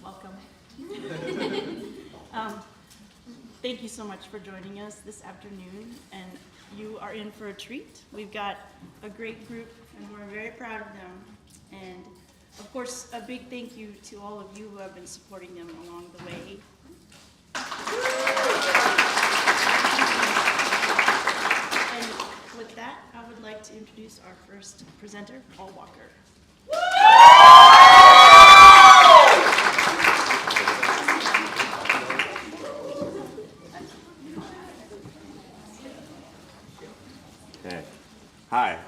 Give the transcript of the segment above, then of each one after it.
Welcome. Thank you so much for joining us this afternoon, and you are in for a treat. We've got a great group, and we're very proud of them. And of course, a big thank you to all of you who have been supporting them along the way. And with that, I would like to introduce our first presenter, Paul Walker. Hi.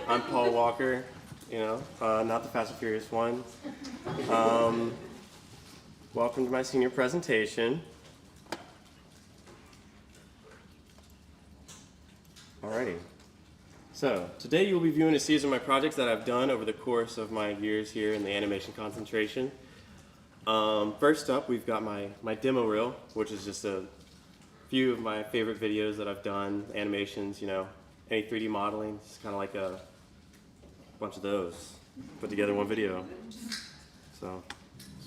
I'm Paul Walker, not the Fast and Furious one. Welcome to my senior presentation. Alrighty. So, today you'll be viewing a series of my projects that I've done over the course of my years here in the animation concentration. First up, we've got my demo reel, which is just a few of my favorite videos that I've done, animations, any 3D modeling. It's kind of like a bunch of those put together in one video. So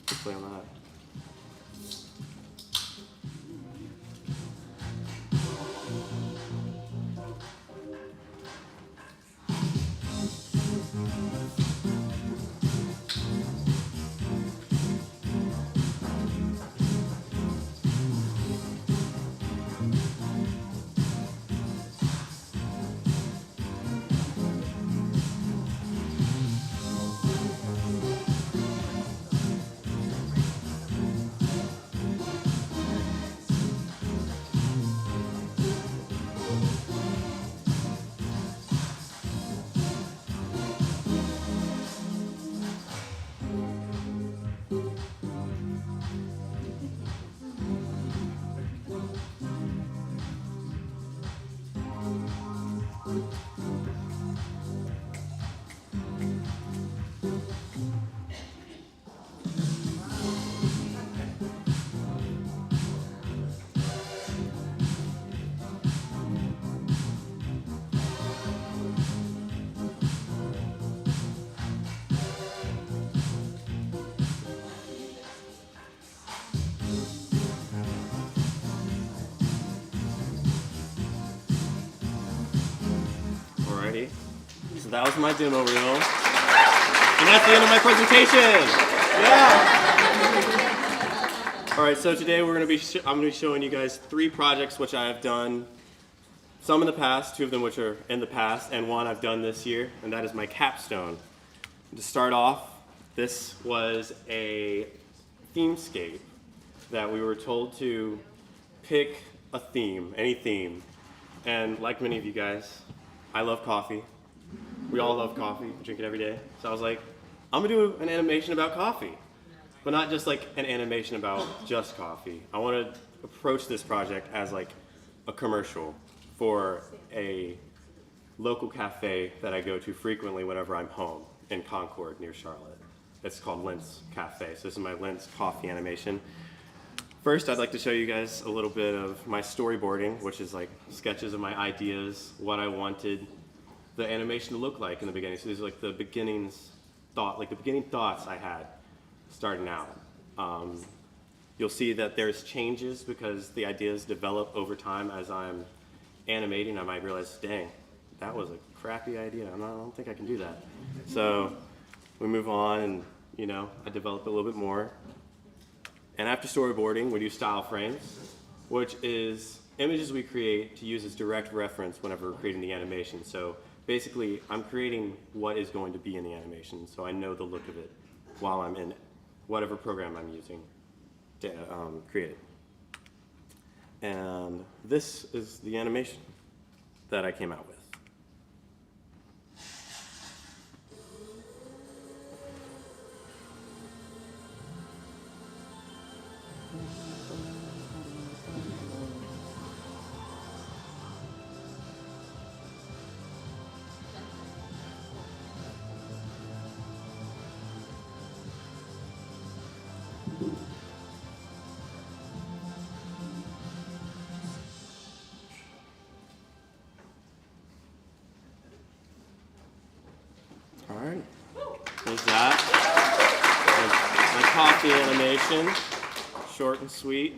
let's play on that. So that was my demo reel. And that's the end of my presentation. Yeah. All right, so today I'm going to be showing you guys 3 projects which I have done. Some in the past, 2 of them which are in the past, and 1 I've done this year, and that is my capstone. To start off, this was a themescape that we were told to pick a theme, any theme. And like many of you guys, I love coffee. We all love coffee, we drink it every day. So I was like, I'm gonna do an animation about coffee, but not just like an animation about just coffee. I wanna approach this project as like a commercial for a local cafe that I go to frequently whenever I'm home in Concord near Charlotte. It's called Lent's Cafe. So this is my Lent's coffee animation. First, I'd like to show you guys a little bit of my storyboarding, which is like sketches of my ideas, what I wanted the animation to look like in the beginning. So these are like the beginning thoughts I had starting out. You'll see that there's changes because the ideas develop over time as I'm animating. I might realize, dang, that was a crappy idea. I don't think I can do that. So we move on and, I develop a little bit more. And after storyboarding, we do style frames, which is images we create to use as direct reference whenever we're creating the animation. So basically, I'm creating what is going to be in the animation, so I know the look of it while I'm in whatever program I'm using to create it. And this is the animation that I came out with. that. My coffee animation, short and sweet.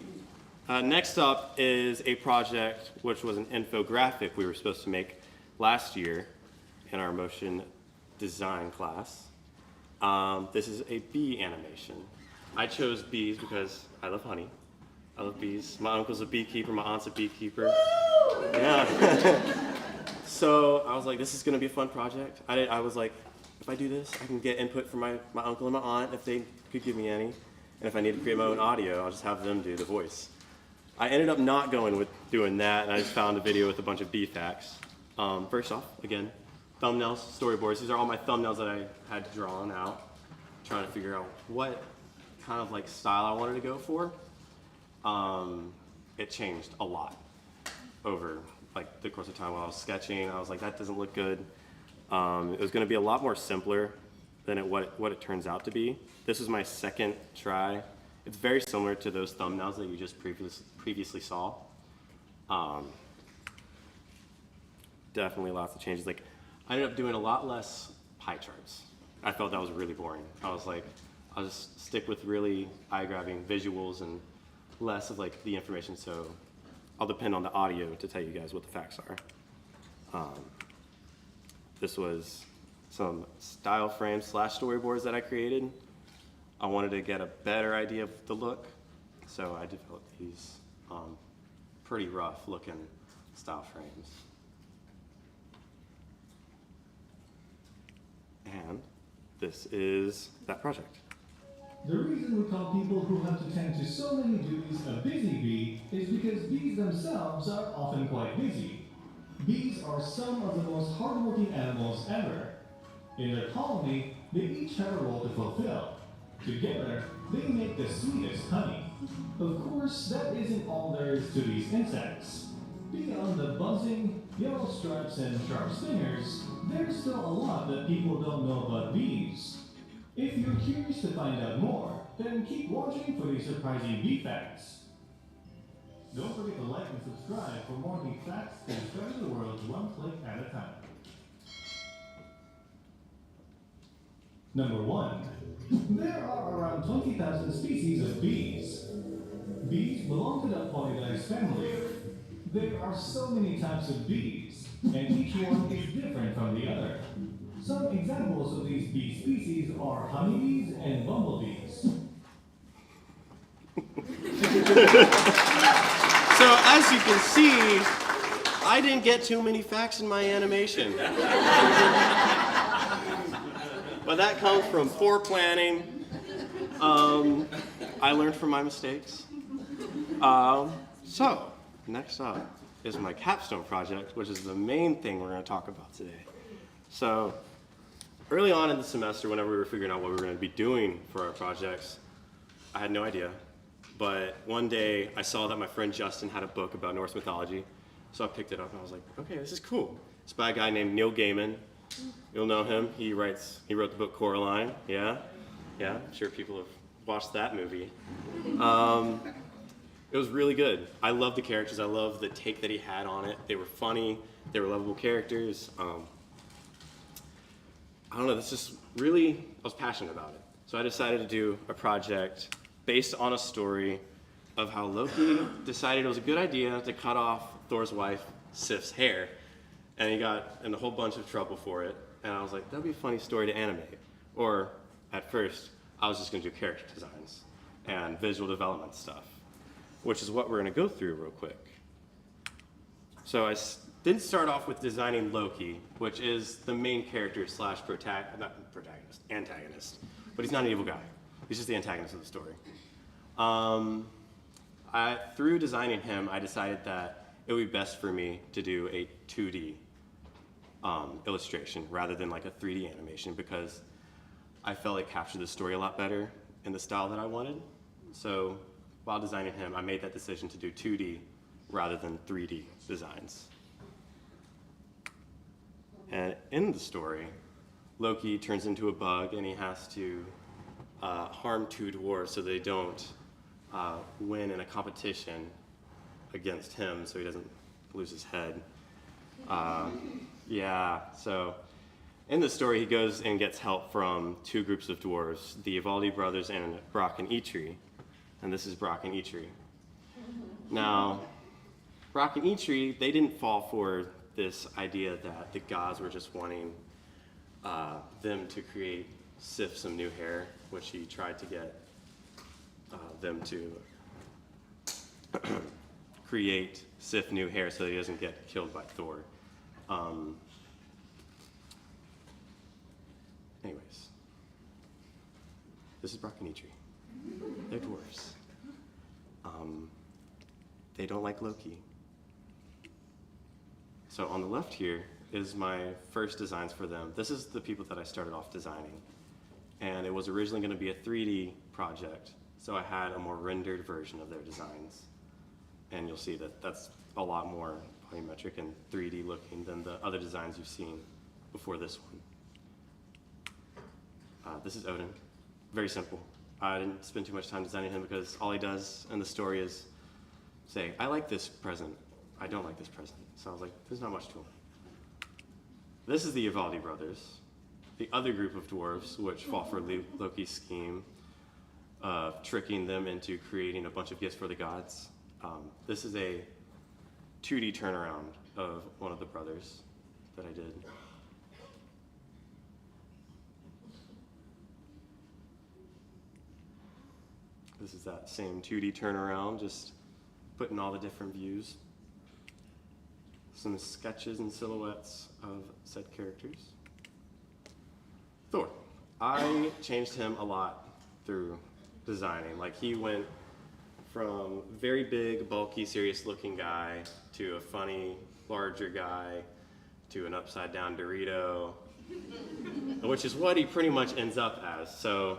Next up is a project which was an infographic we were supposed to make last year in our motion design class. This is a bee animation. I chose bees because I love honey. I love bees. My uncle's a beekeeper, my aunt's a beekeeper. Yeah. So I was like, this is gonna be a fun project. I was like, if I do this, I can get input from my uncle and my aunt if they could give me any. And if I need to create my own audio, I'll just have them do the voice. I ended up not going with doing that, and I just found a video with a bunch of bee facts. First off, again, thumbnails, storyboards. These are all my thumbnails that I had drawn out, trying to figure out what kind of like style I wanted to go for. It changed a lot over like the course of time while I was sketching. I was like, that doesn't look good. It was going to be a lot more simpler than what it turns out to be. This was my second try. It's very similar to those thumbnails that you just previously saw. Definitely lots of changes. Like, I ended up doing a lot less pie charts. I felt that was really boring. I was like, I'll just stick with really eye-grabbing visuals and less of like the information, so I'll depend on the audio to tell you guys what the facts are. This was some style frames / storyboards that I created. I wanted to get a better idea of the look, so I developed these pretty rough looking style frames. And this is that project. The reason we call people who have to tend to so many duties a busy bee is because bees themselves are often quite busy. Bees are some of the most hardworking animals ever. In their colony, they each have a role to fulfill. Together, they make the sweetest honey. Of course, that isn't all there is to these insects. Beyond the buzzing, yellow stripes, and sharp stingers, there's still a lot that people don't know about bees. If you're curious to find out more, then keep watching for these surprising bee facts. Don't forget to like and subscribe for more bee facts and study the world one click at a time. Number 1. There are around 20,000 species of bees. Bees belong to the Apoidae family. There are so many types of bees, and each one is different from the other. Some examples of these bee species are honeybees and bumblebees. So as you can see, I didn't get too many facts in my animation. But that comes from poor planning. I learned from my mistakes. So next up is my capstone project, which is the main thing we're going to talk about today. So early on in the semester, whenever we were figuring out what we were going to be doing for our projects, I had no idea. But one day, I saw that my friend Justin had a book about Norse mythology, so I picked it up and I was like, okay, this is cool. It's by a guy named Neil Gaiman. You'll know him. He wrote the book Coraline. Yeah, I'm sure people have watched that movie. It was really good. I love the characters. I love the take that he had on it. They were funny. They were lovable characters. I don't know, this just really, I was passionate about it. So I decided to do a project based on a story of how Loki decided it was a good idea to cut off Thor's wife, Sif's hair. And he got in a whole bunch of trouble for it. And I was like, that'd be a funny story to animate. Or at first, I was just gonna do character designs and visual development stuff, which is what we're gonna go through real quick. So I didn't start off with designing Loki, which is the main character / antagonist. But he's not an evil guy. He's just the antagonist of the story. Through designing him, I decided that it would be best for me to do a 2D illustration rather than like a 3D animation, because I felt it captured the story a lot better in the style that I wanted. So while designing him, I made that decision to do 2D rather than 3D designs. And in the story, Loki turns into a bug and he has to harm 2 dwarves so they don't win in a competition against him so he doesn't lose his head. Yeah, so in the story, he goes and gets help from two groups of dwarves, the Ivaldi brothers and Brock and Eitri. And this is Brock and Eitri. Now, Brock and Eitri, they didn't fall for this idea that the gods were just wanting them to create Sif some new hair, which he tried to get them to create Sif new hair so that he doesn't get killed by Thor. Anyways, this is Brock and Eitri. They're dwarves. They don't like Loki. So on the left here is my first designs for them. This is the people that I started off designing. And it was originally going to be a 3D project, so I had a more rendered version of their designs. And you'll see that that's a lot more volumetric and 3D looking than the other designs you've seen before this one. This is Odin. Very simple. I didn't spend too much time designing him because all he does in the story is say, I like this present, I don't like this present. So I was like, there's not much to him. This is the Ivaldi brothers, the other group of dwarves which fall for Loki's scheme of tricking them into creating a bunch of gifts for the gods. This is a 2D turnaround of one of the brothers that I did. This is that same 2D turnaround, just putting all the different views. Some sketches and silhouettes of said characters. Thor. I changed him a lot through designing. Like, he went from very big, bulky, serious-looking guy to a funny, larger guy to an upside-down Dorito, which is what he pretty much ends up as. So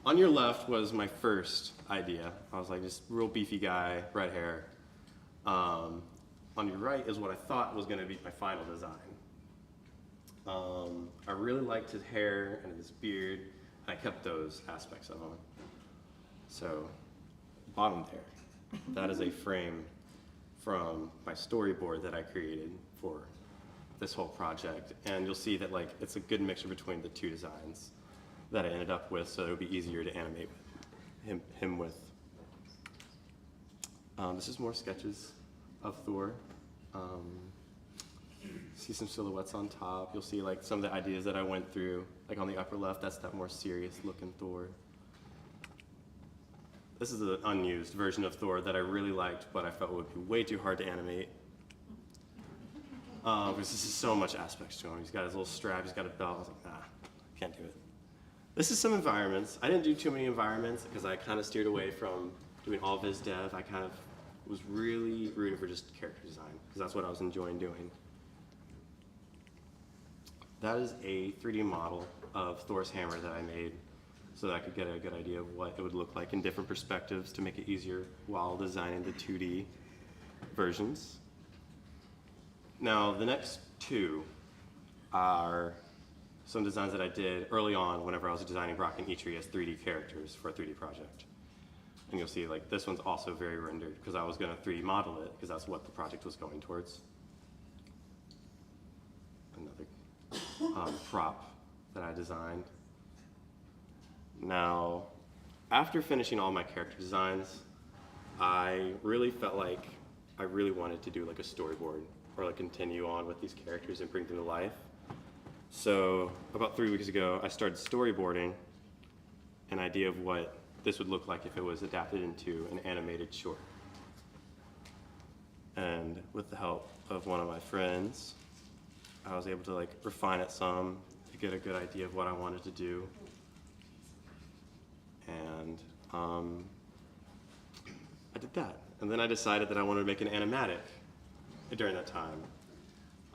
on your left was my first idea. I was like, this real beefy guy, red hair. On your right is what I thought was going to be my final design. I really liked his hair and his beard, and I kept those aspects of him. So, bottom there, that is a frame from my storyboard that I created for this whole project. And you'll see that, like, it's a good mixture between the two designs that I ended up with, so it'll be easier to animate him with. This is more sketches of Thor. See some silhouettes on top. You'll see like some of the ideas that I went through. Like on the upper left, that's that more serious looking Thor. This is an unused version of Thor that I really liked, but I felt would be way too hard to animate. Because this is so much aspects to him. He's got his little strap, he's got a belt. I was like, nah, can't do it. This is some environments. I didn't do too many environments because I kind of steered away from doing all viz dev. I kind of was really rooting for just character design because that's what I was enjoying doing. That is a 3D model of Thor's hammer that I made so that I could get a good idea of what it would look like in different perspectives to make it easier while designing the 2D versions. Now, the next two are some designs that I did early on whenever I was designing Brock and Eitri as 3D characters for a 3D project. And you'll see like this one's also very rendered because I was going to 3D model it because that's what the project was going towards. Another prop that I designed. Now, after finishing all my character designs, I really felt like I really wanted to do like a storyboard or like continue on with these characters and bring them to life. So about 3 weeks ago, I started storyboarding an idea of what this would look like if it was adapted into an animated short. And with the help of one of my friends, I was able to like refine it some to get a good idea of what I wanted to do. And I did that. And then I decided that I wanted to make an animatic during that time.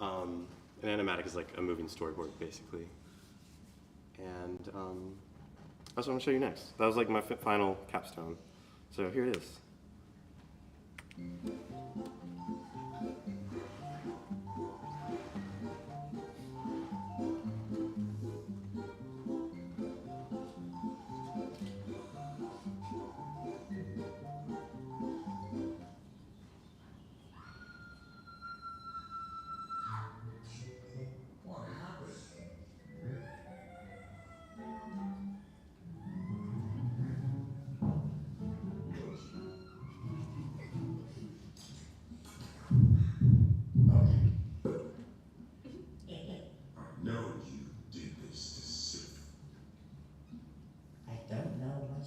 An animatic is like a moving storyboard, basically. And that's what I'm gonna show you next. That was like my final capstone. So here it is.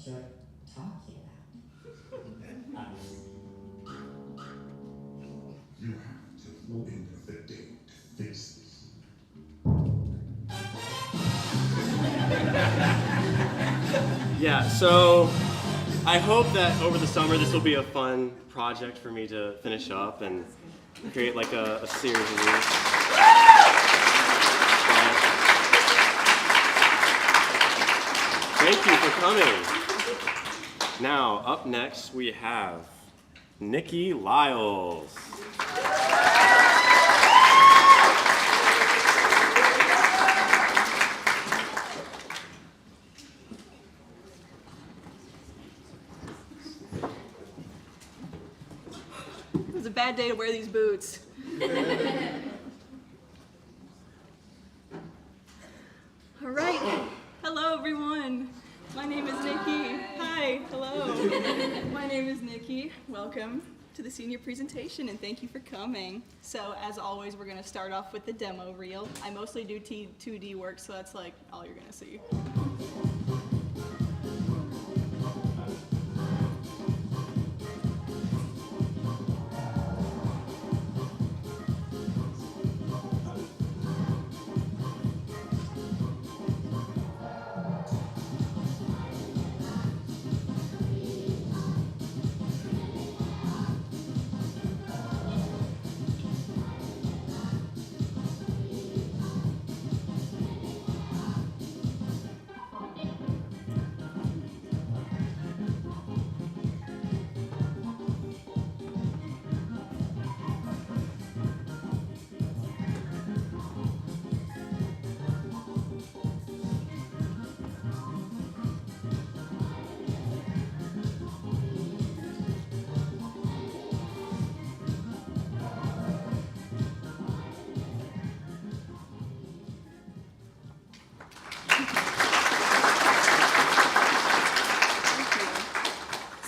what you're talking about. You have till the end of the day to fix this. Yeah, so I hope that over the summer this will be a fun project for me to finish up and create like a series of these. Thank you for coming. Now, up next we have Nicole Lyles. It was a bad day to wear these boots. All right. Hello, everyone. My name is Nikki. Hi. Hello. My name is Nikki. Welcome to the senior presentation, and thank you for coming. So, as always, we're going to start off with the demo reel. I mostly do 2D work, so that's like all you're going to see.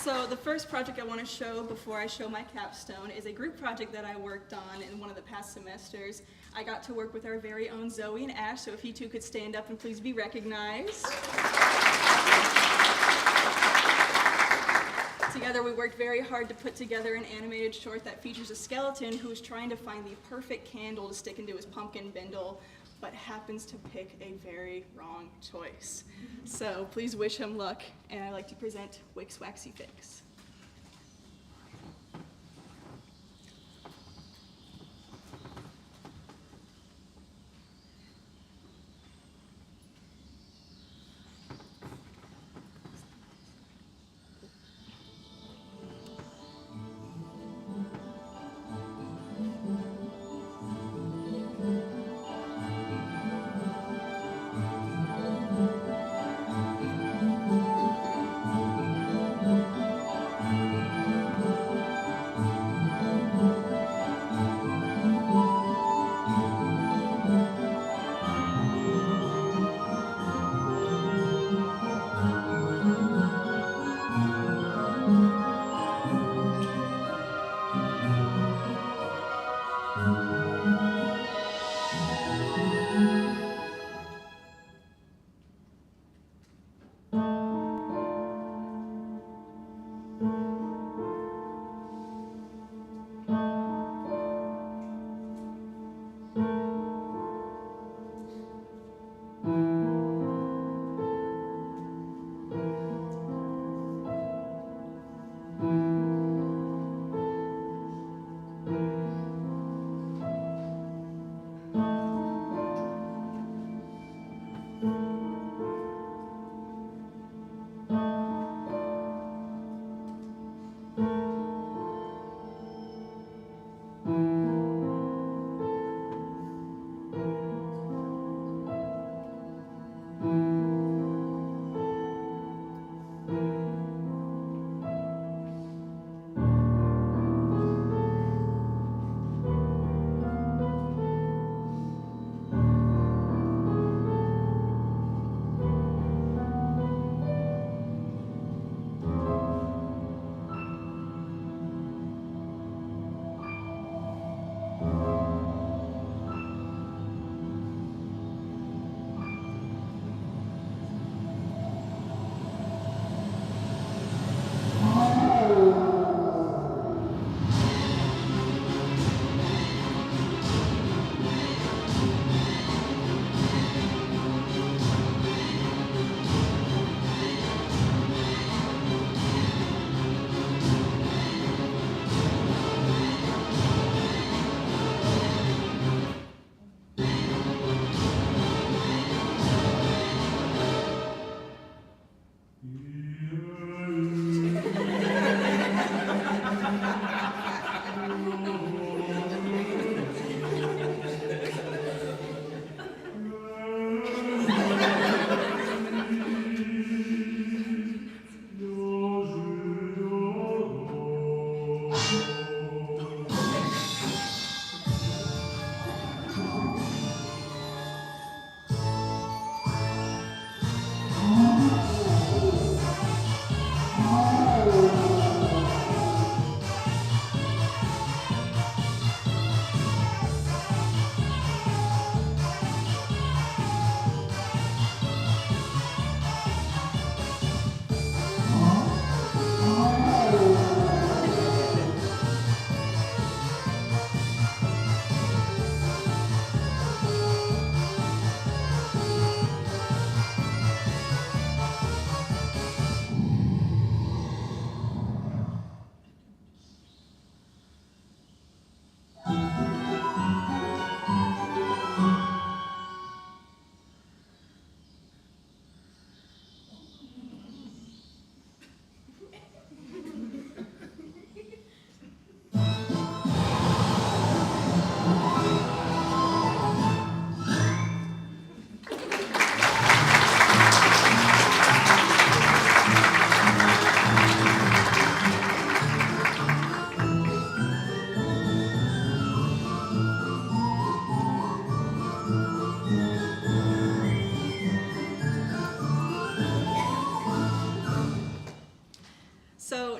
So the first project I want to show before I show my capstone is a group project that I worked on in one of the past semesters. I got to work with our very own Zoe and Ash, so if you two could stand up and please be recognized. Together we worked very hard to put together an animated short that features a skeleton who is trying to find the perfect candle to stick into his pumpkin bindle, but happens to pick a very wrong choice. So please wish him luck, and I'd like to present Wix Waxy Fix.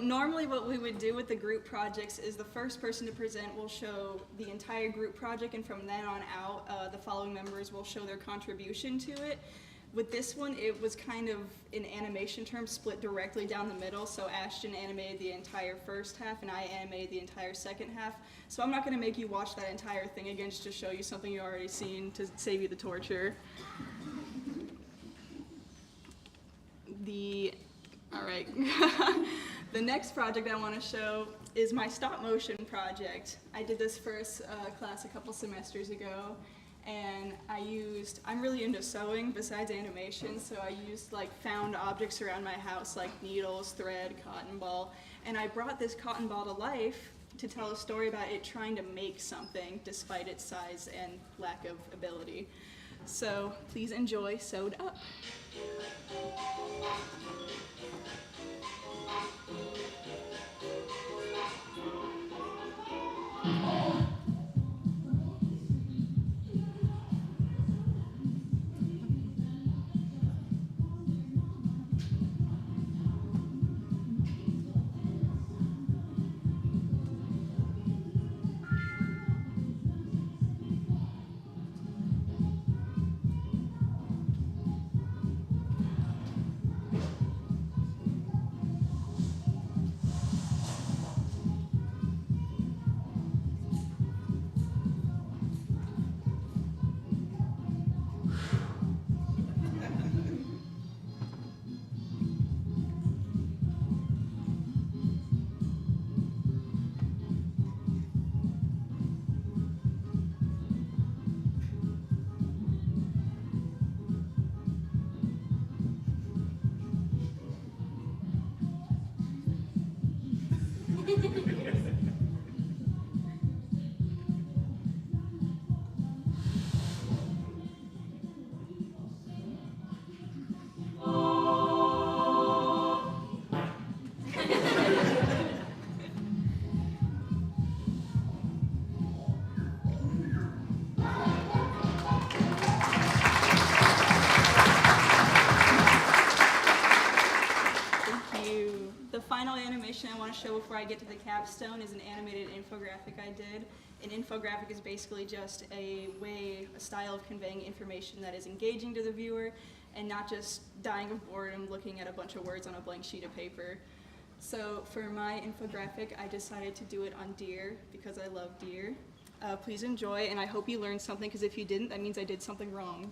normally what we would do with the group projects is the first person to present will show the entire group project, and from then on out, the following members will show their contribution to it. With this one, it was kind of, in animation terms, split directly down the middle, so Ashtyn animated the entire first half, and I animated the entire second half. So I'm not going to make you watch that entire thing again just to show you something you've already seen to save you the torture. All right. The next project I want to show is my stop motion project. I did this for a class a couple semesters ago, and I'm really into sewing besides animation, so I used like found objects around my house like needles, thread, cotton ball, and I brought this cotton ball to life to tell a story about it trying to make something despite its size and lack of ability. So please enjoy Sewed Up. I want to show before I get to the capstone is an animated infographic I did. An infographic is basically just a style of conveying information that is engaging to the viewer and not just dying of boredom looking at a bunch of words on a blank sheet of paper. So for my infographic, I decided to do it on deer because I love deer. Please enjoy, and I hope you learned something, because if you didn't, that means I did something wrong.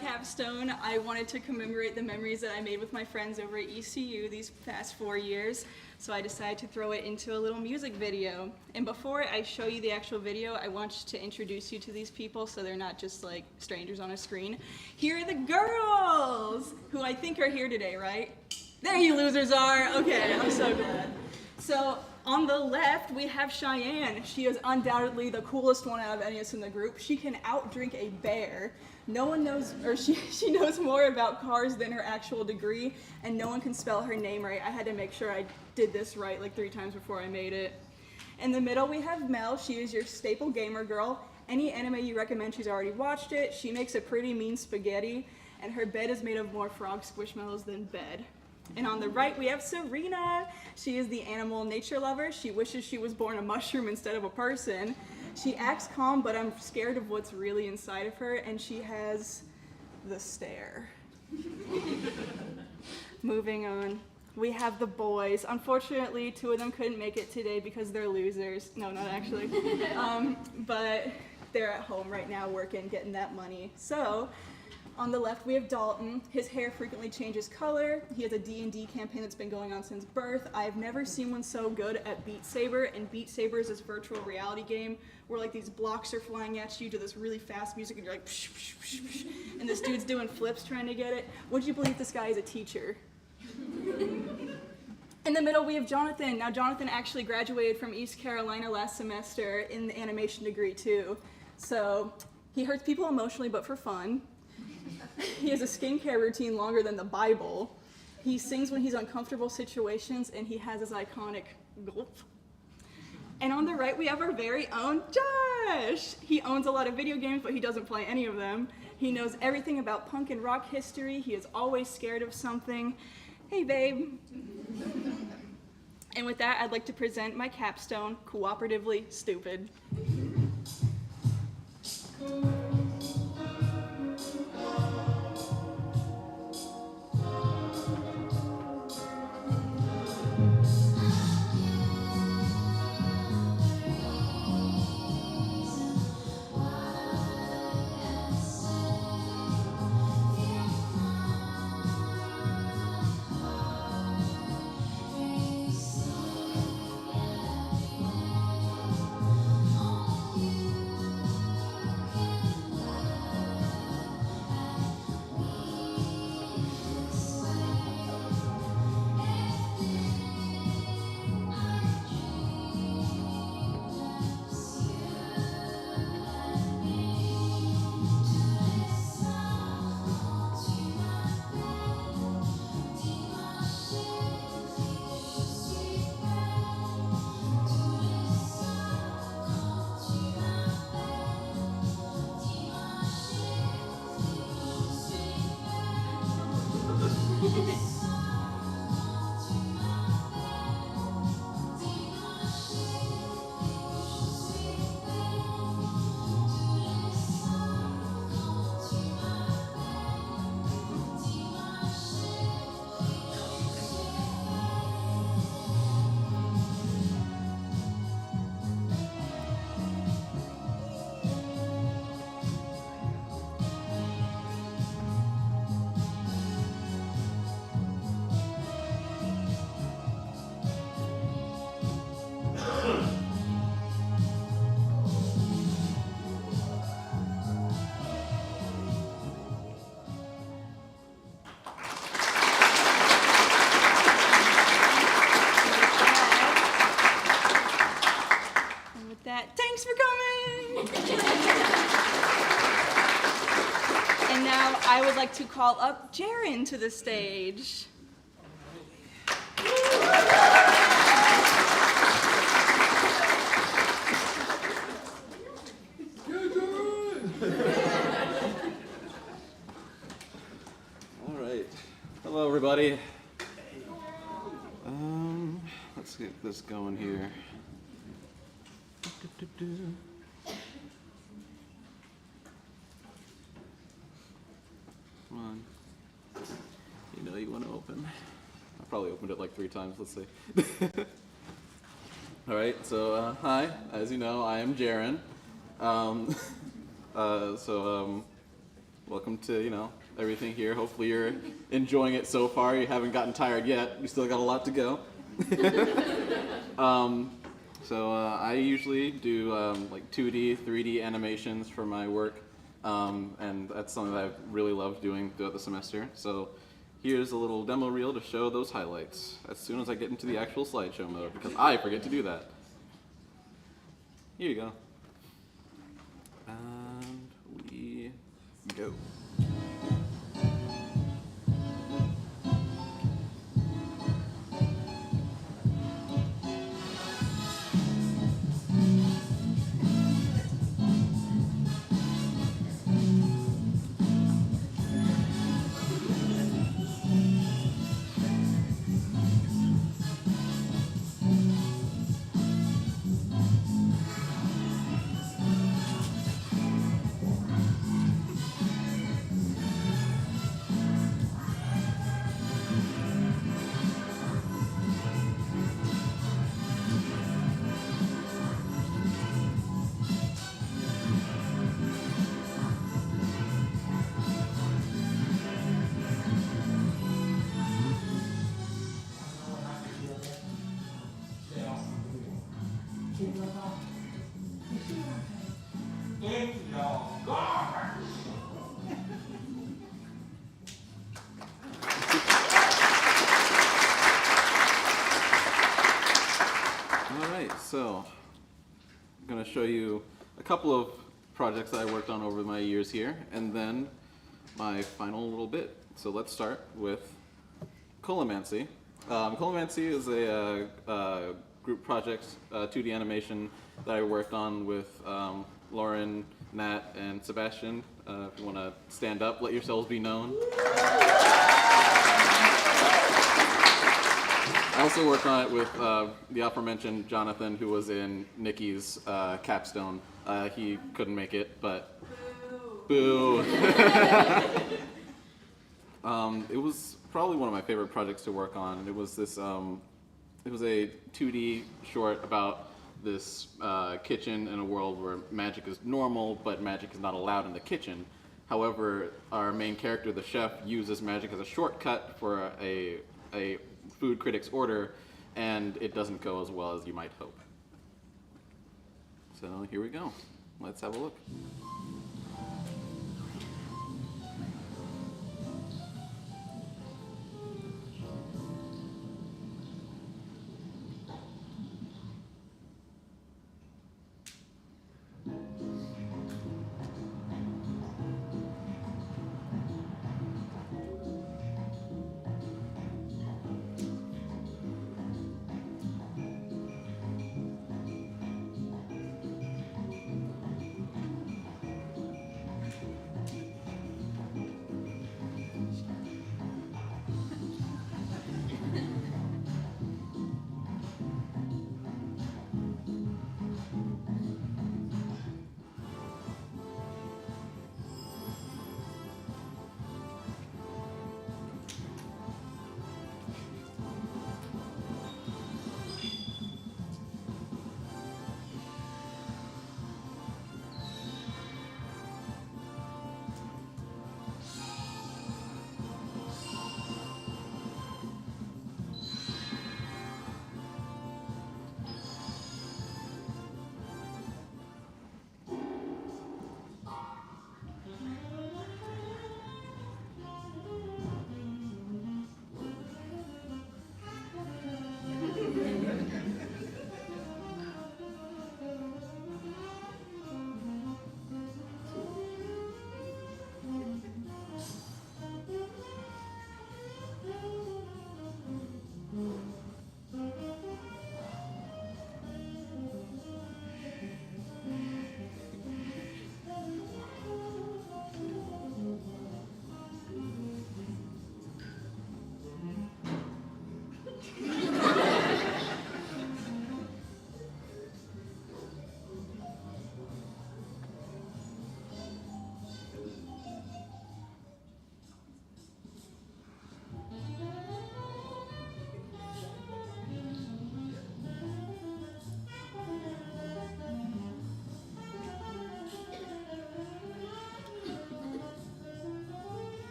Capstone, I wanted to commemorate the memories that I made with my friends over at ECU these past 4 years, so I decided to throw it into a little music video. And before I show you the actual video, I want to introduce you to these people so they're not just like strangers on a screen. Here are the girls, who I think are here today, right? There you losers are. Okay, I'm so glad. So on the left, we have Cheyenne. She is undoubtedly the coolest one out of any of us in the group. She can outdrink a bear. No one knows, or she knows more about cars than her actual degree, and no one can spell her name right. I had to make sure I did this right like 3 times before I made it. In the middle, we have Mel. She is your staple gamer girl. Any anime you recommend, she's already watched it. She makes a pretty mean spaghetti. and her bed is made of more frog squishmallows than bed. And on the right, we have Serena. She is the animal nature lover. She wishes she was born a mushroom instead of a person. She acts calm, but I'm scared of what's really inside of her, and she has the stare. Moving on. We have the boys. Unfortunately, 2 of them couldn't make it today because they're losers. No, not actually. But they're at home right now working, getting that money. So, on the left, we have Dalton. His hair frequently changes color. He has a D&D campaign that's been going on since birth. I've never seen one so good at Beat Saber, and Beat Saber is this virtual reality game where like these blocks are flying at you to this really fast music, and you're like, psh, psh, psh, psh, and this dude's doing flips trying to get it. Would you believe this guy is a teacher? In the middle, we have Jonathan. Now, Jonathan actually graduated from East Carolina last semester in the animation degree, too. So, he hurts people emotionally, but for fun. He has a skincare routine longer than the Bible. He sings when he's in uncomfortable situations, and he has his iconic gulp. And on the right, we have our very own Josh. He owns a lot of video games, but he doesn't play any of them. He knows everything about punk and rock history. He is always scared of something. Hey, babe. And with that, I'd like to present my capstone, Cooperatively Stupid. Thanks for coming! And now I would like to call up Jaron to the stage. All right. Hello, everybody. Let's get this going here. Come on. You know you want to open. I probably opened it like 3 times. Let's see. All right. So hi. As you know, I am Jaron. Welcome to everything here. Hopefully you're enjoying it so far. You haven't gotten tired yet. We still got a lot to go. I usually do like 2D, 3D animations for my work, and that's something that I've really loved doing throughout the semester. So here's a little demo reel to show those highlights as soon as I get into the actual slideshow mode, because I forget to do that. Here you go. And we go. So I'm going to show you a couple of projects that I worked on over my years here, and then my final little bit. So let's start with Colomancy. Colomancy is a group project, 2D animation that I worked on with Lauren, Nat, and Sebastian. If you want to stand up, let yourselves be known. I also worked on it with the aforementioned Jonathan, who was in Nikki's capstone. He couldn't make it, but boo. It was probably one of my favorite projects to work on. It was this. It was a 2D short about this kitchen in a world where magic is normal, but magic is not allowed in the kitchen. However, our main character, the chef, uses magic as a shortcut for a food critic's order, and it doesn't go as well as you might hope. So here we go. Let's have a look.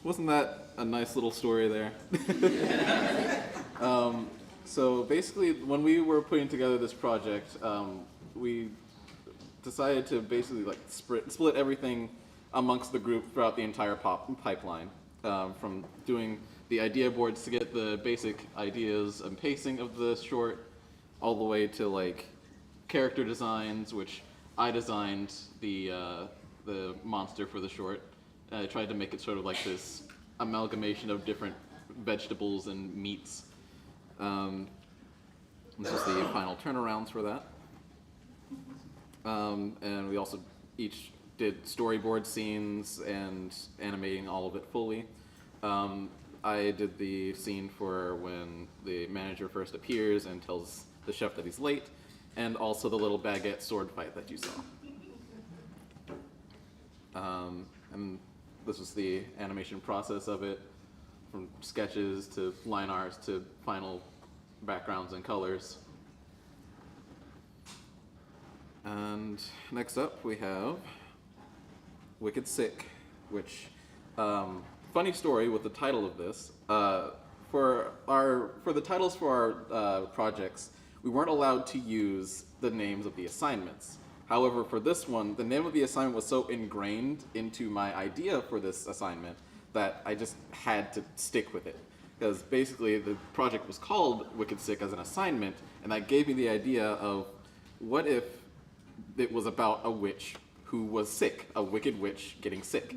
wasn't that a nice little story there? So basically, when we were putting together this project, we decided to basically like split everything amongst the group throughout the entire pipeline, from doing the idea boards to get the basic ideas and pacing of the short, all the way to like character designs, which I designed the monster for the short. I tried to make it sort of like this amalgamation of different vegetables and meats. This is the final turnarounds for that. And we also each did storyboard scenes and animating all of it fully. I did the scene for when the manager first appears and tells the chef that he's late, and also the little baguette sword fight that you saw. And this was the animation process of it, from sketches to line arts to final backgrounds and colors. And next up we have Wicked Sick, which, funny story with the title of this. For the titles for our projects, we weren't allowed to use the names of the assignments. However, for this one, the name of the assignment was so ingrained into my idea for this assignment that I just had to stick with it. Because basically the project was called Wicked Sick as an assignment, and that gave me the idea of what if it was about a witch who was sick, a wicked witch getting sick.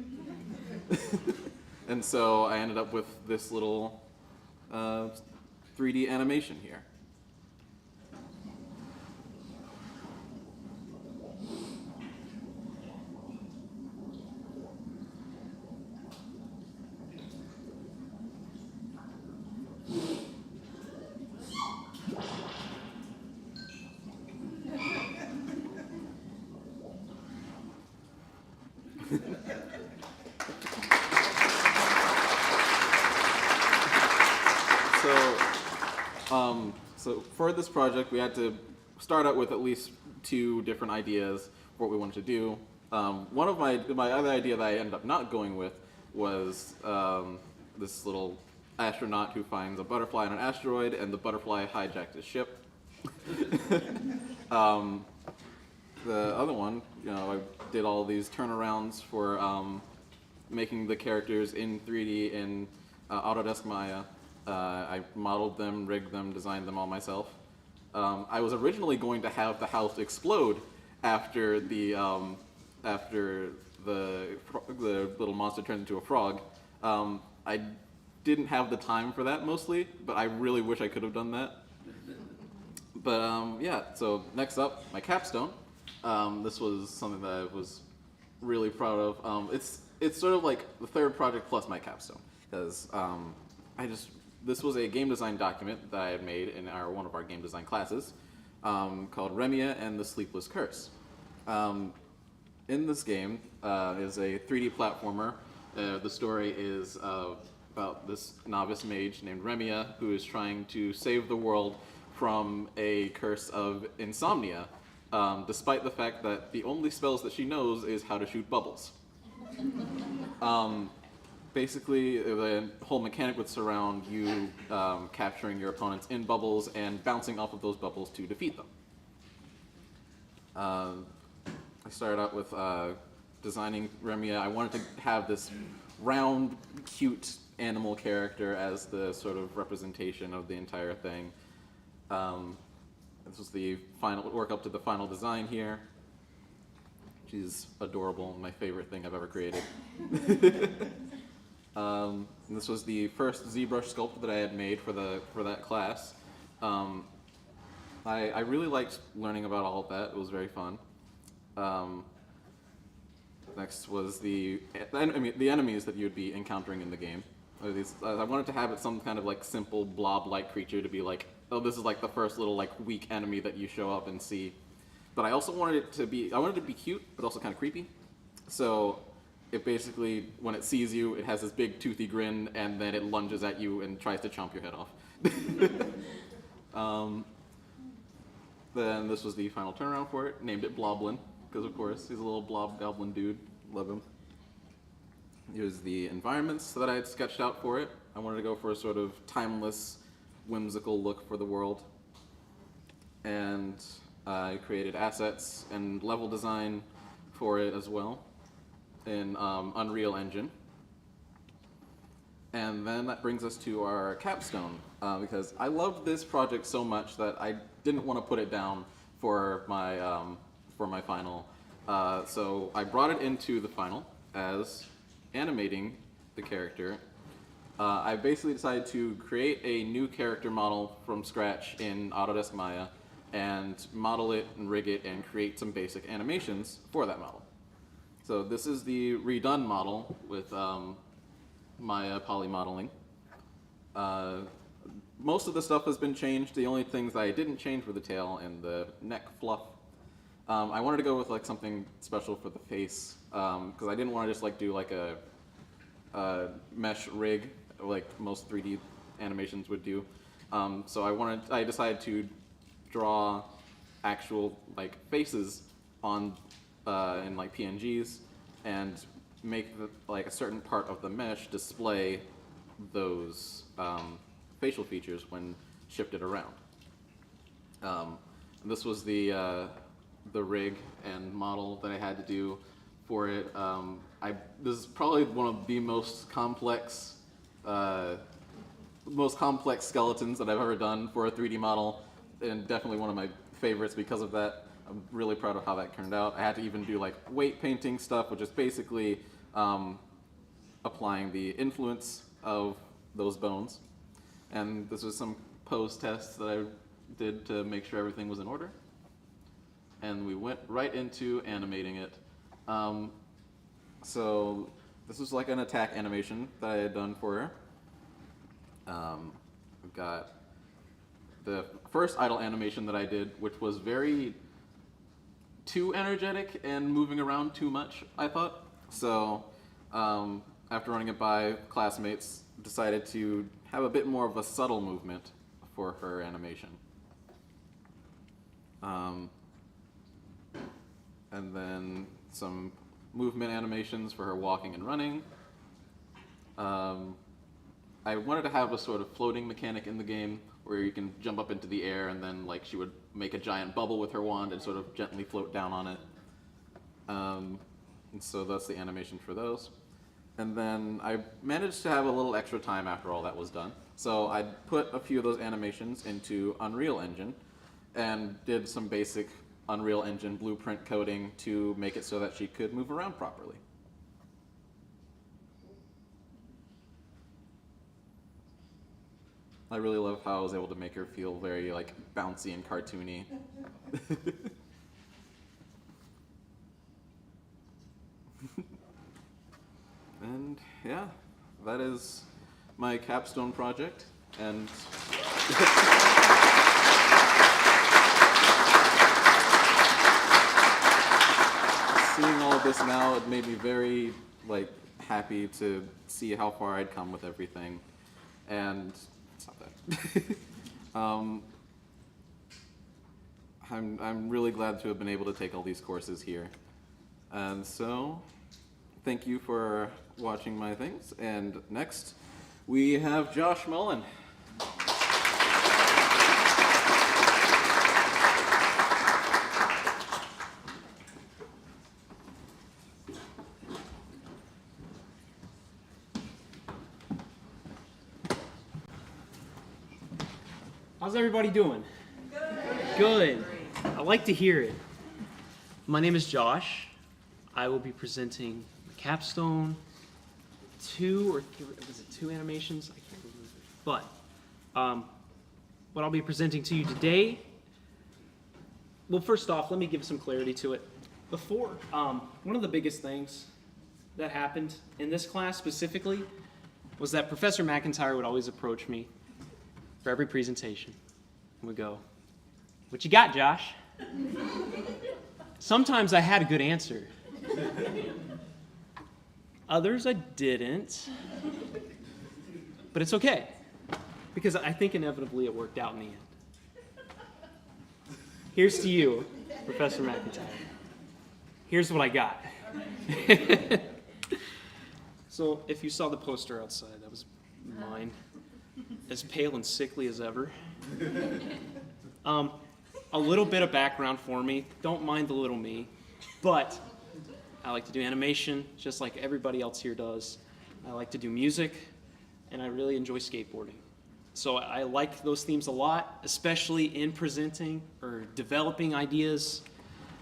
And so I ended up with this little 3D animation here. So for this project, we had to start out with at least 2 different ideas for what we wanted to do. One of my other idea that I ended up not going with was this little astronaut who finds a butterfly on an asteroid, and the butterfly hijacked his ship. The other one, I did all these turnarounds for making the characters in 3D in Autodesk Maya. I modeled them, rigged them, designed them all myself. I was originally going to have the house explode after the little monster turned into a frog. I didn't have the time for that mostly, but I really wish I could have done that. But yeah, so next up, my capstone. This was something that I was really proud of. It's sort of like the third project plus my capstone, because this was a game design document that I had made in one of our game design classes, called Remia and the Sleepless Curse. In this game is a 3D platformer. The story is about this novice mage named Remia who is trying to save the world from a curse of insomnia, despite the fact that the only spells that she knows is how to shoot bubbles. Basically, the whole mechanic would surround you capturing your opponents in bubbles and bouncing off of those bubbles to defeat them. I started out with designing Remia. I wanted to have this round, cute animal character as the sort of representation of the entire thing. This was the final work up to the final design here. She's adorable, my favorite thing I've ever created. And this was the first ZBrush sculpt that I had made for that class. I really liked learning about all of that. It was very fun. Next was the enemies that you would be encountering in the game. I wanted to have it some kind of like simple blob-like creature to be like, oh, this is like the first little like weak enemy that you show up and see. But I also wanted it to be cute, but also kind of creepy. So it basically, when it sees you, it has this big toothy grin, and then it lunges at you and tries to chomp your head off. Then this was the final turnaround for it. Named it Bloblin, because of course he's a little blob goblin dude. Love him. Here's the environments that I had sketched out for it. I wanted to go for a sort of timeless, whimsical look for the world. And I created assets and level design for it as well in Unreal Engine. And then that brings us to our capstone, because I loved this project so much that I didn't want to put it down for my final. So I brought it into the final as animating the character. I basically decided to create a new character model from scratch in Autodesk Maya and model it and rig it and create some basic animations for that model. So this is the redone model with Maya poly modeling. Most of the stuff has been changed. The only things that I didn't change were the tail and the neck fluff. I wanted to go with like something special for the face because I didn't want to just like do like a mesh rig like most 3D animations would do. So I decided to draw actual like faces on in like PNGs and make like a certain part of the mesh display those facial features when shifted around. This was the rig and model that I had to do for it. This is probably one of the most complex skeletons that I've ever done for a 3D model, and definitely one of my favorites because of that. I'm really proud of how that turned out. I had to even do like weight painting stuff, which is basically applying the influence of those bones. And this was some pose tests that I did to make sure everything was in order. And we went right into animating it. So this was like an attack animation that I had done for her. We've got the first idle animation that I did, which was very too energetic and moving around too much, I thought. So after running it by classmates, decided to have a bit more of a subtle movement for her animation. And then some movement animations for her walking and running. I wanted to have a sort of floating mechanic in the game where you can jump up into the air and then like she would make a giant bubble with her wand and sort of gently float down on it. And so that's the animation for those. And then I managed to have a little extra time after all that was done. So I put a few of those animations into Unreal Engine and did some basic Unreal Engine blueprint coding to make it so that she could move around properly. I really love how I was able to make her feel very like bouncy and cartoony. And yeah, that is my capstone project. And seeing all of this now, it made me very like happy to see how far I'd come with everything. And stop that. I'm really glad to have been able to take all these courses here. And so, thank you for watching my things. And next, we have Josh Mullen. How's everybody doing? Good. I like to hear it. My name is Josh. I will be presenting my capstone, 2 or 3, was it 2 animations? I can't remember. But what I'll be presenting to you today, well, first off, let me give some clarity to it. Before, one of the biggest things that happened in this class specifically was that Professor McIntyre would always approach me for every presentation and would go, "What you got, Josh?" Sometimes I had a good answer. Others I didn't. But it's okay, because I think inevitably it worked out in the end. Here's to you, Professor McIntyre. Here's what I got. So if you saw the poster outside, that was mine. As pale and sickly as ever. A little bit of background for me. Don't mind the little me. But I like to do animation just like everybody else here does. I like to do music, and I really enjoy skateboarding. So I like those themes a lot, especially in presenting or developing ideas.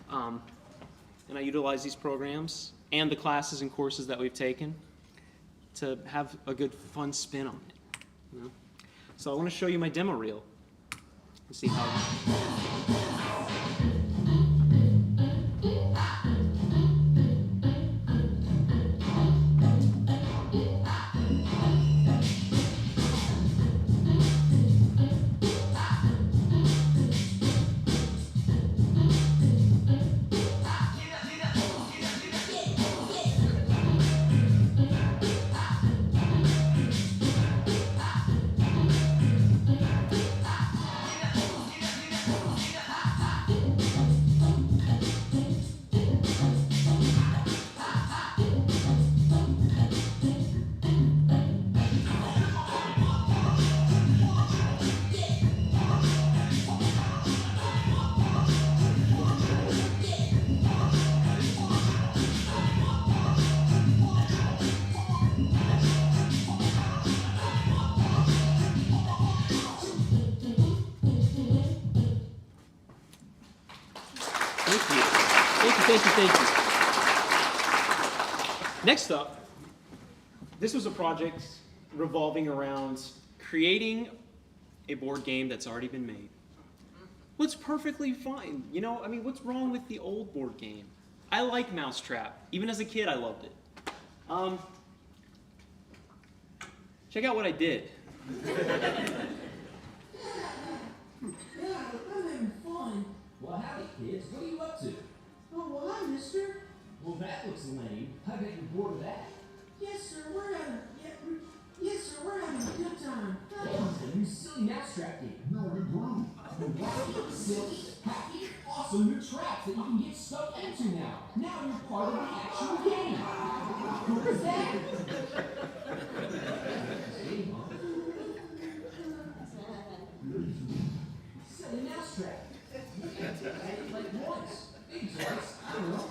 And I utilize these programs and the classes and courses that we've taken to have a good, fun spin on it. You know? So I want to show you my demo reel. Let's see how. Thank you. Next up, this was a project revolving around creating a board game that's already been made. What's perfectly fine, you know? I mean, what's wrong with the old board game? I like Mousetrap. Even as a kid, I loved it. Check out what I did. Yeah, I'm having fun. Well, howdy, kids. What are you up to? Oh, well, hi, mister. Well, that looks lame. I bet you're bored of that. Yes, sir, we're having a good time. The new silly mousetrap game. No, we grew. Wacky, silly, happy, awesome new traps that you can get stuck into now. Now you're part of the actual game. Cool as that? Silly mousetrap. Like once. Maybe twice. I don't know.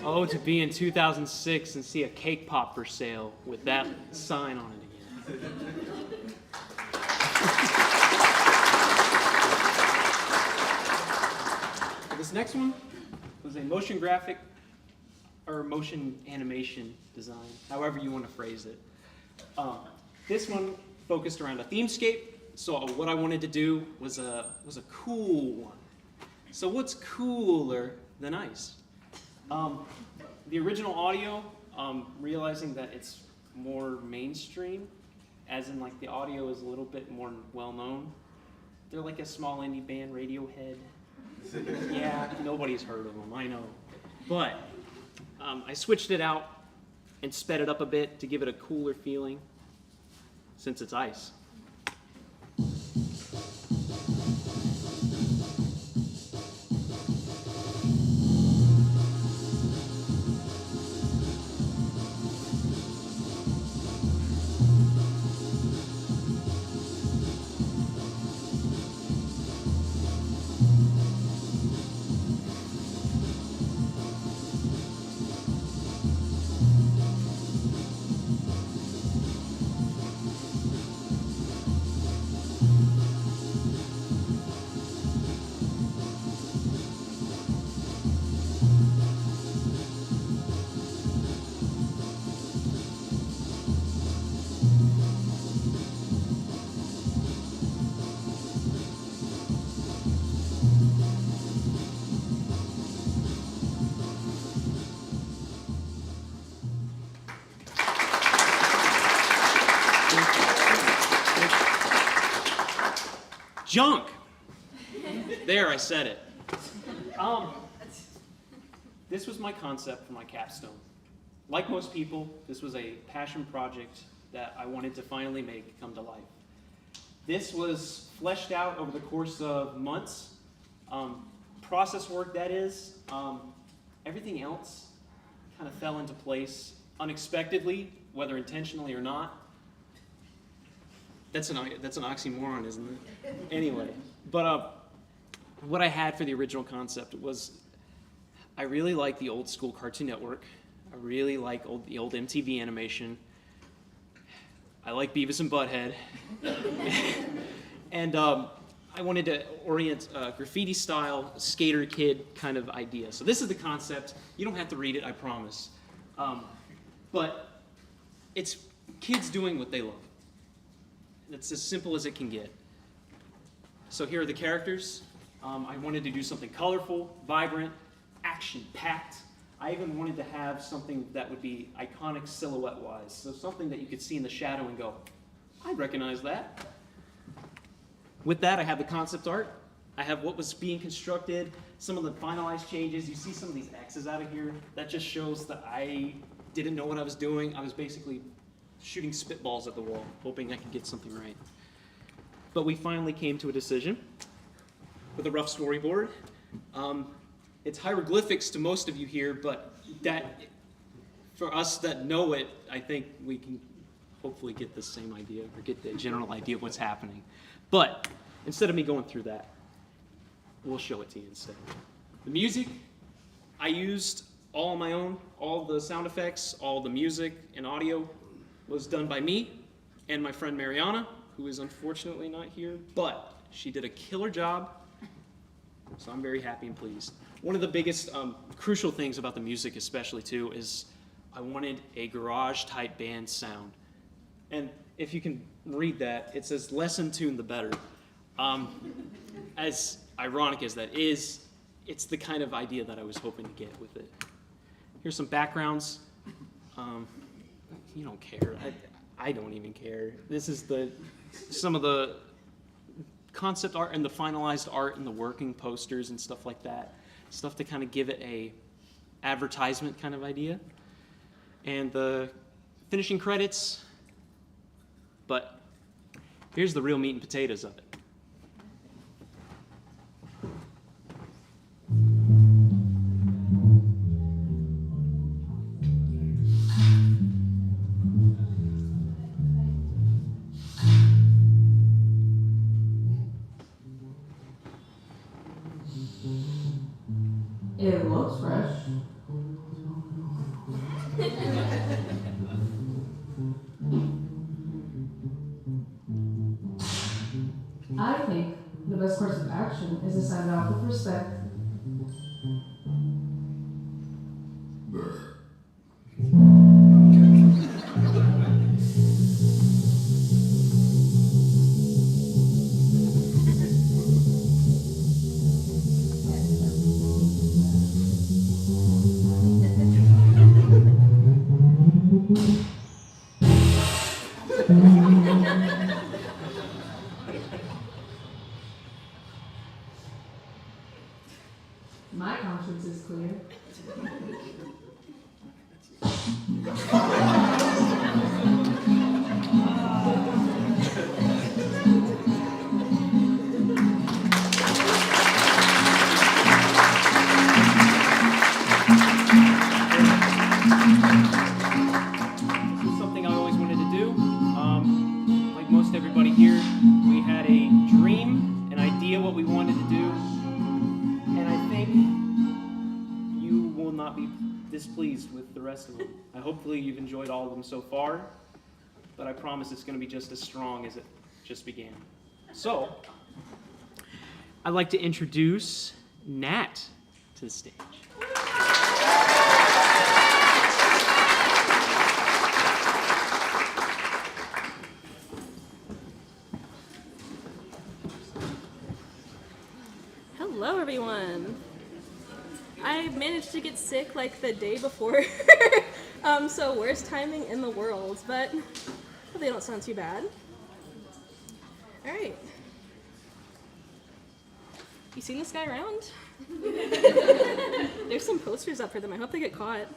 Oh, to be in 2006 and see a cake pop for sale with that sign on it again. This next one was a motion graphic or motion animation design, however you want to phrase it. This one focused around a themescape. So what I wanted to do was a cool one. So what's cooler than ice? The original audio, realizing that it's more mainstream, as in like the audio is a little bit more well-known. They're like a small indie band, Radiohead. Yeah, nobody's heard of them, I know. But I switched it out and sped it up a bit to give it a cooler feeling, since it's ice. Junk! There, I said it. This was my concept for my capstone. Like most people, this was a passion project that I wanted to finally make come to life. This was fleshed out over the course of months. Process work, that is. everything else kind of fell into place unexpectedly, whether intentionally or not. That's an oxymoron, isn't it? Anyway, but what I had for the original concept was I really like the old school Cartoon Network. I really like the old MTV animation. I like Beavis and Butthead. And I wanted to orient a graffiti style skater kid kind of idea. So this is the concept. You don't have to read it, I promise. But it's kids doing what they love. It's as simple as it can get. So here are the characters. I wanted to do something colorful, vibrant, action-packed. I even wanted to have something that would be iconic silhouette-wise. So something that you could see in the shadow and go, I recognize that. With that, I have the concept art. I have what was being constructed, some of the finalized changes. You see some of these X's out of here. That just shows that I didn't know what I was doing. I was basically shooting spitballs at the wall, hoping I could get something right. But we finally came to a decision with a rough storyboard. It's hieroglyphics to most of you here, but that, for us that know it, I think we can hopefully get the same idea or get the general idea of what's happening. But instead of me going through that, we'll show it to you instead. The music, I used all on my own. All the sound effects, all the music and audio was done by me and my friend Mariana, who is unfortunately not here, but she did a killer job, so I'm very happy and pleased. One of the biggest crucial things about the music especially too is I wanted a garage type band sound. And if you can read that, it says less in tune the better. As ironic as that is, it's the kind of idea that I was hoping to get with it. Here's some backgrounds. You don't care. I don't even care. This is some of the concept art and the finalized art and the working posters and stuff like that. Stuff to kind of give it a advertisement kind of idea. And the finishing credits. But here's the real meat and potatoes of it. It looks fresh. I think the best course of action is to sign it off with respect. My conscience is clear. Something I always wanted to do. Like most everybody here, we had a dream, an idea what we wanted to do. And I think you will not be displeased with the rest of them. Hopefully you've enjoyed all of them so far, but I promise it's going to be just as strong as it just began. So, I'd like to introduce Nat to the stage. Hello, everyone. I managed to get sick like the day before, so worst timing in the world, but they don't sound too bad. All right. You seen this guy around? There's some posters up for them. I hope they get caught.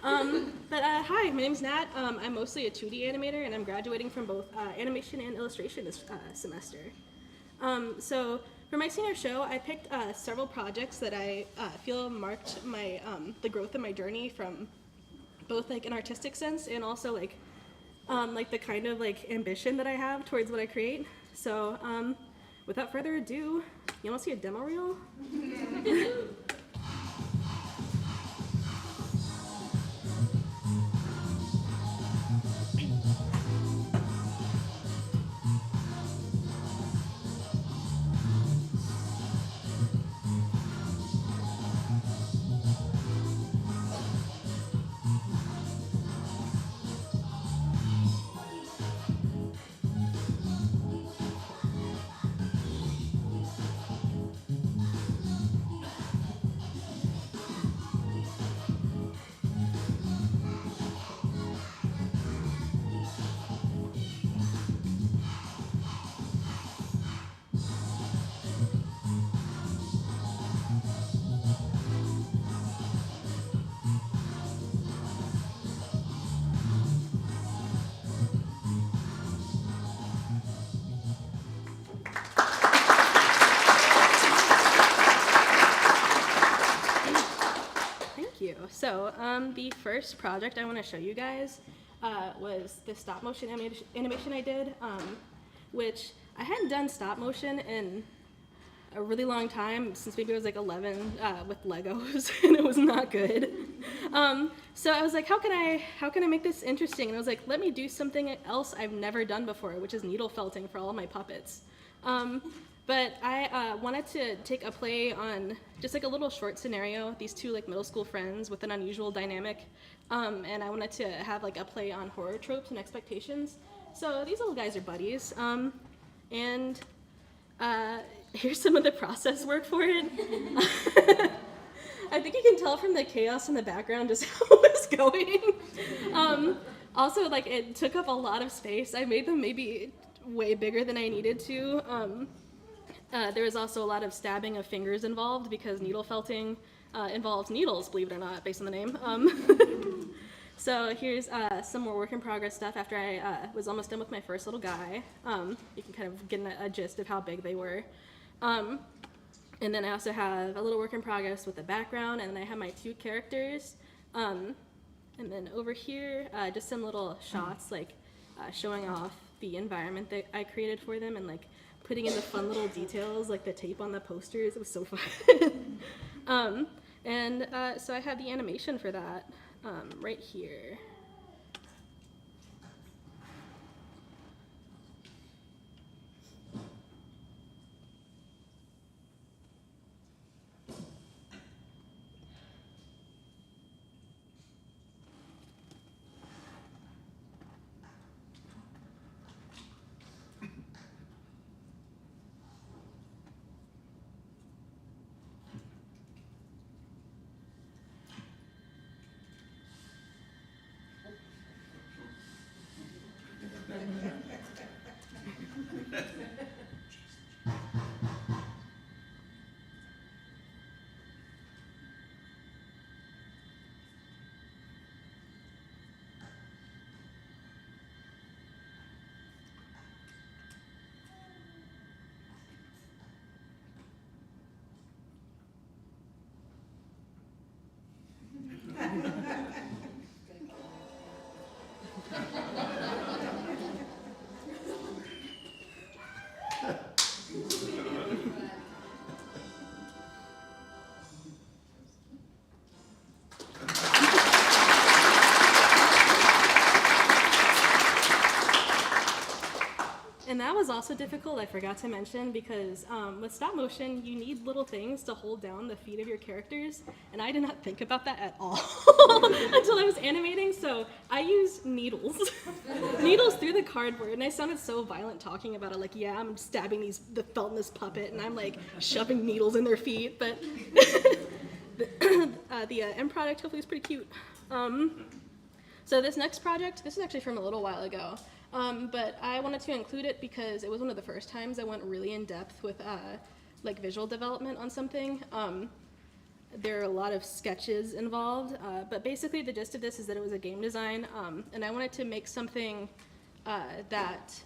Hi, my name's Nat. I'm mostly a 2D animator, and I'm graduating from both animation and illustration this semester. So For my senior show, I picked several projects that I feel marked my the growth of my journey from both like an artistic sense and also like the kind of like ambition that I have towards what I create. So without further ado, you want to see a demo reel? So the first project I want to show you guys was the stop motion animation I did, which I hadn't done stop motion in a really long time, since maybe I was like 11 with Legos, and it was not good. So I was like, how can I make this interesting? And I was like, let me do something else I've never done before, which is needle felting for all of my puppets. But I wanted to take a play on just like a little short scenario, these two like middle school friends with an unusual dynamic, and I wanted to have like a play on horror tropes and expectations. So these little guys are buddies, and here's some of the process work for it. I think you can tell from the chaos in the background just how it was going. Also, like, it took up a lot of space. I made them maybe way bigger than I needed to. There was also a lot of stabbing of fingers involved because needle felting involves needles, believe it or not, based on the name. So here's some more work in progress stuff after I was almost done with my first little guy. You can kind of get a gist of how big they were. And then I also have a little work in progress with the background, and then I have my two characters. And then over here, just some little shots, like showing off the environment that I created for them, and like putting in the fun little details, like the tape on the posters. It was so fun. So I have the animation for that right here. And that was also difficult, I forgot to mention, because with stop motion, you need little things to hold down the feet of your characters, and I did not think about that at all until I was animating, so I used needles. Needles through the cardboard, and I sounded so violent talking about it, like, yeah, I'm stabbing the felt in this puppet, and I'm like shoving needles in their feet, but the end product hopefully is pretty cute. So this next project, this is actually from a little while ago. But I wanted to include it because it was one of the first times I went really in depth with like visual development on something. There are a lot of sketches involved, but basically the gist of this is that it was a game design, and I wanted to make something that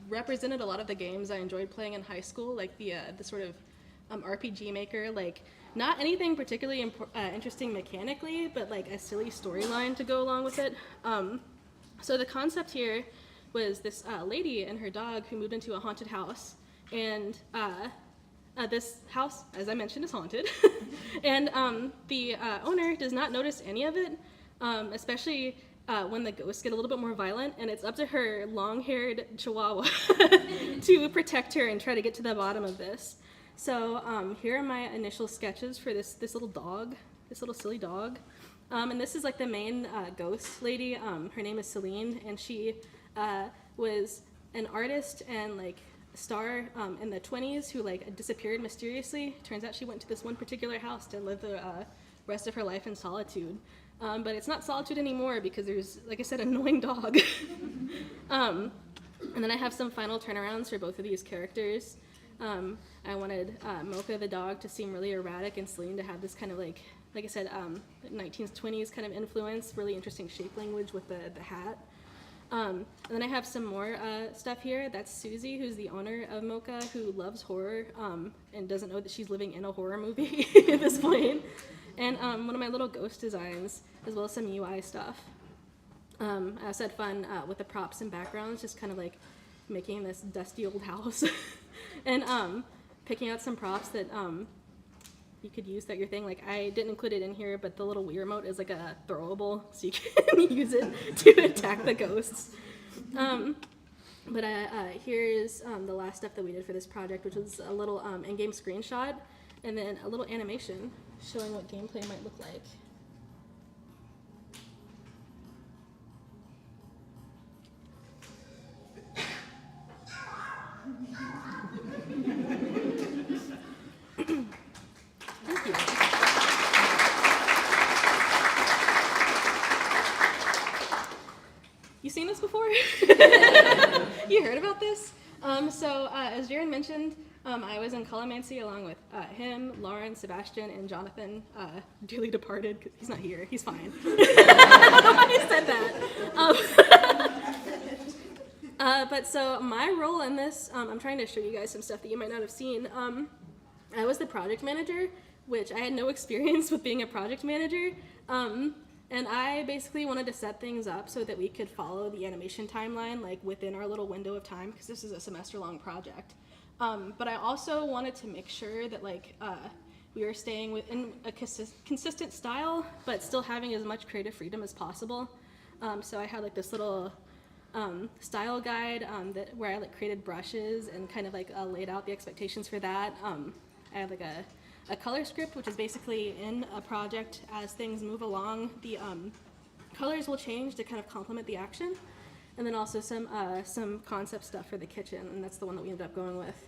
represented a lot of the games I enjoyed playing in high school, like the sort of RPG maker, like not anything particularly interesting mechanically, but like a silly storyline to go along with it. So the concept here was this lady and her dog who moved into a haunted house, and this house, as I mentioned, is haunted, and the owner does not notice any of it, especially when the ghosts get a little bit more violent, and it's up to her long-haired chihuahua to protect her and try to get to the bottom of this. So here are my initial sketches for this little dog, this little silly dog. And this is like the main ghost lady. Her name is Celine, and she was an artist and like star in the 20s who like disappeared mysteriously. Turns out she went to this one particular house to live the rest of her life in solitude. But it's not solitude anymore because there's, like I said, an annoying dog. And then I have some final turnarounds for both of these characters. I wanted Mocha the dog to seem really erratic and Celine to have this kind of like I said, 1920s kind of influence, really interesting shape language with the hat. And then I have some more stuff here. That's Susie, who's the owner of Mocha, who loves horror and doesn't know that she's living in a horror movie at this point. And one of my little ghost designs, as well as some UI stuff. I also had fun with the props and backgrounds, just kind of like making this dusty old house. And picking out some props that you could use that your thing. Like I didn't include it in here, but the little Wii remote is like a throwable, so you can use it to attack the ghosts. But here is the last stuff that we did for this project, which was a little in-game screenshot, and then a little animation showing what gameplay might look like. Thank you. You seen this before? You heard about this? So as Jaron mentioned, I was in Colomancy along with him, Lauren, Sebastian, and Jonathan, dearly departed. 'Cause he's not here. He's fine. I said that. But so my role in this, I'm trying to show you guys some stuff that you might not have seen. I was the project manager, which I had no experience with being a project manager. And I basically wanted to set things up so that we could follow the animation timeline like within our little window of time, because this is a semester-long project. But I also wanted to make sure that like we were staying within a consistent style, but still having as much creative freedom as possible. So I had like this little style guide where I like created brushes and kind of like laid out the expectations for that. I had like a color script, which is basically in a project as things move along, the colors will change to kind of complement the action. And then also some concept stuff for the kitchen, and that's the one that we ended up going with.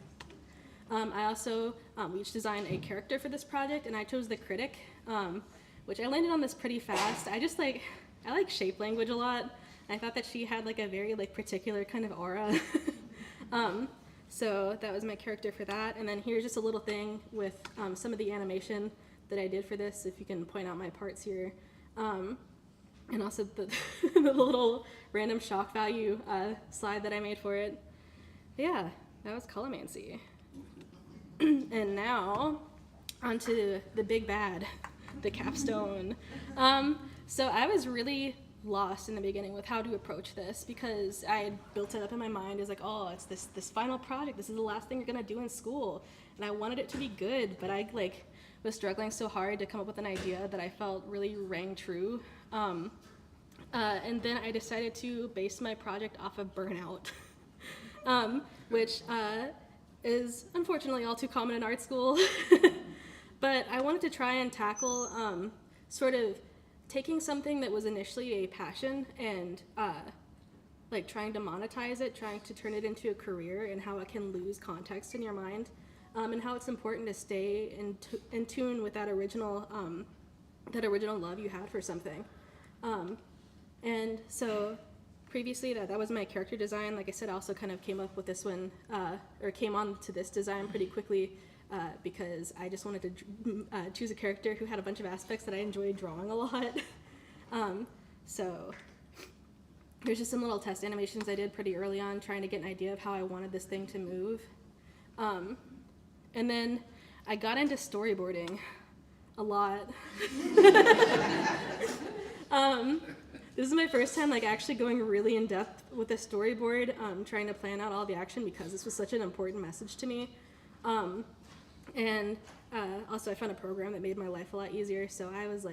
I also, we each designed a character for this project, and I chose the critic, which I landed on this pretty fast. I like shape language a lot. I thought that she had like a very like particular kind of aura. So that was my character for that. And then here's just a little thing with some of the animation that I did for this, if you can point out my parts here. And also the, the little random shock value slide that I made for it. But yeah, that was Colomancy. And now, onto the big bad, the capstone. So I was really lost in the beginning with how to approach this, because I had built it up in my mind as like, oh, it's this final project, this is the last thing you're gonna do in school, and I wanted it to be good, but I like was struggling so hard to come up with an idea that I felt really rang true. And then I decided to base my project off of burnout, which is unfortunately all too common in art school. But I wanted to try and tackle sort of taking something that was initially a passion and like trying to monetize it, trying to turn it into a career, and how it can lose context in your mind, and how it's important to stay in tune with that original love you had for something. And so previously that was my character design. Like I said, I also kind of came up with this one, or came on to this design pretty quickly, because I just wanted to choose a character who had a bunch of aspects that I enjoyed drawing a lot. So there's just some little test animations I did pretty early on, trying to get an idea of how I wanted this thing to move. And then I got into storyboarding a lot. This is my first time like actually going really in depth with a storyboard, trying to plan out all the action because this was such an important message to me. And also I found a program that made my life a lot easier, so I was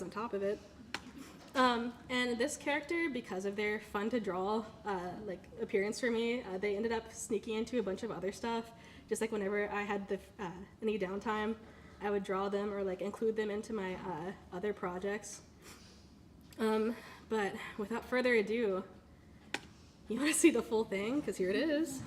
on top of it. And this character, because of their fun to draw like appearance for me, they ended up sneaking into a bunch of other stuff. Just like whenever I had any downtime, I would draw them or like include them into my other projects. But without further ado, you want to see the full thing? Because here it is.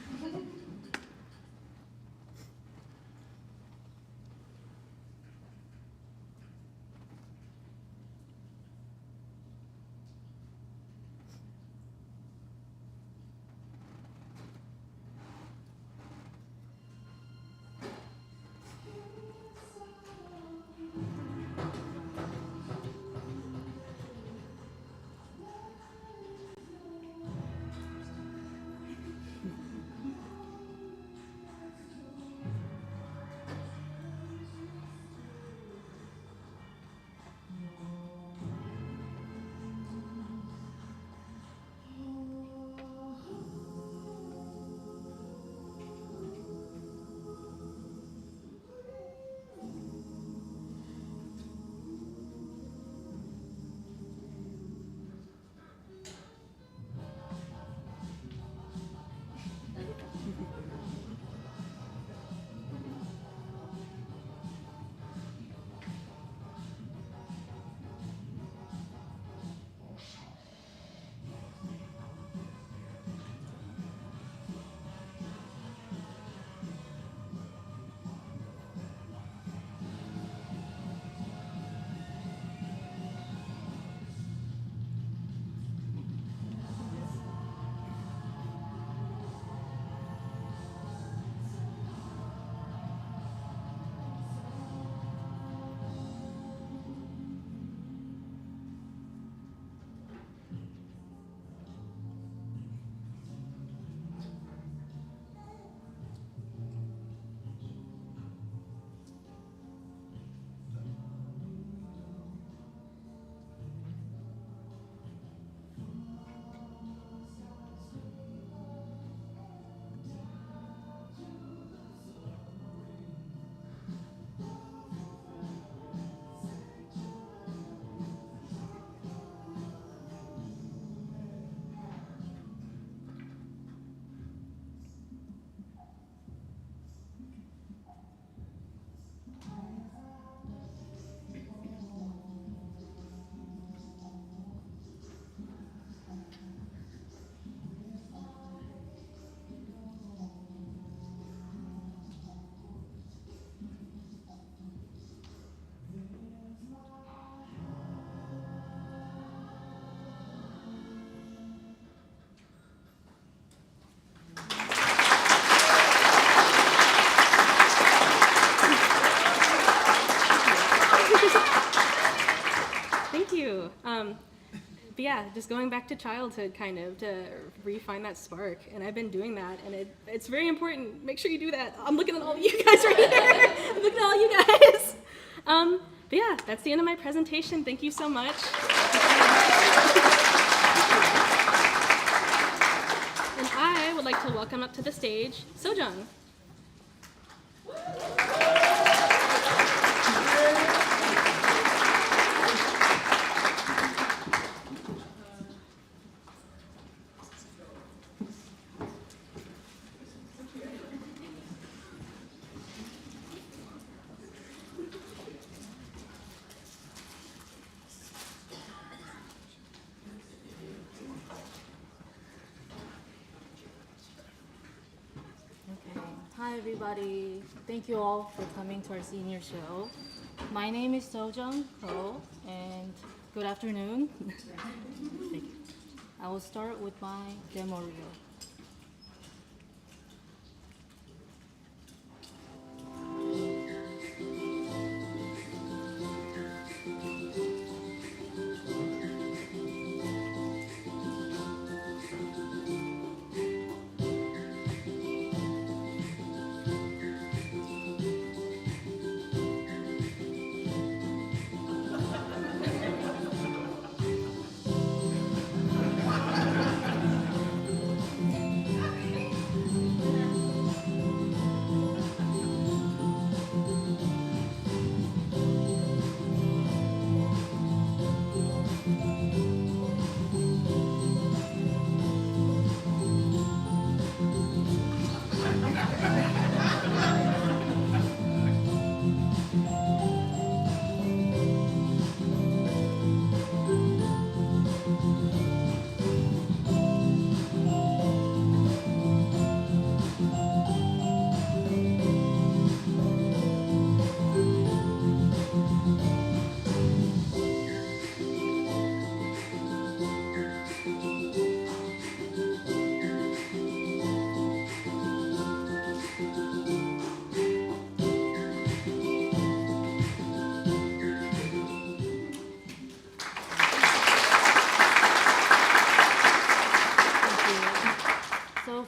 But yeah, just going back to childhood kind of to refine that spark. And I've been doing that, and it's very important. Make sure you do that. I'm looking at all of you guys right here. I'm looking at all you guys. But yeah, that's the end of my presentation. Thank you so much. And I would like to welcome up to the stage Sojung. Hi everybody, thank you all for coming to our senior show. My name is Sojung Ko, and good afternoon. Thank you. I will start with my demo reel.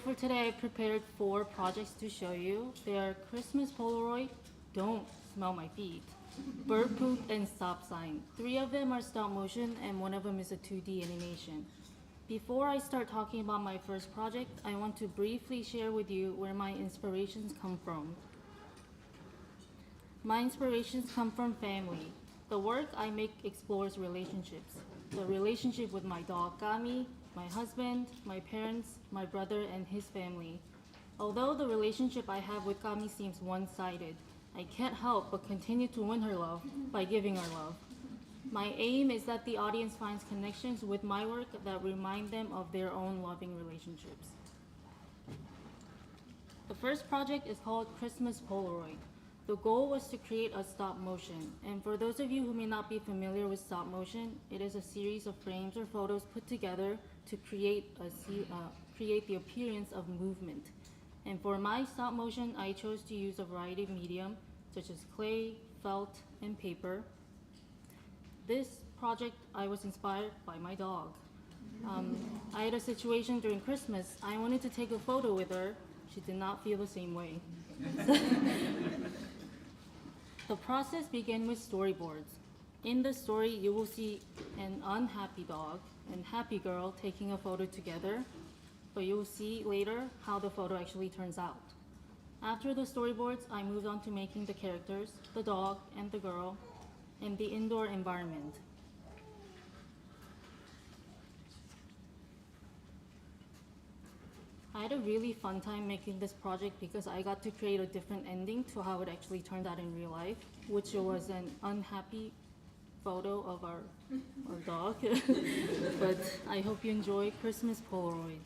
for today, I prepared 4 projects to show you. They are Christmas Polaroid, Don't Smell My Feet, Bird Poop, and Stop Sign. 3 of them are stop motion, and 1 of them is a 2D animation. Before I start talking about my first project, I want to briefly share with you where my inspirations come from. My inspirations come from family. The work I make explores relationships. The relationship with my dog Kami, my husband, my parents, my brother, and his family. Although the relationship I have with Kami seems one-sided, I can't help but continue to win her love by giving her love. My aim is that the audience finds connections with my work that remind them of their own loving relationships. The first project is called Christmas Polaroid. The goal was to create a stop motion, and for those of you who may not be familiar with stop motion, it is a series of frames or photos put together to create the appearance of movement. And for my stop motion, I chose to use a variety of medium, such as clay, felt, and paper. This project, I was inspired by my dog. I had a situation during Christmas. I wanted to take a photo with her. She did not feel the same way. The process began with storyboards. In the story, you will see an unhappy dog and happy girl taking a photo together, but you will see later how the photo actually turns out. After the storyboards, I moved on to making the characters, the dog and the girl, and the indoor environment. I had a really fun time making this project because I got to create a different ending to how it actually turned out in real life, which was an unhappy photo of our dog. But I hope you enjoy Christmas Polaroid.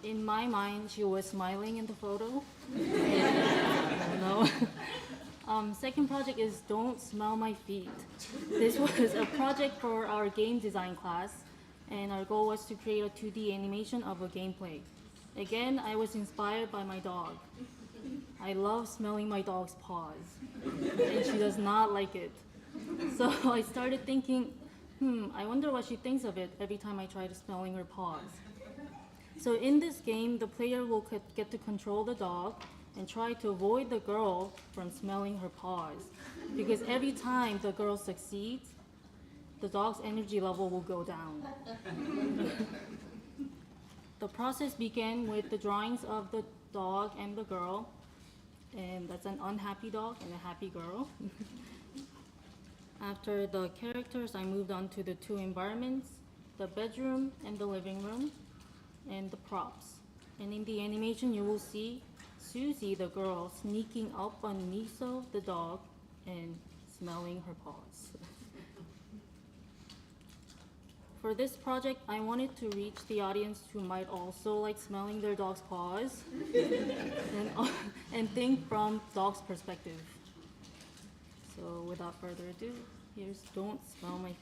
In my mind, she was smiling in the photo. I don't know. Second project is Don't Smell My Feet. This was a project for our game design class, and our goal was to create a 2D animation of a gameplay. Again, I was inspired by my dog. I love smelling my dog's paws, and she does not like it. So I started thinking, I wonder what she thinks of it every time I try to smelling her paws. So in this game, the player will get to control the dog and try to avoid the girl from smelling her paws. Because every time the girl succeeds, the dog's energy level will go down. The process began with the drawings of the dog and the girl, and that's an unhappy dog and a happy girl. After the characters, I moved on to the 2 environments, the bedroom and the living room, and the props. And in the animation, you will see Susie, the girl, sneaking up on Miso, the dog, and smelling her paws. For this project, I wanted to reach the audience who might also like smelling their dog's paws and think from dog's perspective. So without further ado, here's Don't Smell My Feet.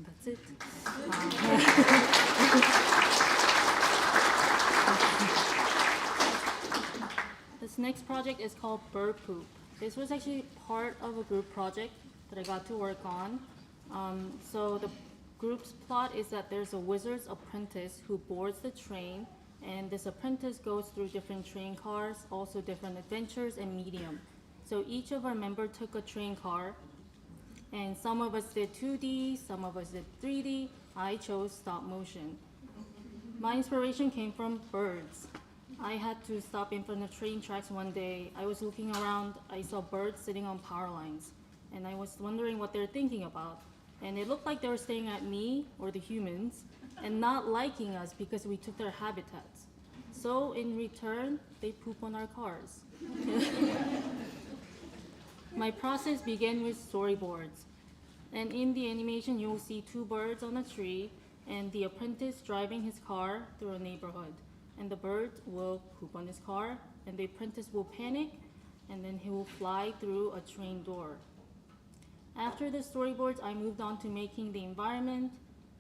That's it. This next project is called Bird Poop. This was actually part of a group project that I got to work on. So the group's plot is that there's a wizard's apprentice who boards the train, and this apprentice goes through different train cars, also different adventures and medium. So each of our members took a train car, and some of us did 2D, some of us did 3D. I chose stop motion. My inspiration came from birds. I had to stop in front of train tracks one day. I was looking around, I saw birds sitting on power lines, and I was wondering what they're thinking about. And it looked like they were staring at me, or the humans, and not liking us because we took their habitats. So in return, they poop on our cars. My process began with storyboards. And in the animation, you will see two birds on a tree and the apprentice driving his car through a neighborhood. And the bird will poop on his car, and the apprentice will panic, and then he will fly through a train door. After the storyboards, I moved on to making the environment,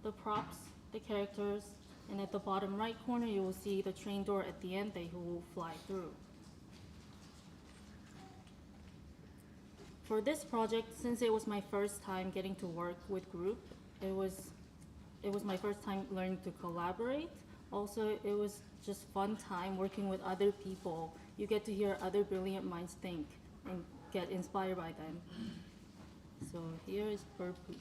the props, the characters, and at the bottom right corner, you will see the train door at the end that he will fly through. For this project, since it was my first time getting to work with group, it was my first time learning to collaborate. Also, it was just fun time working with other people. You get to hear other brilliant minds think and get inspired by them. So here is Bird Poop.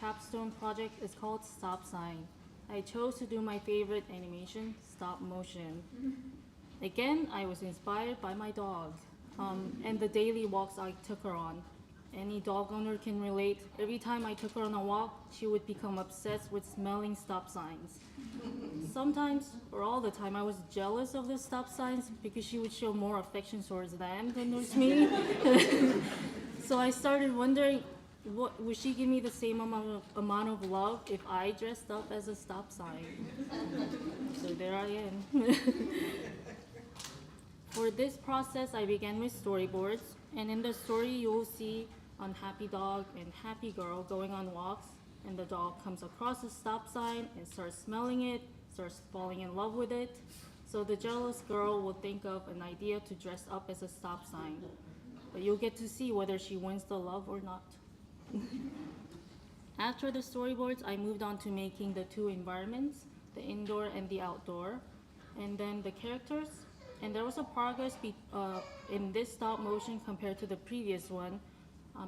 Capstone project is called Stop Sign. I chose to do my favorite animation, stop motion. Again, I was inspired by my dog and the daily walks I took her on. Any dog owner can relate. Every time I took her on a walk, she would become obsessed with smelling stop signs. Sometimes, or all the time, I was jealous of the stop signs because she would show more affection towards them than towards me. So I started wondering, would she give me the same amount of love if I dressed up as a stop sign? So there I am. For this process, I began with storyboards, and in the story you will see unhappy dog and happy girl going on walks, and the dog comes across a stop sign and starts smelling it, starts falling in love with it. So the jealous girl will think of an idea to dress up as a stop sign, but you'll get to see whether she wins the love or not. After the storyboards, I moved on to making the two environments, the indoor and the outdoor, and then the characters. And there was a progress in this stop motion compared to the previous one.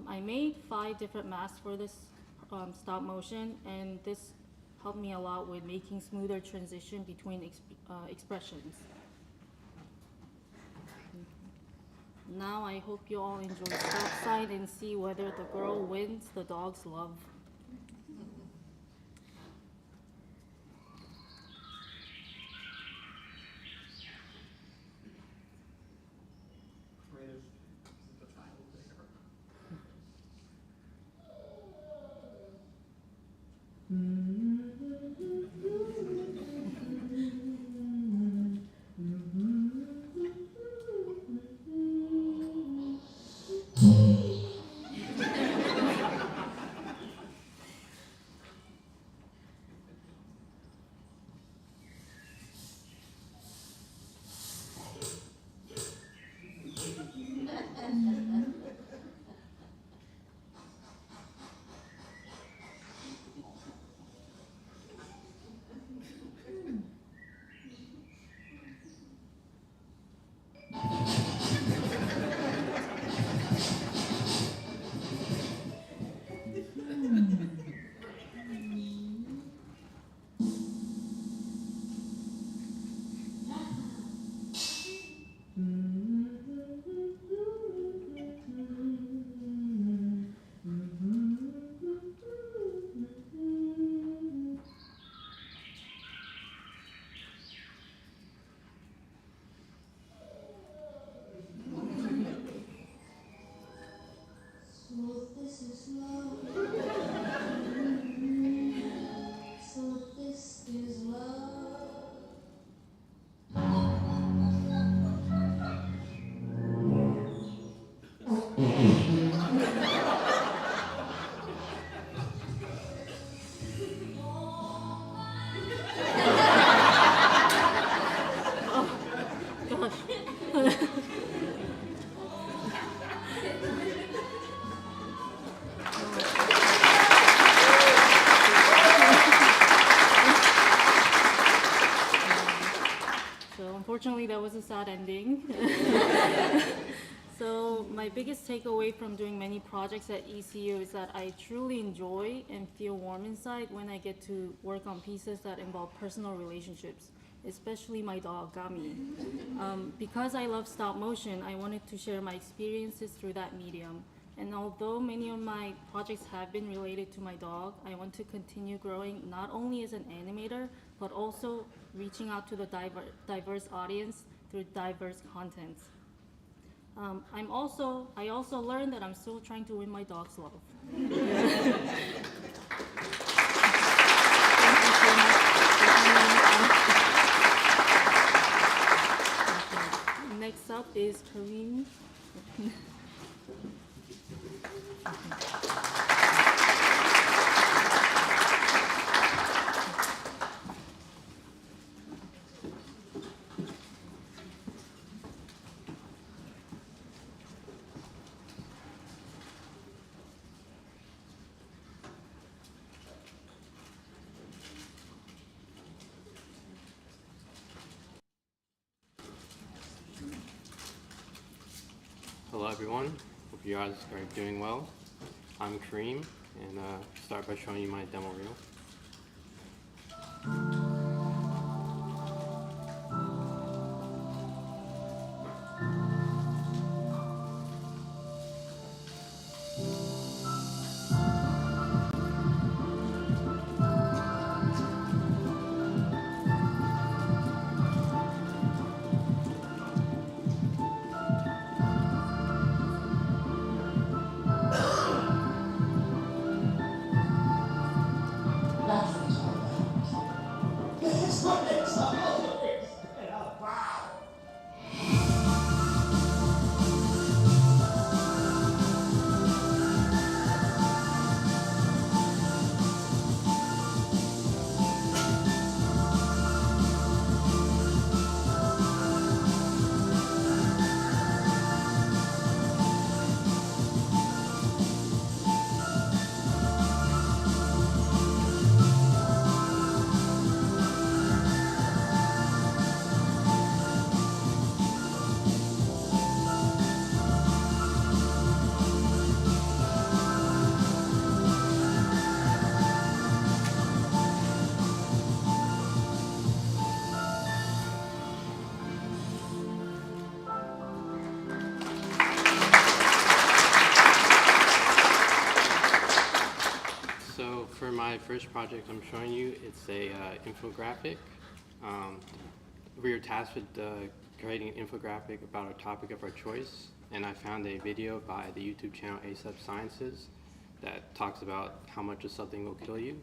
I made 5 different masks for this stop motion, and this helped me a lot with making smoother transition between expressions. Now I hope you all enjoy Stop Sign and see whether the girl wins the dog's love. unfortunately, that was a sad ending. So my biggest takeaway from doing many projects at ECU is that I truly enjoy and feel warm inside when I get to work on pieces that involve personal relationships, especially my dog, Gami. Because I love stop motion, I wanted to share my experiences through that medium. And although many of my projects have been related to my dog, I want to continue growing not only as an animator, but also reaching out to the diverse audience through diverse contents. I also learned that I'm still trying to win my dog's love. Next up is Karim. Hello everyone, hope you guys are doing well. I'm Karim, and start by showing you my demo reel. For my first project I'm showing you, it's a infographic. We were tasked with creating an infographic about a topic of our choice, and I found a video by the YouTube channel ASAP Sciences that talks about how much of something will kill you.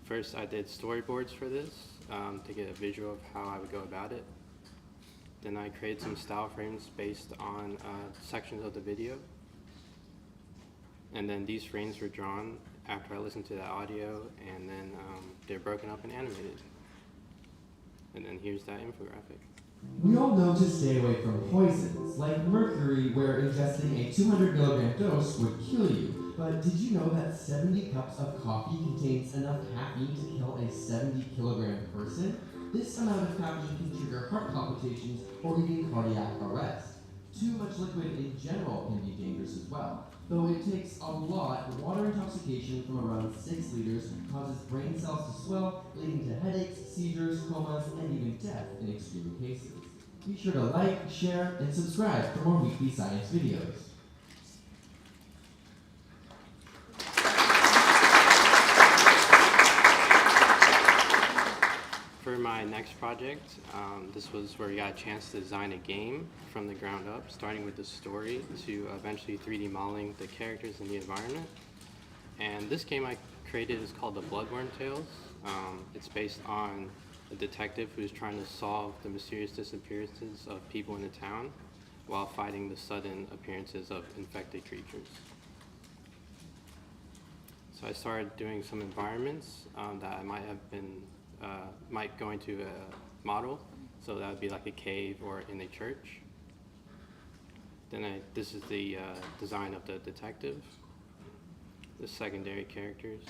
First I did storyboards for this to get a visual of how I would go about it. Then I created some style frames based on sections of the video. And then these frames were drawn after I listened to the audio, and then they're broken up and animated. And then here's that infographic. We all know to stay away from poisons, like mercury, where ingesting a 200 milligram dose would kill you. But did you know that 70 cups of coffee contains enough caffeine to kill a 70 kilogram person? This amount of caffeine can trigger heart palpitations or even cardiac arrest. Too much liquid in general can be dangerous as well. Though it takes a lot, water intoxication from around 6 liters causes brain cells to swell, leading to headaches, seizures, comas, and even death in extreme cases. Be sure to like, share, and subscribe for more weekly science videos. For my next project, this was where we got a chance to design a game from the ground up, starting with the story to eventually 3D modeling the characters and the environment. And this game I created is called The Bloodborne Tales. It's based on a detective who's trying to solve the mysterious disappearances of people in the town while fighting the sudden appearances of infected creatures. So I started doing some environments that I might go into a model, so that would be like a cave or in a church. Then this is the design of the detective, the secondary characters,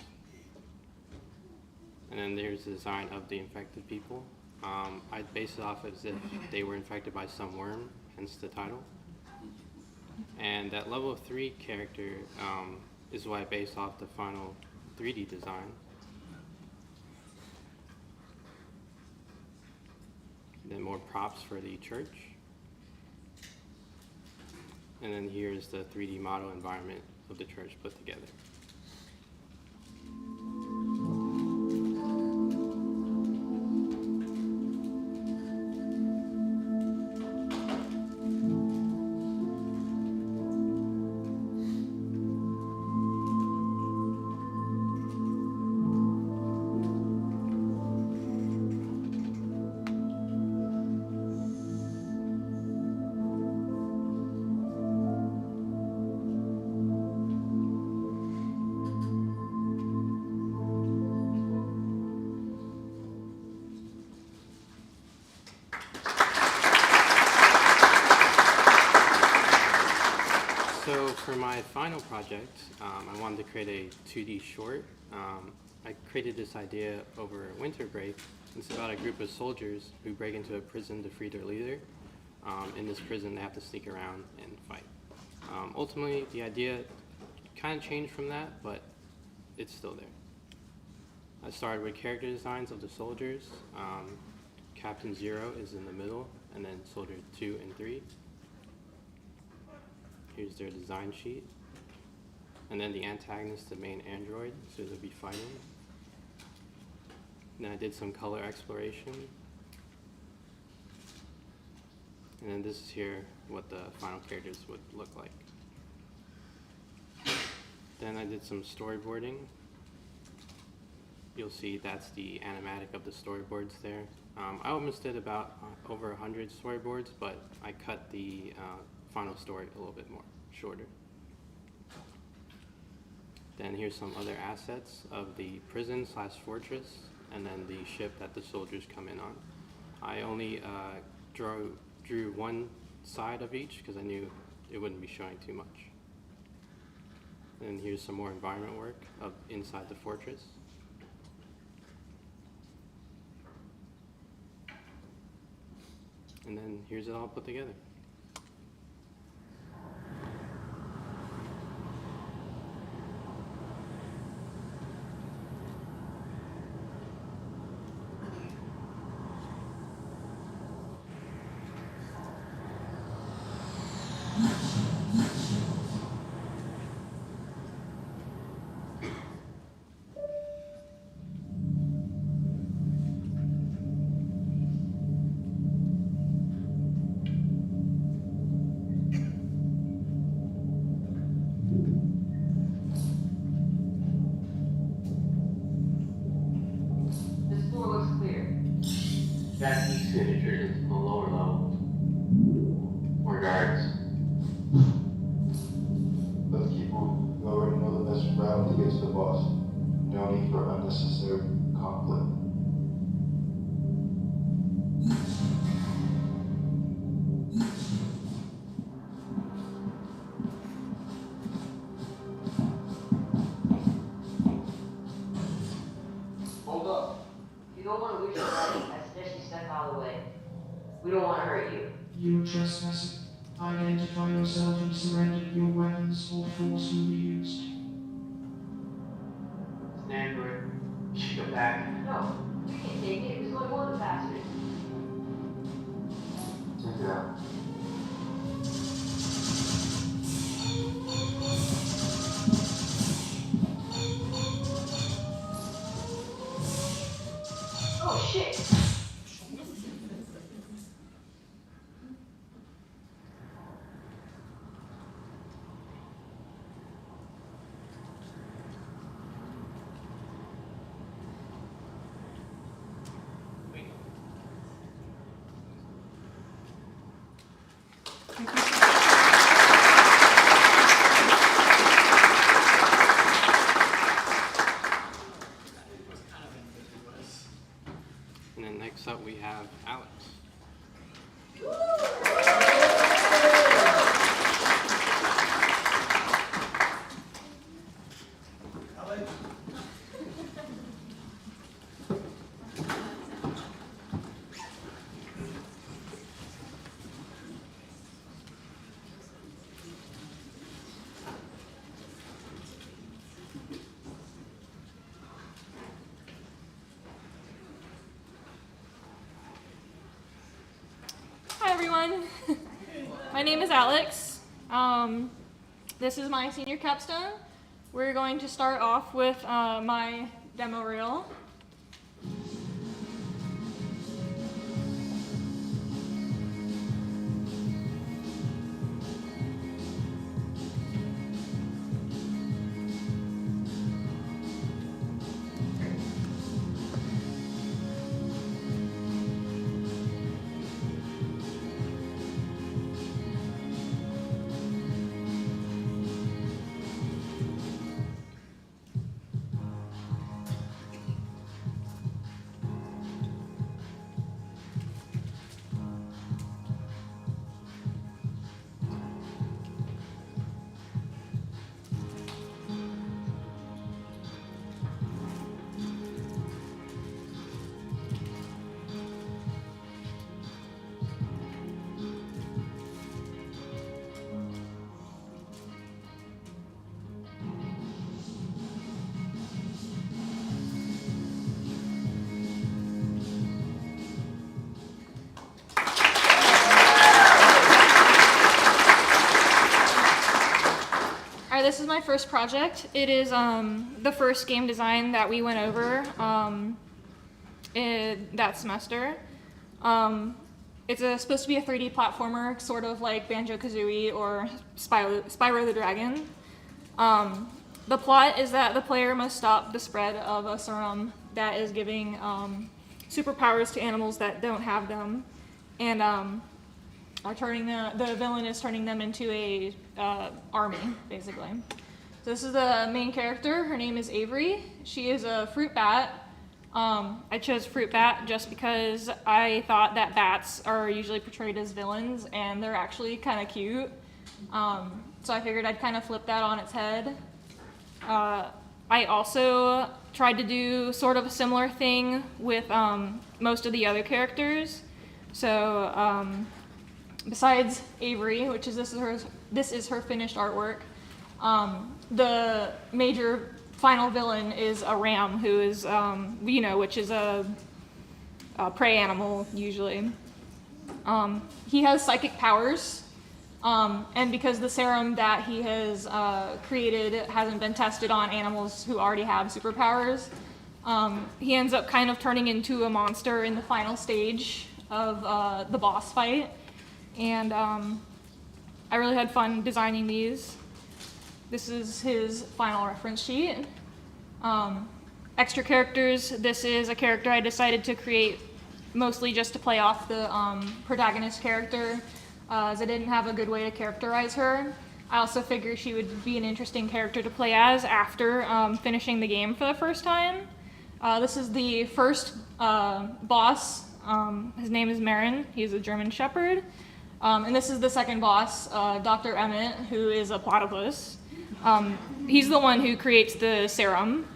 and then there's the design of the infected people. I based it off as if they were infected by some worm, hence the title. And that level of 3 character is what I based off the final 3D design. Then more props for the church. And then here's the 3D model environment of the church put together. So for my final project, I wanted to create a 2D short. I created this idea over winter break. It's about a group of soldiers who break into a prison to free their leader. In this prison, they have to sneak around and fight. Ultimately, the idea kind of changed from that, but it's still there. I started with character designs of the soldiers. Captain 0 is in the middle, and then Soldier 2 and 3. Here's their design sheet. And then the antagonist, the main android, so they'll be fighting. And then I did some color exploration. And then this is here what the final characters would look like. Then I did some storyboarding. You'll see that's the animatic of the storyboards there. I almost did about over 100 storyboards, but I cut the final story a little bit more shorter. Then here's some other assets of the prison / fortress, and then the ship that the soldiers come in on. I only drew one side of each because I knew it wouldn't be showing too much. And here's some more environment work of inside the fortress. And then here's it all put together. That key signature is in the lower level. More guards. Let's keep moving. You already know the best route to get to the boss. No need for unnecessary conflict. Hold up. You don't want to lose your life. Step out of the way. We don't want to hurt you. You are trespassing. Identify yourself and surrender your weapons or force will be used. Stand for it. You should go back. No, we can't take it. It's going one faster. Take it out. Oh shit! And then next up we have Alyx. everyone. My name is Alyx. This is my senior capstone. We're going to start off with my demo reel. This is my first project. It is the first game design that we went over in that semester. It's supposed to be a 3D platformer, sort of like Banjo-Kazooie or Spyro the Dragon. The plot is that the player must stop the spread of a serum that is giving superpowers to animals that don't have them, and are turning the villain is turning them into a army, basically. So this is the main character. Her name is Avery. She is a fruit bat. I chose fruit bat just because I thought that bats are usually portrayed as villains, and they're actually kind of cute. So I figured I'd kind of flip that on its head. I also tried to do sort of a similar thing with most of the other characters. So besides Avery, which is this is her finished artwork, the major final villain is a ram, who is which is a prey animal usually. He has psychic powers, and because the serum that he has created hasn't been tested on animals who already have superpowers, he ends up kind of turning into a monster in the final stage of the boss fight. And I really had fun designing these. This is his final reference sheet. Extra characters. This is a character I decided to create mostly just to play off the protagonist character, as I didn't have a good way to characterize her. I also figured she would be an interesting character to play as after finishing the game for the first time. This is the first boss. His name is Marin. He's a German Shepherd. And this is the second boss, Dr. Emmett, who is a platypus. He's the one who creates the serum.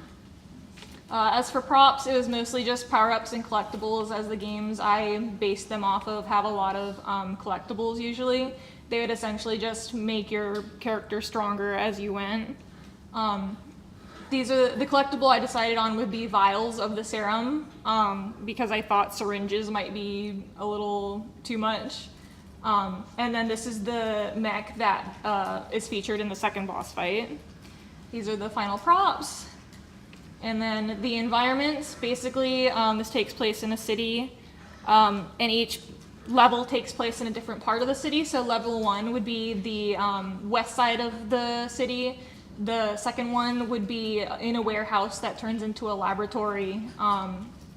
As for props, it was mostly just power-ups and collectibles, as the games I based them off of have a lot of collectibles usually. They would essentially just make your character stronger as you went. These are the collectible I decided on would be vials of the serum, because I thought syringes might be a little too much. And then this is the mech that is featured in the second boss fight. These are the final props. And then the environments, basically this takes place in a city, and each level takes place in a different part of the city. So level 1 would be the west side of the city. The second one would be in a warehouse that turns into a laboratory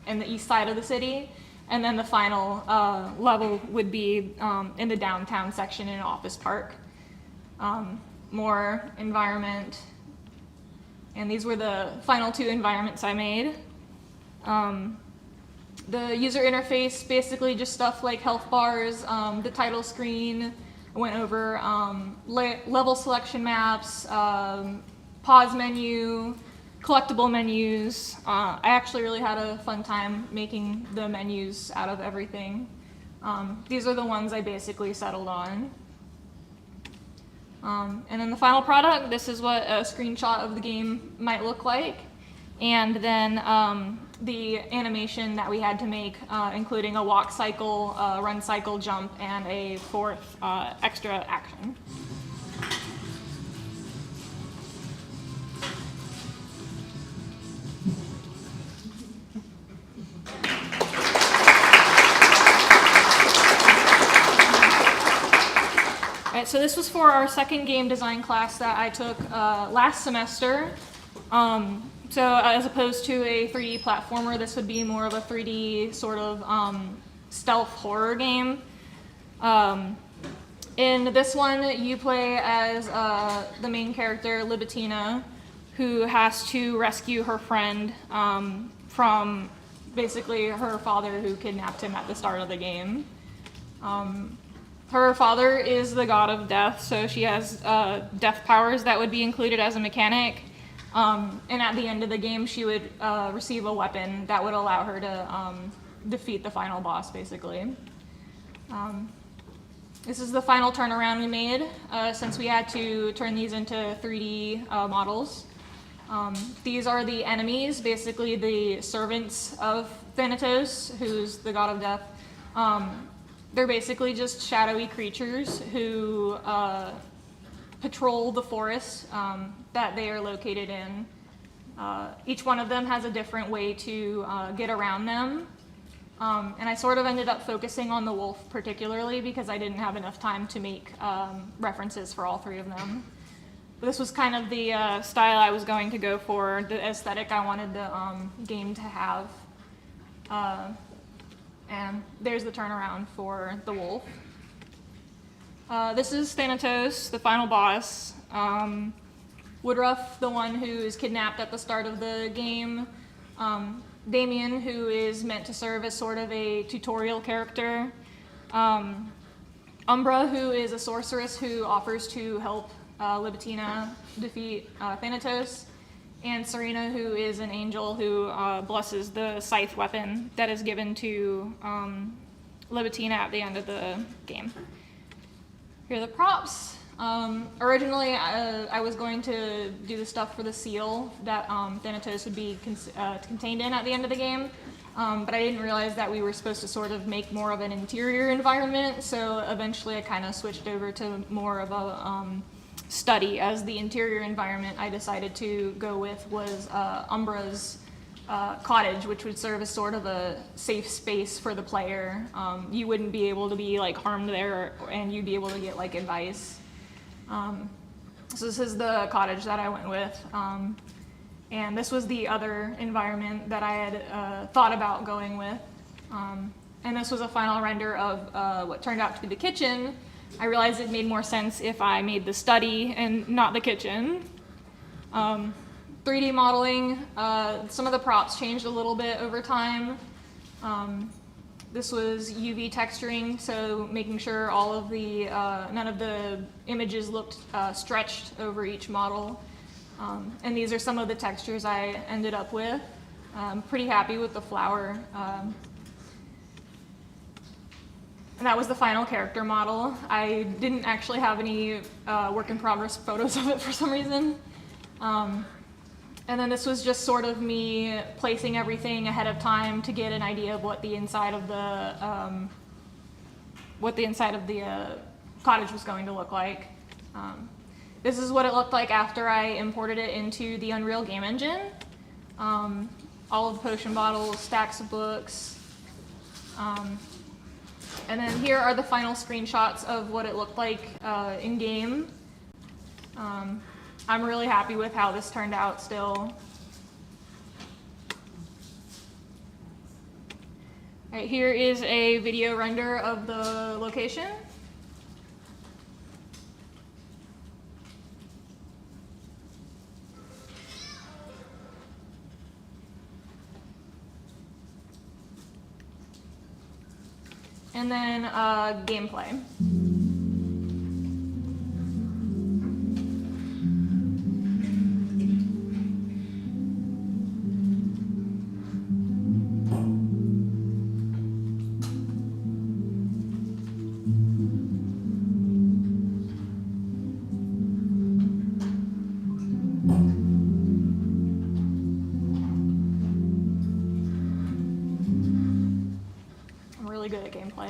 in the east side of the city. And then the final level would be in the downtown section in an office park. More environment. And these were the final 2 environments I made. The user interface, basically just stuff like health bars, the title screen. I went over level selection maps, pause menu, collectible menus. I actually really had a fun time making the menus out of everything. These are the ones I basically settled on. And then the final product, this is what a screenshot of the game might look like. And then the animation that we had to make, including a walk cycle, run cycle, jump, and a fourth extra action. Alright, so this was for our second game design class that I took last semester. So as opposed to a 3D platformer, this would be more of a 3D sort of stealth horror game. In this one, you play as the main character, Libitina, who has to rescue her friend from basically her father who kidnapped him at the start of the game. Her father is the god of death, so she has death powers that would be included as a mechanic. And at the end of the game, she would receive a weapon that would allow her to defeat the final boss, basically. This is the final turnaround we made since we had to turn these into 3D models. These are the enemies, basically the servants of Thanatos, who's the god of death. They're basically just shadowy creatures who patrol the forest that they are located in. Each one of them has a different way to get around them. And I sort of ended up focusing on the wolf particularly because I didn't have enough time to make references for all three of them. But this was kind of the style I was going to go for, the aesthetic I wanted the game to have. And there's the turnaround for the wolf. This is Thanatos, the final boss. Woodruff, the one who is kidnapped at the start of the game. Damien, who is meant to serve as sort of a tutorial character. Umbra, who is a sorceress who offers to help Libitina defeat Thanatos. And Serena, who is an angel who blesses the scythe weapon that is given to Libitina at the end of the game. Here are the props. Originally, I was going to do the stuff for the seal that Thanatos would be contained in at the end of the game, but I didn't realize that we were supposed to sort of make more of an interior environment, so eventually I kind of switched over to more of a study, as the interior environment I decided to go with was Umbra's cottage, which would serve as sort of a safe space for the player. You wouldn't be able to be like harmed there, and you'd be able to get like advice. So this is the cottage that I went with, and this was the other environment that I had thought about going with. And this was a final render of what turned out to be the kitchen. I realized it made more sense if I made the study and not the kitchen. 3D modeling, some of the props changed a little bit over time. This was UV texturing, so making sure all of the, none of the images looked stretched over each model. And these are some of the textures I ended up with. I'm pretty happy with the flower. And that was the final character model. I didn't actually have any work in progress photos of it for some reason. And then this was just sort of me placing everything ahead of time to get an idea of what the inside of the cottage was going to look like. This is what it looked like after I imported it into the Unreal Game Engine. All of the potion bottles, stacks of books. And then here are the final screenshots of what it looked like in game. I'm really happy with how this turned out still. All right, here is a video render of the location. And then gameplay. really good at gameplay.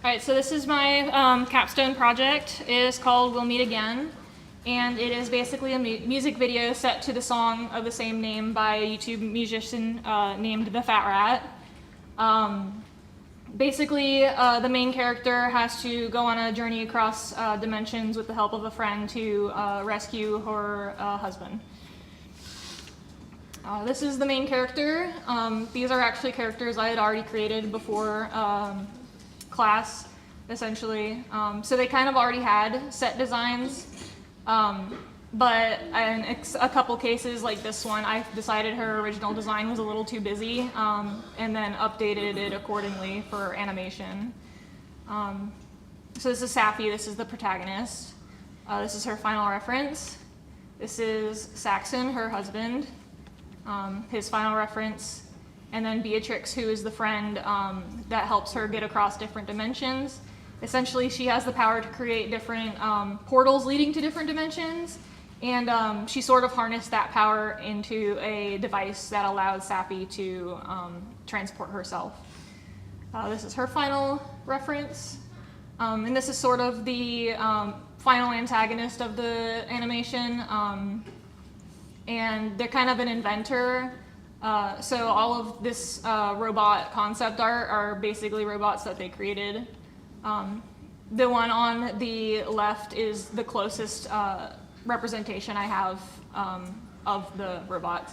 Alright, so this is my capstone project. It is called We'll Meet Again, and it is basically a music video set to the song of the same name by a YouTube musician named The Fat Rat. Basically, the main character has to go on a journey across dimensions with the help of a friend to rescue her husband. This is the main character. These are actually characters I had already created before class, essentially. So they kind of already had set designs, but in a couple cases like this one, I decided her original design was a little too busy, and then updated it accordingly for animation. So this is Sappy, this is the protagonist. This is her final reference. This is Saxon, her husband, his final reference. And then Beatrix, who is the friend that helps her get across different dimensions. Essentially, she has the power to create different portals leading to different dimensions, and she sort of harnessed that power into a device that allows Sappy to transport herself. This is her final reference, and this is sort of the final antagonist of the animation, and they're kind of an inventor. So all of this robot concept art are basically robots that they created. The one on the left is the closest representation I have of the robots.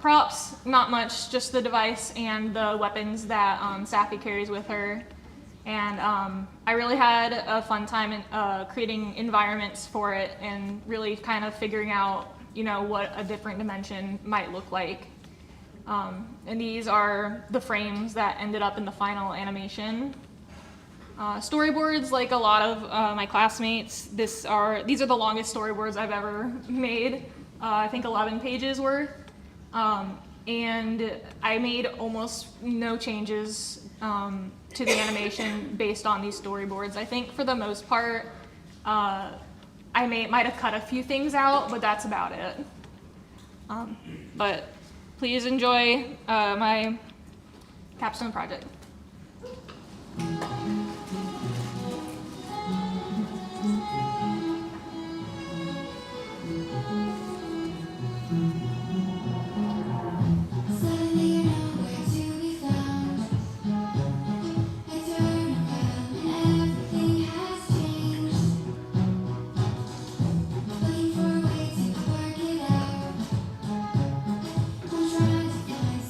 Props, not much, just the device and the weapons that Sappy carries with her. And I really had a fun time in, creating environments for it and really kind of figuring out, you know, what a different dimension might look like. And these are the frames that ended up in the final animation. Storyboards, like a lot of my classmates, these are the longest storyboards I've ever made. I think 11 pages worth. And I made almost no changes to the animation based on these storyboards. I think for the most part, I might have cut a few things out, but that's about it. But please enjoy my capstone project.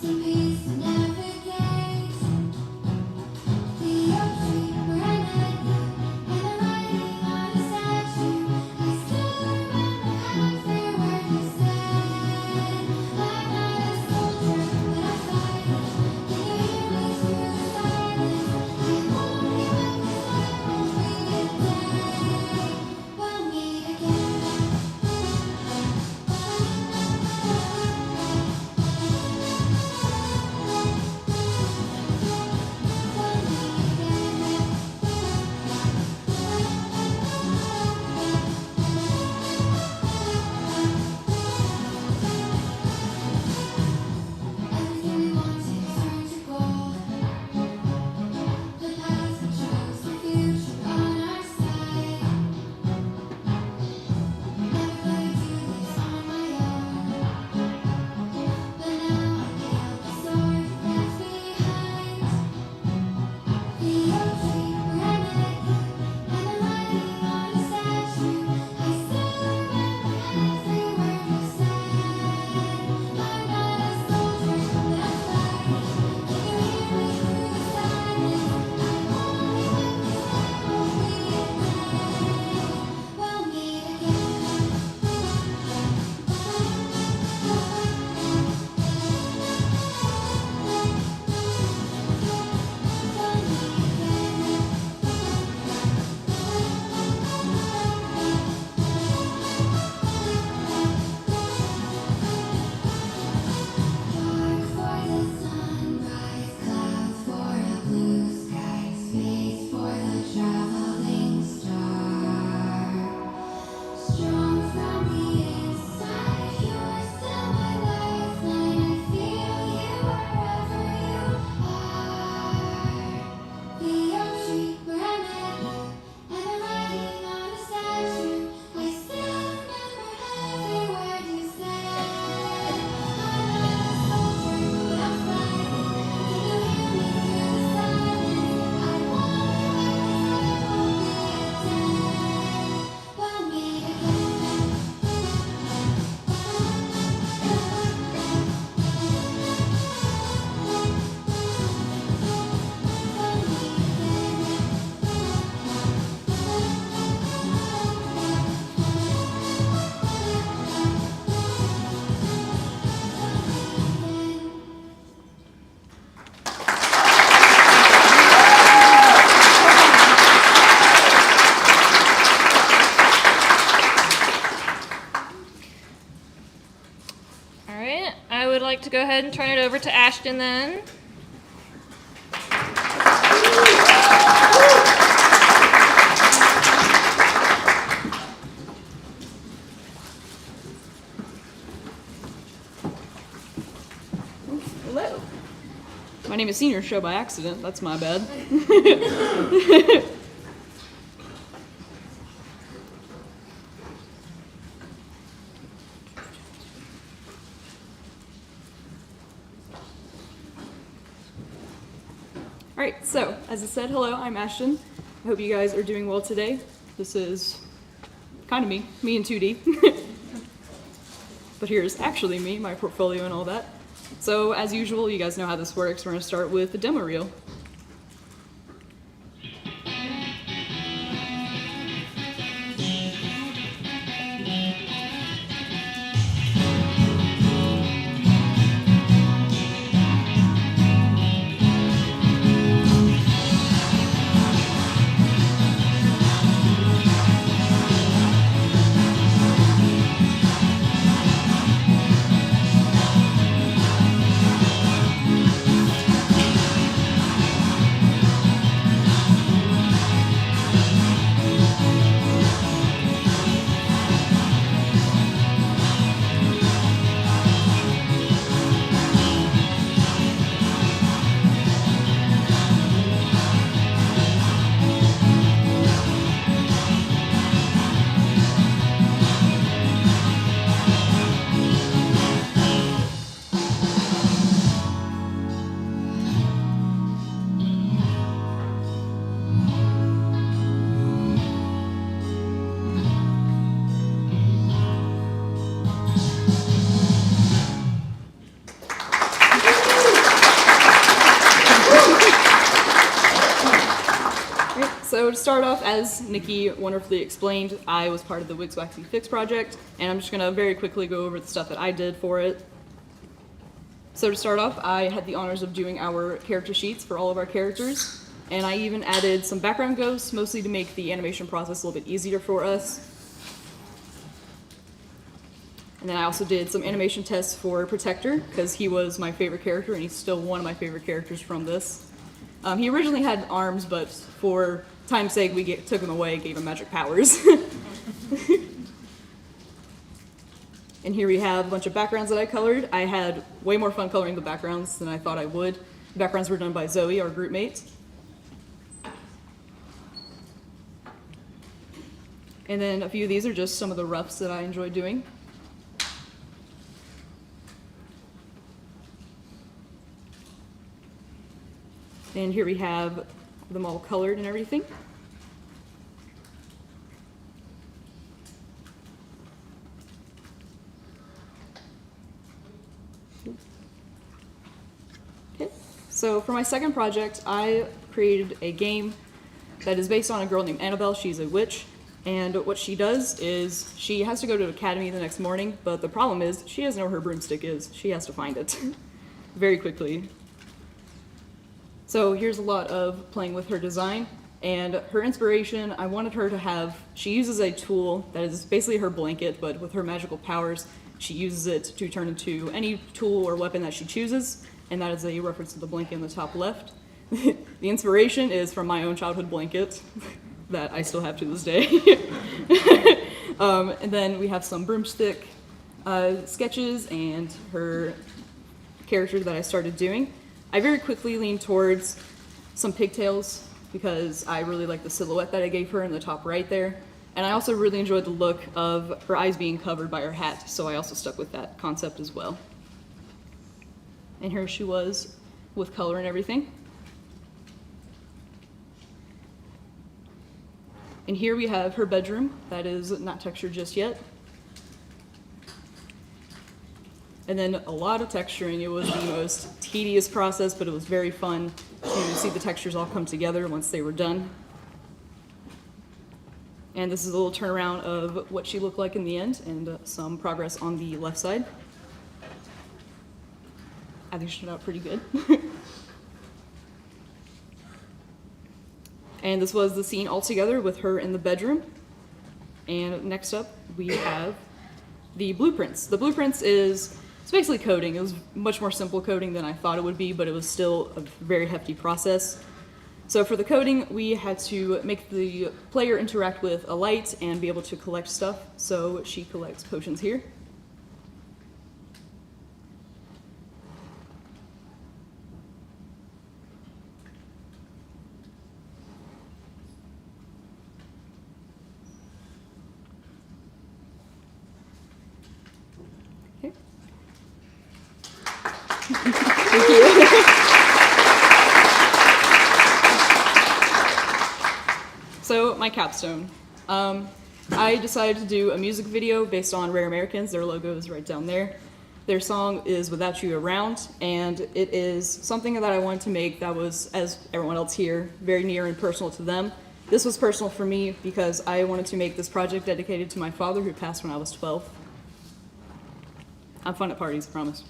Some peace to navigate the ocean. All right, I would like to go ahead and turn it over to Ashtyn then. Hello. My name is Senior Show by accident. That's my bad. Alright, so, as I said, hello, I'm Ashtyn. I hope you guys are doing well today. This is kind of me in 2D. But here's actually me, my portfolio and all that. So, as usual, you guys know how this works. We're going to start with the demo reel. So to start off, as Nikki wonderfully explained, I was part of the Wigs Waxy Fix project, and I'm just going to very quickly go over the stuff that I did for it. So to start off, I had the honors of doing our character sheets for all of our characters, and I even added some background ghosts, mostly to make the animation process a little bit easier for us. And then I also did some animation tests for Protector, because he was my favorite character, and he's still one of my favorite characters from this. He originally had arms, but for time's sake, we took him away, gave him magic powers. And here we have a bunch of backgrounds that I colored. I had way more fun coloring the backgrounds than I thought I would. The backgrounds were done by Zoe, our group mate. And then a few of these are just some of the roughs that I enjoy doing. And here we have them all colored and everything. Okay, so for my second project, I created a game that is based on a girl named Annabelle. She's a witch, and what she does is she has to go to academy the next morning, but the problem is she doesn't know where her broomstick is. She has to find it very quickly. So here's a lot of playing with her design, and her inspiration, I wanted her to have, she uses a tool that is basically her blanket, but with her magical powers, she uses it to turn into any tool or weapon that she chooses, and that is a reference to the blanket in the top left. The inspiration is from my own childhood blanket that I still have to this day. And then we have some broomstick sketches and her character that I started doing. I very quickly leaned towards some pigtails because I really like the silhouette that I gave her in the top right there. And I also really enjoyed the look of her eyes being covered by her hat, so I also stuck with that concept as well. And here she was with color and everything. And here we have her bedroom that is not textured just yet. And then a lot of texturing. It was the most tedious process, but it was very fun to see the textures all come together once they were done. And this is a little turnaround of what she looked like in the end, and some progress on the left side. I think she turned out pretty good. And this was the scene all together with her in the bedroom. And next up, we have the blueprints. The blueprints is it's basically coding. It was much more simple coding than I thought it would be, but it was still a very hefty process. So for the coding, we had to make the player interact with a light and be able to collect stuff. So she collects potions here. Okay. Thank you. So, my capstone. I decided to do a music video based on Rare Americans. Their logo is right down there. Their song is Without You Around, and it is something that I wanted to make that was, as everyone else here, very near and personal to them. This was personal for me because I wanted to make this project dedicated to my father who passed when I was 12. I'm fun at parties, I promise.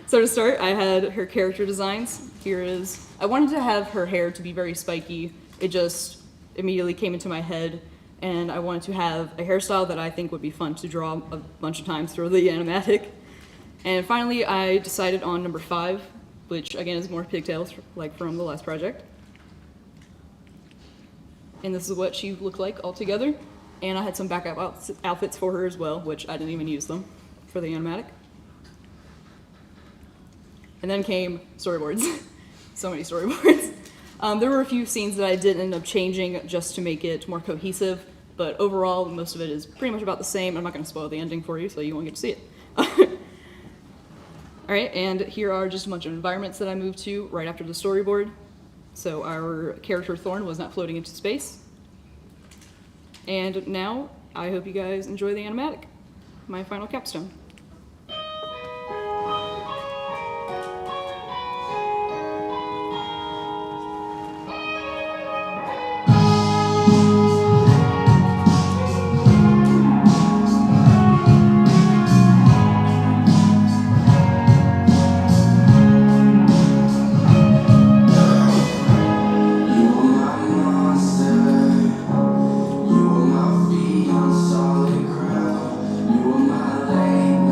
So to start, I had her character designs. Here is, I wanted to have her hair to be very spiky. It just immediately came into my head, and I wanted to have a hairstyle that I think would be fun to draw a bunch of times through the animatic. And finally, I decided on number 5, which again is more pigtails, like from the last project. And this is what she looked like all together. And I had some backup outfits for her as well, which I didn't even use them for the animatic. And then came storyboards. So many storyboards. There were a few scenes that I did end up changing just to make it more cohesive, but overall, most of it is pretty much about the same. I'm not going to spoil the ending for you, so you won't get to see it. All right, and here are just a bunch of environments that I moved to right after the storyboard. So our character Thorn was not floating into space. And now, I hope you guys enjoy the animatic, my final capstone. Solid ground, you were my lady.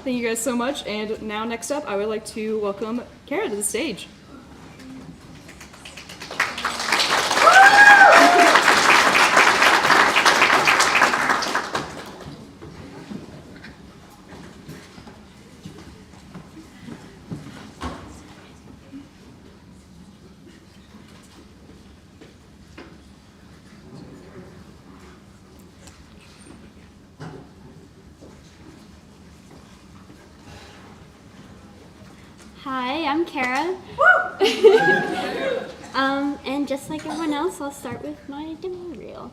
Thank you guys so much. And now next up, I would like to welcome Kara to the stage. Hi, I'm Kara. And just like everyone else, I'll start with my demo reel.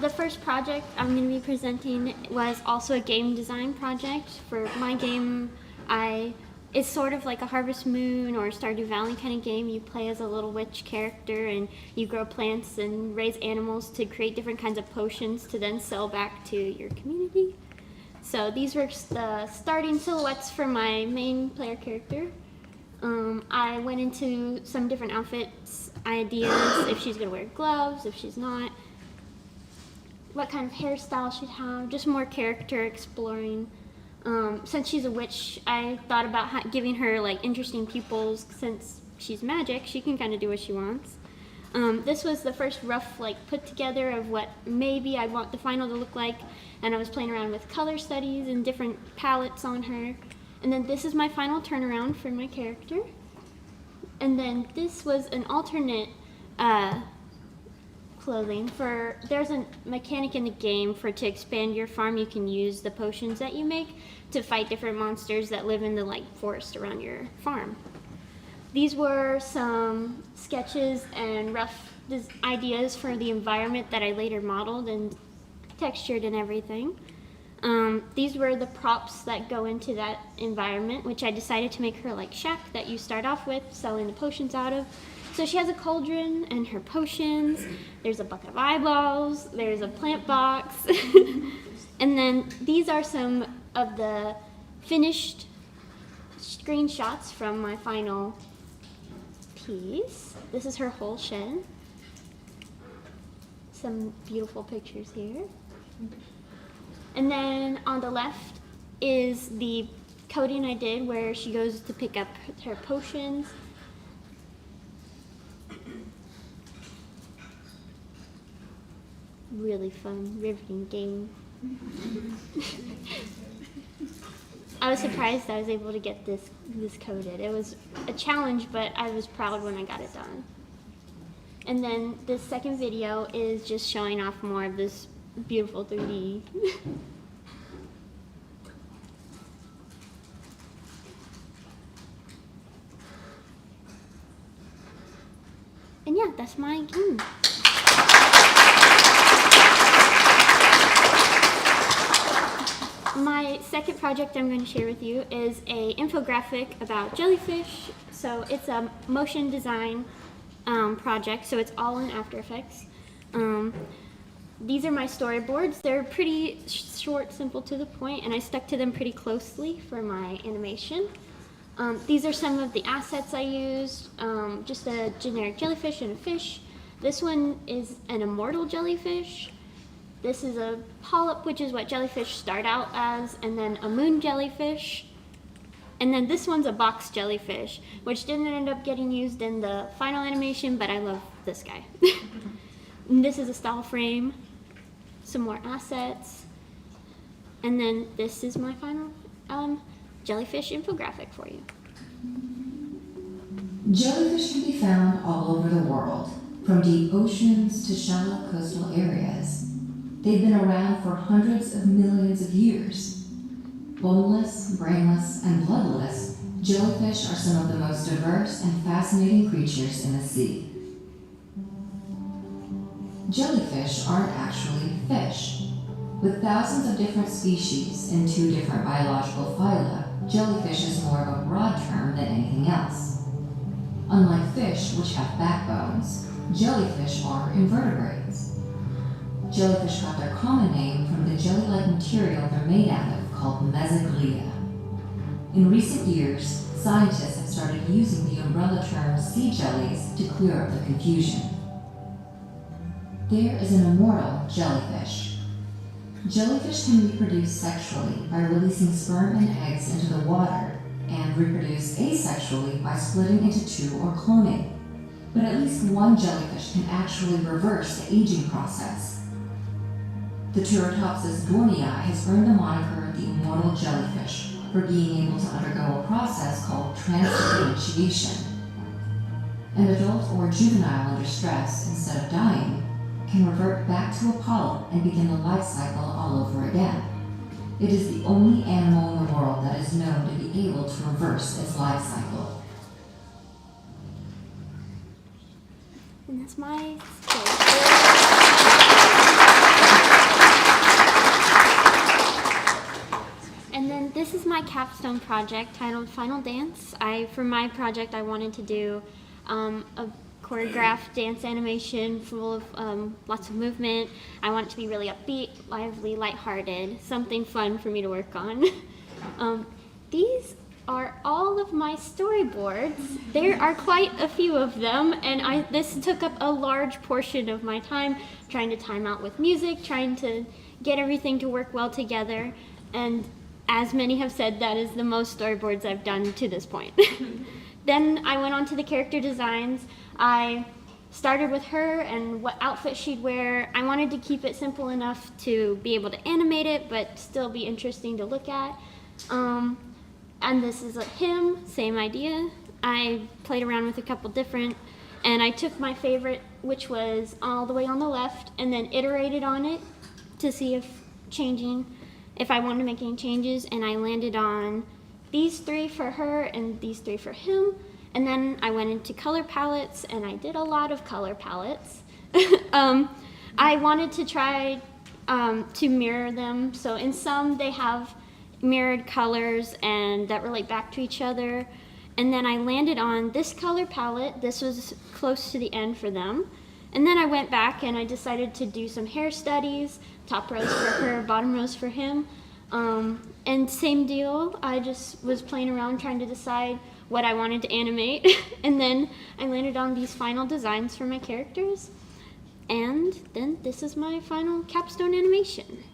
The first project I'm going to be presenting was also a game design project. For my game, it's sort of like a Harvest Moon or Stardew Valley kind of game. You play as a little witch character and you grow plants and raise animals to create different kinds of potions to then sell back to your community. So these were the starting silhouettes for my main player character. I went into some different outfits, ideas, if she's going to wear gloves, if she's not, what kind of hairstyle she'd have, just more character exploring. Since she's a witch, I thought about giving her like interesting pupils. Since she's magic, she can kind of do what she wants. This was the first rough put together of what maybe I want the final to look like, and I was playing around with color studies and different palettes on her. And then this is my final turnaround for my character. And then this was an alternate clothing for, there's a mechanic in the game for to expand your farm. You can use the potions that you make to fight different monsters that live in the forest around your farm. These were some sketches and rough ideas for the environment that I later modeled and textured and everything. These were the props that go into that environment, which I decided to make her like shack that you start off with selling the potions out of. So she has a cauldron and her potions, there's a bucket of eyeballs, there's a plant box, and then these are some of the finished screenshots from my final piece. This is her whole shed. Some beautiful pictures here. And then on the left is the coding I did where she goes to pick up her potions. Really fun, riveting game. I was surprised I was able to get this coded. It was a challenge, but I was proud when I got it done. And then the second video is just showing off more of this beautiful 3D. And yeah, that's my game. My second project I'm going to share with you is an infographic about jellyfish. So it's a motion design project, so it's all in After Effects. These are my storyboards. They're pretty short, simple, to the point, and I stuck to them pretty closely for my animation. These are some of the assets I used, just a generic jellyfish and a fish. This one is an immortal jellyfish. This is a polyp, which is what jellyfish start out as, and then a moon jellyfish. And then this one's a box jellyfish, which didn't end up getting used in the final animation, but I love this guy. And this is a style frame, some more assets, and then this is my final jellyfish infographic for you. Jellyfish can be found all over the world, from deep oceans to shallow coastal areas. They've been around for hundreds of millions of years. Boneless, brainless, and bloodless, jellyfish are some of the most diverse and fascinating creatures in the sea. Jellyfish aren't actually fish. With thousands of different species in 2 different biological phyla, jellyfish is more of a broad term than anything else. Unlike fish, which have backbones, jellyfish are invertebrates. Jellyfish got their common name from the jelly-like material they're made out of, called mesoglia. In recent years, scientists have started using the umbrella term sea jellies to clear up the confusion. There is an immortal jellyfish. Jellyfish can reproduce sexually by releasing sperm and eggs into the water, and reproduce asexually by splitting into 2 or cloning. But at least one jellyfish can actually reverse the aging process. The Turritopsis dornii has earned the moniker the immortal jellyfish for being able to undergo a process called transubstantiation. An adult or juvenile under stress, instead of dying, can revert back to a polyp and begin the life cycle all over again. It is the only animal in the world that is known to be able to reverse its life cycle. And that's my And then this is my capstone project titled Final Dance. For my project, I wanted to do a choreographed dance animation full of lots of movement. I want it to be really upbeat, lively, lighthearted, something fun for me to work on. These are all of my storyboards. There are quite a few of them, and this took up a large portion of my time, trying to time out with music, trying to get everything to work well together, and as many have said, that is the most storyboards I've done to this point. Then I went on to the character designs. I started with her and what outfit she'd wear. I wanted to keep it simple enough to be able to animate it, but still be interesting to look at. And this is him, same idea. I played around with a couple different, and I took my favorite, which was all the way on the left, and then iterated on it to see if I wanted to make any changes, and I landed on these 3 for her and these 3 for him. And then I went into color palettes, and I did a lot of color palettes. I wanted to try to mirror them. So in some, they have mirrored colors and that relate back to each other. And then I landed on this color palette. This was close to the end for them. And then I went back and I decided to do some hair studies, top rows for her, bottom rows for him. And same deal, I just was playing around trying to decide what I wanted to animate. And then I landed on these final designs for my characters. And then this is my final capstone animation.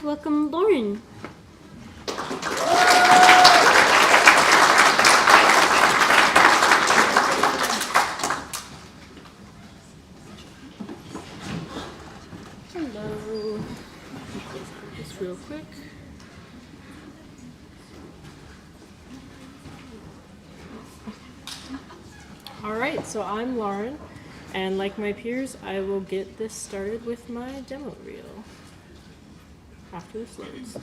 to welcome Lauren. Hello. Just real quick. Alright, so I'm Lauren, and like my peers, I will get this started with my demo reel after this loads.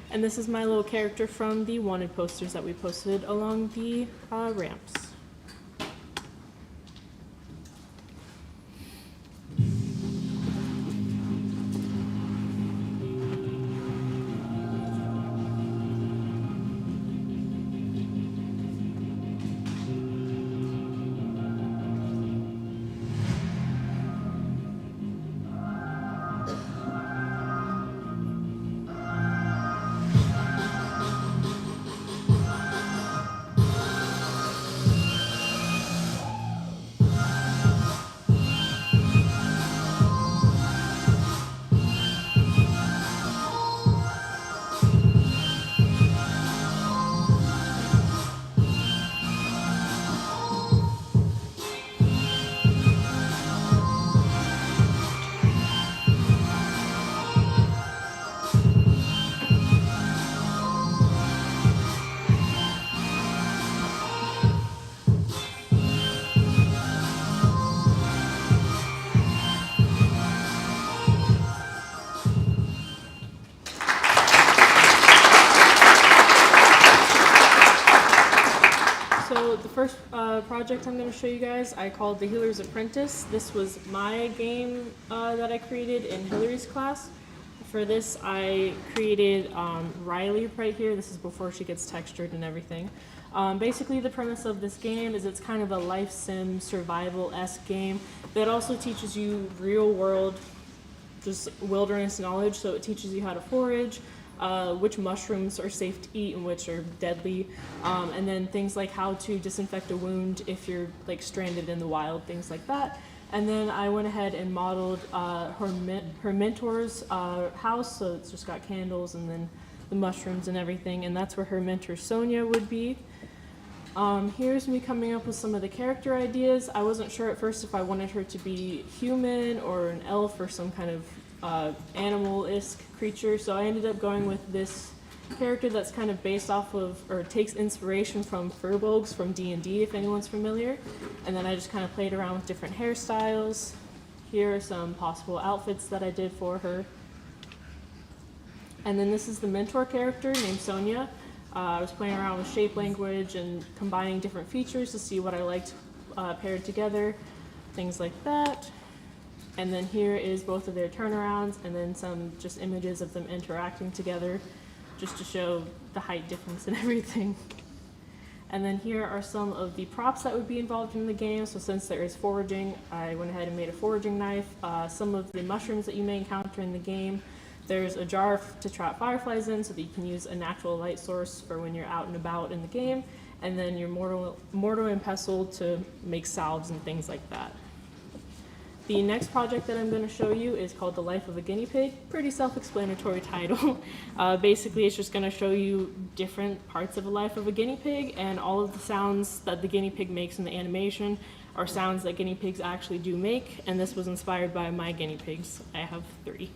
And this is my little character from the wanted posters that we posted along the ramps. First project I'm going to show you guys, I called The Healer's Apprentice. This was my game that I created in Hillary's class. For this, I created Riley right here. This is before she gets textured and everything. Basically, the premise of this game is it's kind of a life sim survival-esque game that also teaches you real-world, just wilderness knowledge. So it teaches you how to forage, which mushrooms are safe to eat and which are deadly, and then things like how to disinfect a wound if you're like stranded in the wild, things like that. And then I went ahead and modeled her mentor's house, so it's just got candles and then the mushrooms and everything, and that's where her mentor Sonia would be. Here's me coming up with some of the character ideas. I wasn't sure at first if I wanted her to be human or an elf or some kind of animal-esque creature, so I ended up going with this character that's kind of based off of, or takes inspiration from furbolgs from D&D, if anyone's familiar. And then I just kind of played around with different hairstyles. Here are some possible outfits that I did for her. And then this is the mentor character named Sonia. I was playing around with shape language and combining different features to see what I liked paired together, things like that. And then here is both of their turnarounds and then some just images of them interacting together just to show the height difference and everything. And then here are some of the props that would be involved in the game. So since there is foraging, I went ahead and made a foraging knife. Some of the mushrooms that you may encounter in the game. There's a jar to trap fireflies in so that you can use a natural light source for when you're out and about in the game. And then your mortar and pestle to make salves and things like that. The next project that I'm going to show you is called The Life of a Guinea Pig. Pretty self-explanatory title. Basically, it's just going to show you different parts of the life of a guinea pig, and all of the sounds that the guinea pig makes in the animation are sounds that guinea pigs actually do make, and this was inspired by my guinea pigs. I have 3.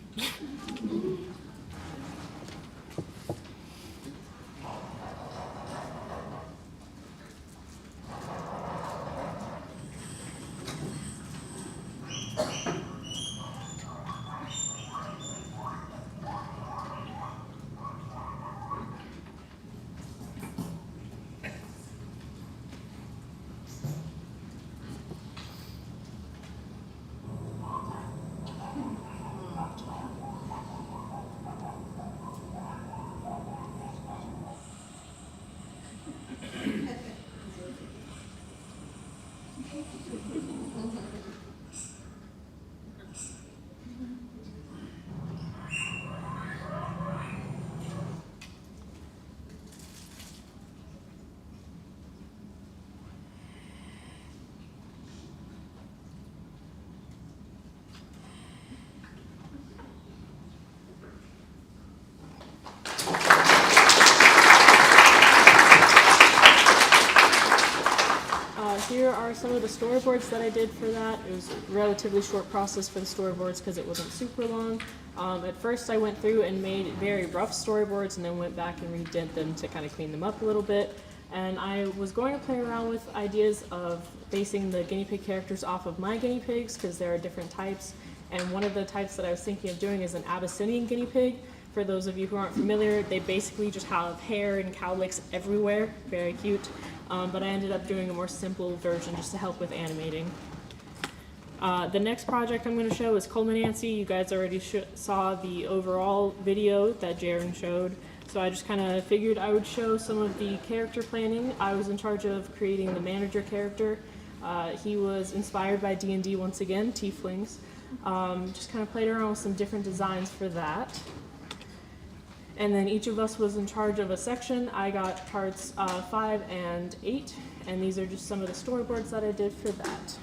Here are some of the storyboards that I did for that. It was a relatively short process for the storyboards because it wasn't super long. At first I went through and made very rough storyboards and then went back and redid them to kind of clean them up a little bit. And I was going to play around with ideas of basing the guinea pig characters off of my guinea pigs because there are different types. And one of the types that I was thinking of doing is an Abyssinian guinea pig. For those of you who aren't familiar, they basically just have hair and cowlicks everywhere. Very cute. But I ended up doing a more simple version just to help with animating. The next project I'm going to show is Culminancy. You guys already saw the overall video that Jaron showed. So I just kind of figured I would show some of the character planning. I was in charge of creating the manager character. He was inspired by D&D once again, Tieflings. Just kind of played around with some different designs for that. And then each of us was in charge of a section. I got parts 5 and 8, and these are just some of the storyboards that I did for that.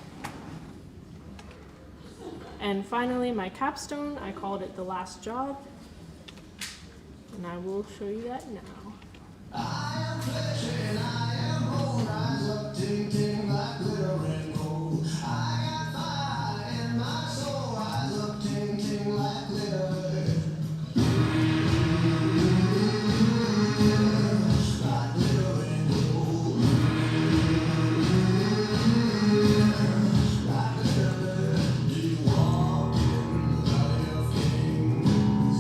And finally, my capstone, I called it The Last Job, and I will show you that now. I am flesh and I am bone, rise up, ting ting like glitter and gold. I got fire in my soul, rise up, ting ting like glitter. Like glitter and gold. Like glitter, you walk in the valley of kings.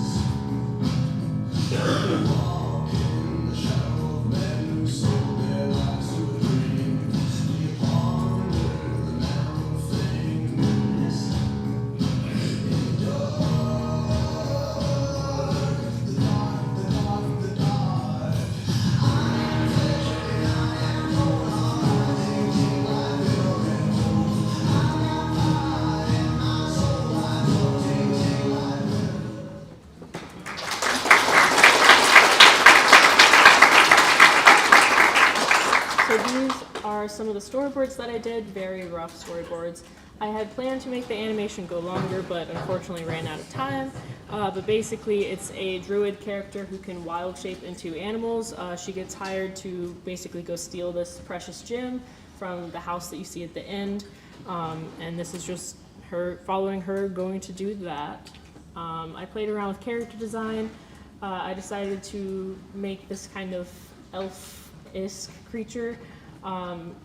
You walk in the shadow of men who sold their lives to a dream. You ponder the narrow things. In the dark, the dark, the dark, the dark. I am flesh and I am bone, all ting like glitter and gold. I got fire in my soul, I know ting like glitter. So these are some of the storyboards that I did, very rough storyboards. I had planned to make the animation go longer, but unfortunately ran out of time. But basically it's a druid character who can wild shape into animals. She gets hired to basically go steal this precious gem from the house that you see at the end. And this is just her, following her, going to do that. I played around with character design. I decided to make this kind of elf-esque creature.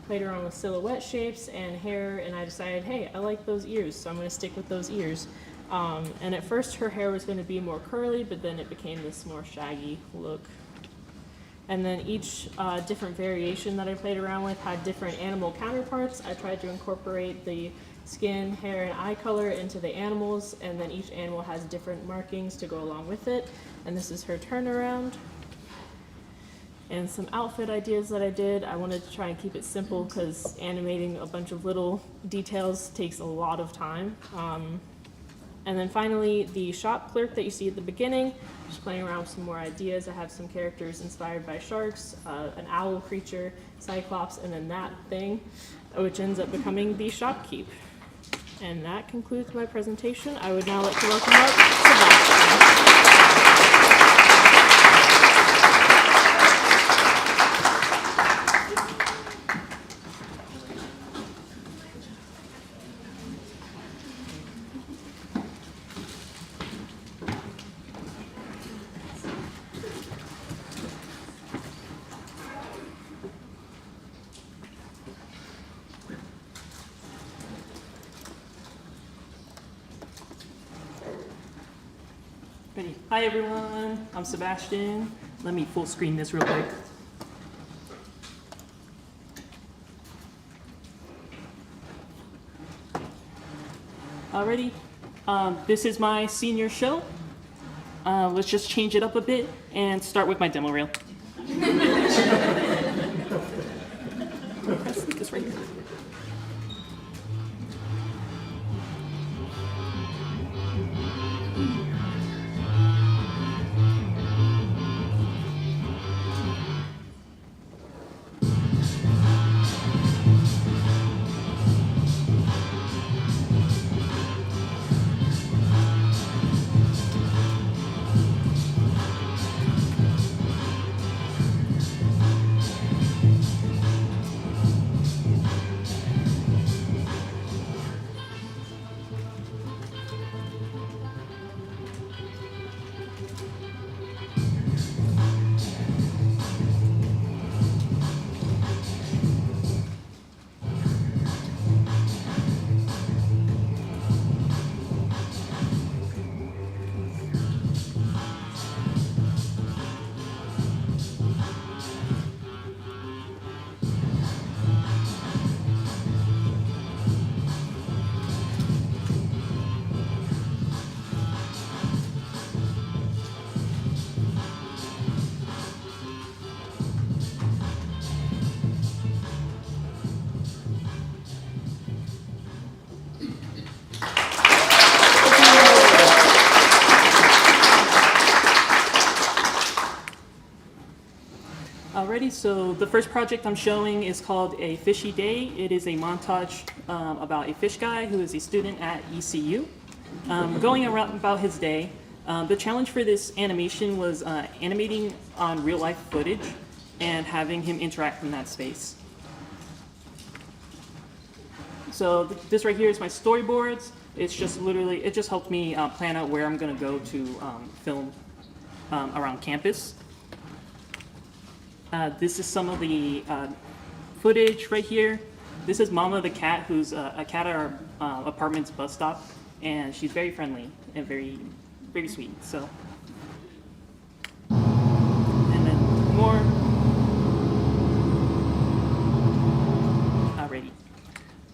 Played around with silhouette shapes and hair, and I decided, hey, I like those ears, so I'm going to stick with those ears. And at first her hair was going to be more curly, but then it became this more shaggy look. And then each different variation that I played around with had different animal counterparts. I tried to incorporate the skin, hair, and eye color into the animals, and then each animal has different markings to go along with it. And this is her turnaround. And some outfit ideas that I did. I wanted to try and keep it simple because animating a bunch of little details takes a lot of time. And then finally, the shop clerk that you see at the beginning, just playing around with some more ideas. I have some characters inspired by sharks, an owl creature, cyclops, and then that thing, which ends up becoming the shopkeep. And that concludes my presentation. I would now like to welcome up Sebastian. Ready? Hi everyone, I'm Sebastian. Let me full screen this real quick. Alrighty, this is my senior show. Let's just change it up a bit and start with my demo reel. Let's put this right here. Alrighty, so the first project I'm showing is called A Fishy Day. It is a montage about a fish guy who is a student at ECU. Going around about his day. The challenge for this animation was animating on real life footage and having him interact in that space. So this right here is my storyboards. It's just literally, it just helped me plan out where I'm gonna go to film around campus. This is some of the footage right here. This is Mama the cat, who's a cat at our apartment's bus stop, and she's very friendly and very sweet. So, and then more. Alrighty.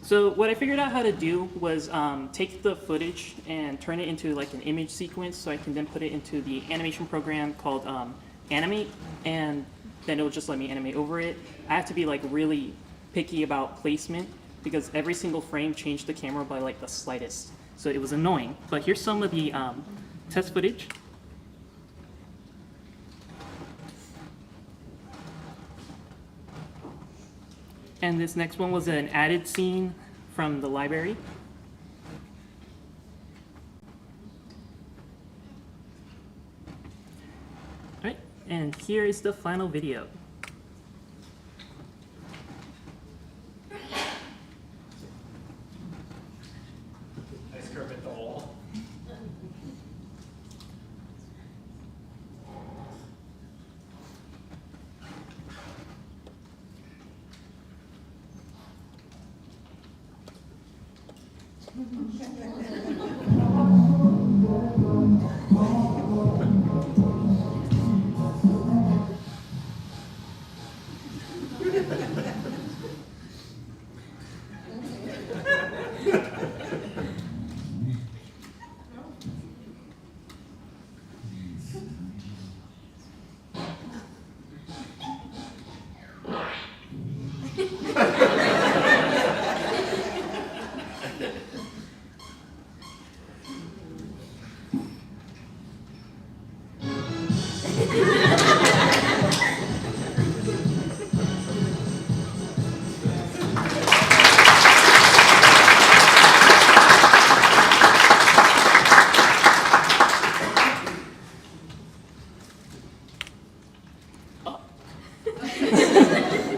So what I figured out how to do was take the footage and turn it into like an image sequence, so I can then put it into the animation program called Animate, and then it'll just let me animate over it. I have to be like really picky about placement because every single frame changed the camera by like the slightest. So it was annoying. But here's some of the test footage. And this next one was an added scene from the library. All right, and here is the final video. Nice curve at the wall.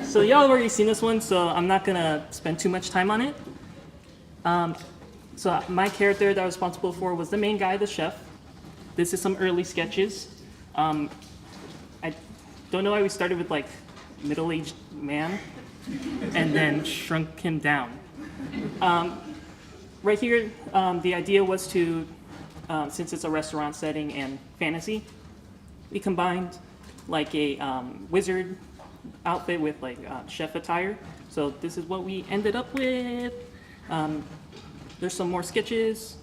So y'all have already seen this one, so I'm not gonna spend too much time on it. So my character that I was responsible for was the main guy, the chef. This is some early sketches. I don't know why we started with like middle-aged man and then shrunk him down. Right here, the idea was to, since it's a restaurant setting and fantasy, we combined like a wizard outfit with like chef attire. So this is what we ended up with. There's some more sketches.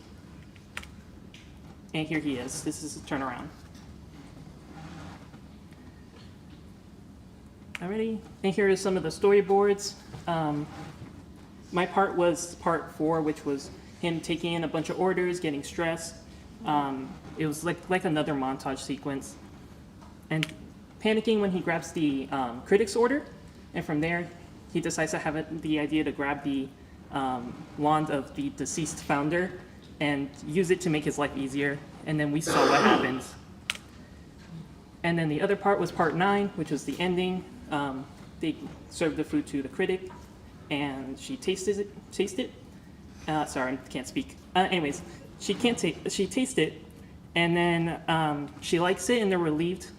And here he is. This is a turnaround. Alrighty, and here are some of the storyboards. My part was part 4, which was him taking in a bunch of orders, getting stressed. It was like another montage sequence. And panicking when he grabs the critic's order, and from there, he decides to have the idea to grab the wand of the deceased founder and use it to make his life easier, and then we saw what happens. And then the other part was part 9, which was the ending. They served the food to the critic, and she tasted it. Sorry, I can't speak. Anyways, she tastes it, and then she likes it, and they're relieved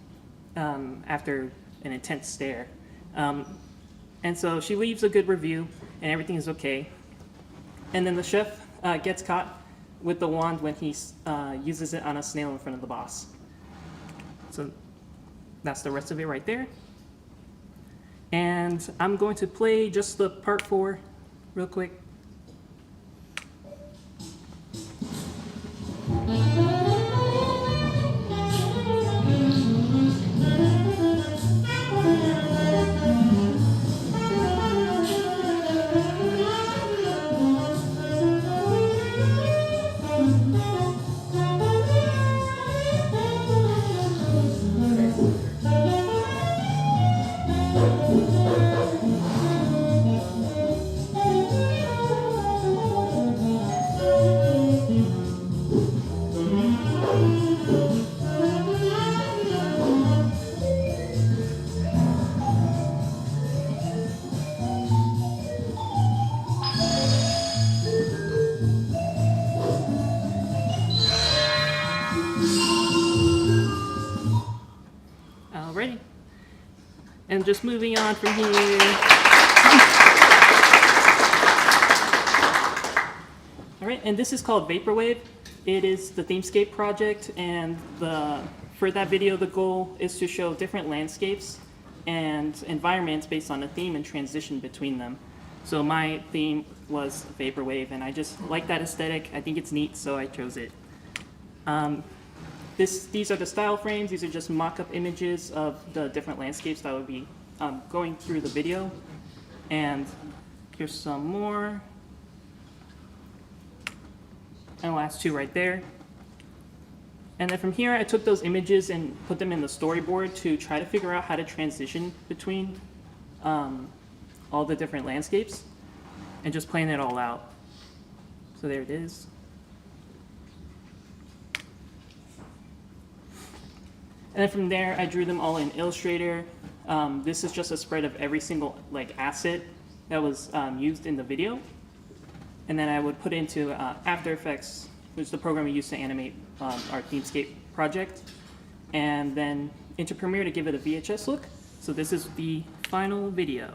after an intense stare. And so she leaves a good review, and everything is okay. And then the chef gets caught with the wand when he uses it on a snail in front of the boss. So that's the rest of it right there. And I'm going to play just the part 4 real quick. then just moving on from here. All right, and this is called Vaporwave. It is the Themescape project, and for that video, the goal is to show different landscapes and environments based on a theme and transition between them. So my theme was Vaporwave, and I just like that aesthetic. I think it's neat, so I chose it. These are the style frames. These are just mock-up images of the different landscapes that would be going through the video. And here's some more. And the last two right there. And then from here, I took those images and put them in the storyboard to try to figure out how to transition between all the different landscapes and just plan it all out. So there it is. And then from there, I drew them all in Illustrator. This is just a spread of every single asset that was used in the video. And then I would put it into After Effects, which is the program we use to animate our Themescape project. And then into Premiere to give it a VHS look. So this is the final video.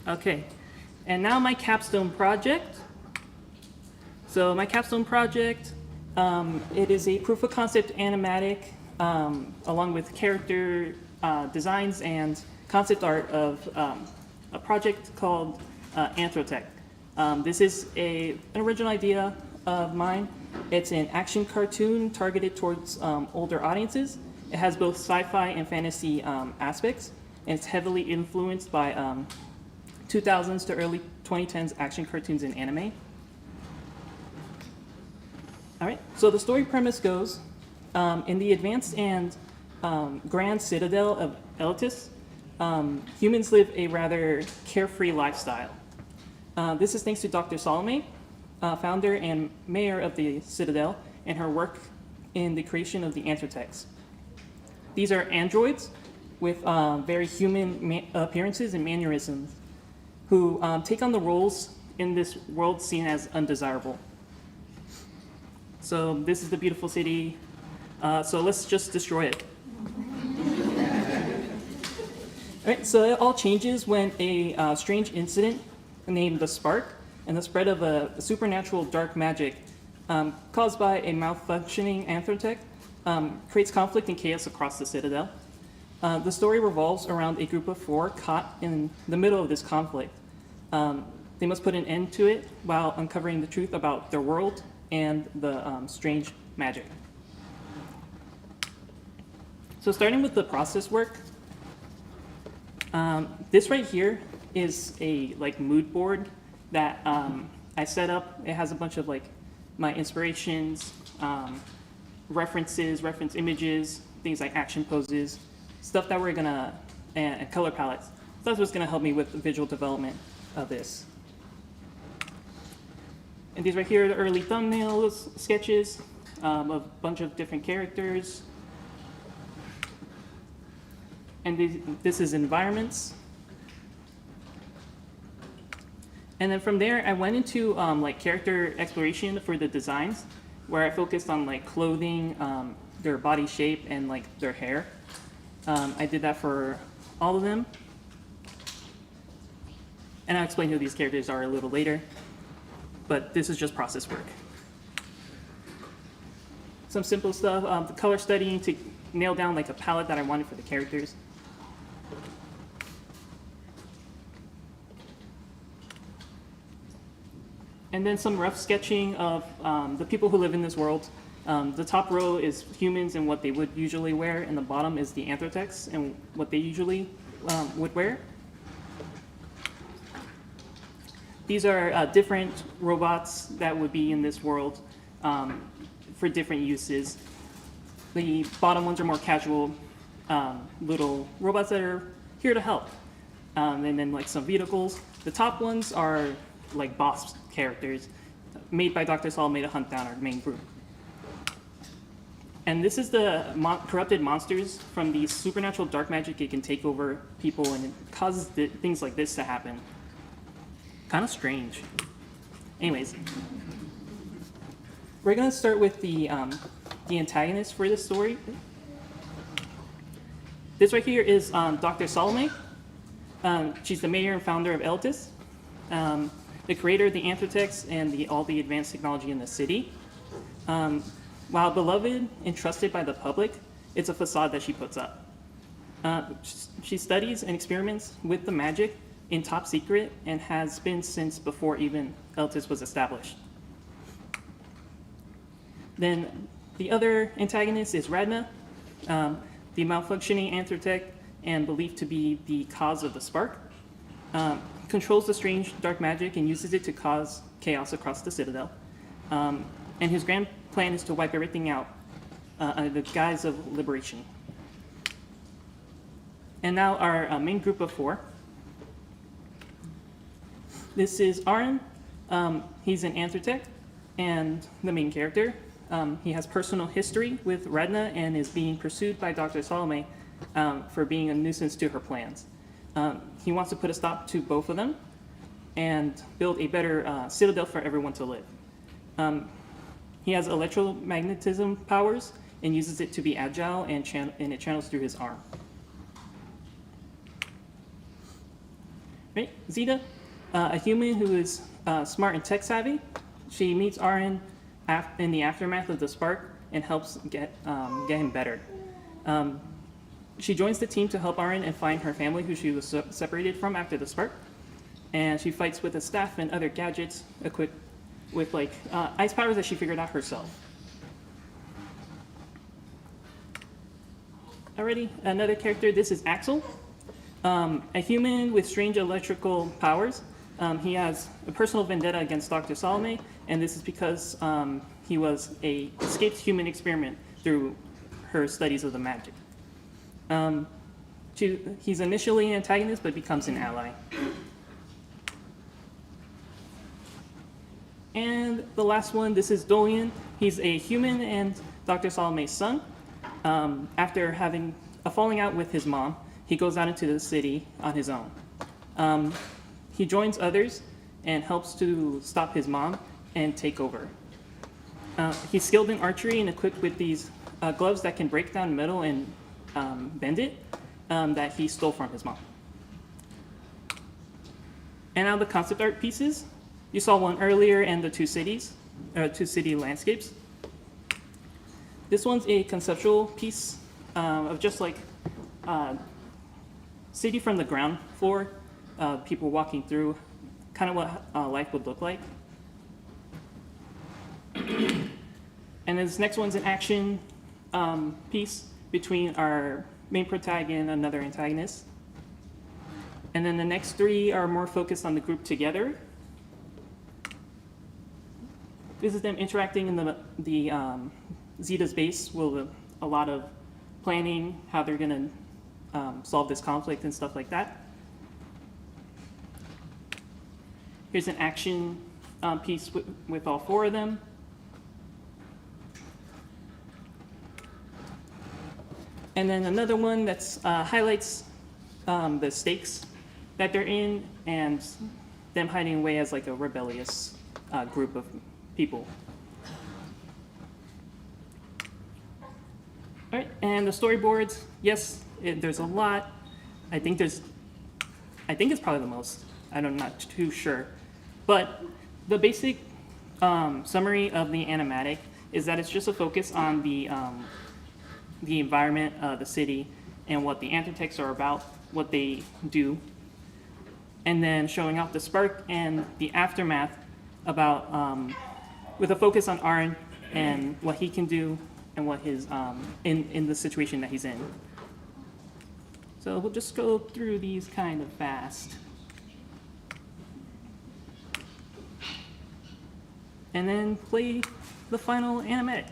Okay, and now my capstone project. So my capstone project, it is a proof of concept animatic along with character designs and concept art of a project called Anthrotech. This is an original idea of mine. It's an action cartoon targeted towards older audiences. It has both sci-fi and fantasy aspects, and it's heavily influenced by 2000s to early 2010s action cartoons and anime. All right, so the story premise goes, in the advanced and grand citadel of Elitis, humans live a rather carefree lifestyle. This is thanks to Dr. Salome, founder and mayor of the citadel, and her work in the creation of the Anthrotechs. These are androids with very human appearances and mannerisms, who take on the roles in this world seen as undesirable. So this is the beautiful city. So let's just destroy it. All right, so it all changes when a strange incident named the Spark and the spread of a supernatural dark magic caused by a malfunctioning Anthrotech creates conflict and chaos across the Citadel. The story revolves around a group of 4 caught in the middle of this conflict. They must put an end to it while uncovering the truth about their world and the strange magic. So starting with the process work, this right here is a mood board that I set up. It has a bunch of my inspirations, reference images, things like action poses, stuff that we're gonna, and color palettes. So that's what's gonna help me with the visual development of this. And these right here are the early thumbnails, sketches of a bunch of different characters. And this is environments. And then from there, I went into like character exploration for the designs, where I focused on like clothing, their body shape, and like their hair. I did that for all of them. And I'll explain who these characters are a little later. But this is just process work. Some simple stuff, the color studying to nail down like a palette that I wanted for the characters. And then some rough sketching of the people who live in this world. The top row is humans and what they would usually wear, and the bottom is the anthrotex and what they usually would wear. These are different robots that would be in this world for different uses. The bottom ones are more casual, little robots that are here to help. And then like some vehicles. The top ones are like boss characters made by Dr. Salome to hunt down our main group. And this is the corrupted monsters from the supernatural dark magic. It can take over people and it causes things like this to happen. Kind of strange. Anyways, we're gonna start with the antagonist for this story. This right here is Dr. Salome. She's the mayor and founder of Eltis, the creator of the Anthrotex and all the advanced technology in the city. While beloved and trusted by the public, it's a facade that she puts up. She studies and experiments with the magic in top secret and has been since before even Eltis was established. Then the other antagonist is Radna, the malfunctioning Anthrotech and believed to be the cause of the spark. Controls the strange dark magic and uses it to cause chaos across the Citadel. And his grand plan is to wipe everything out under the guise of liberation. And now our main group of 4. This is Aaron. He's an Anthrotech and the main character. He has personal history with Radna and is being pursued by Dr. Salome for being a nuisance to her plans. He wants to put a stop to both of them and build a better citadel for everyone to live. He has electromagnetism powers and uses it to be agile and it channels through his arm. Right, Zeta, a human who is smart and tech savvy. She meets Aaron in the aftermath of the spark and helps get him better. She joins the team to help Aaron and find her family who she was separated from after the spark. And she fights with a staff and other gadgets equipped with like ice powers that she figured out herself. Alrighty, another character, this is Axel. A human with strange electrical powers. He has a personal vendetta against Dr. Salome, and this is because he was an escaped human experiment through her studies of the magic. He's initially an antagonist, but becomes an ally. And the last one, this is Dolian. He's a human and Dr. Salome's son. After having a falling out with his mom, he goes out into the city on his own. He joins others and helps to stop his mom and take over. He's skilled in archery and equipped with these gloves that can break down metal and bend it that he stole from his mom. And now the concept art pieces. You saw one earlier and the two city landscapes. This one's a conceptual piece of just like city from the ground floor, people walking through, kind of what life would look like. And this next one's an action piece between our main protagonist and another antagonist. And then the next 3 are more focused on the group together. This is them interacting in the Zeta's base with a lot of planning, how they're going to solve this conflict and stuff like that. Here's an action piece with all 4 of them. And then another one that's highlights the stakes that they're in and them hiding away as like a rebellious group of people. All right, and the storyboards, yes, there's a lot. I think it's probably the most. I'm not too sure. But the basic summary of the animatic is that it's just a focus on the environment, the city, and what the anthroptex are about, what they do, and then showing off the spark and the aftermath about, with a focus on Arn and what he can do and what his, in the situation that he's in. So we'll just go through these kind of fast. And then play the final animatic.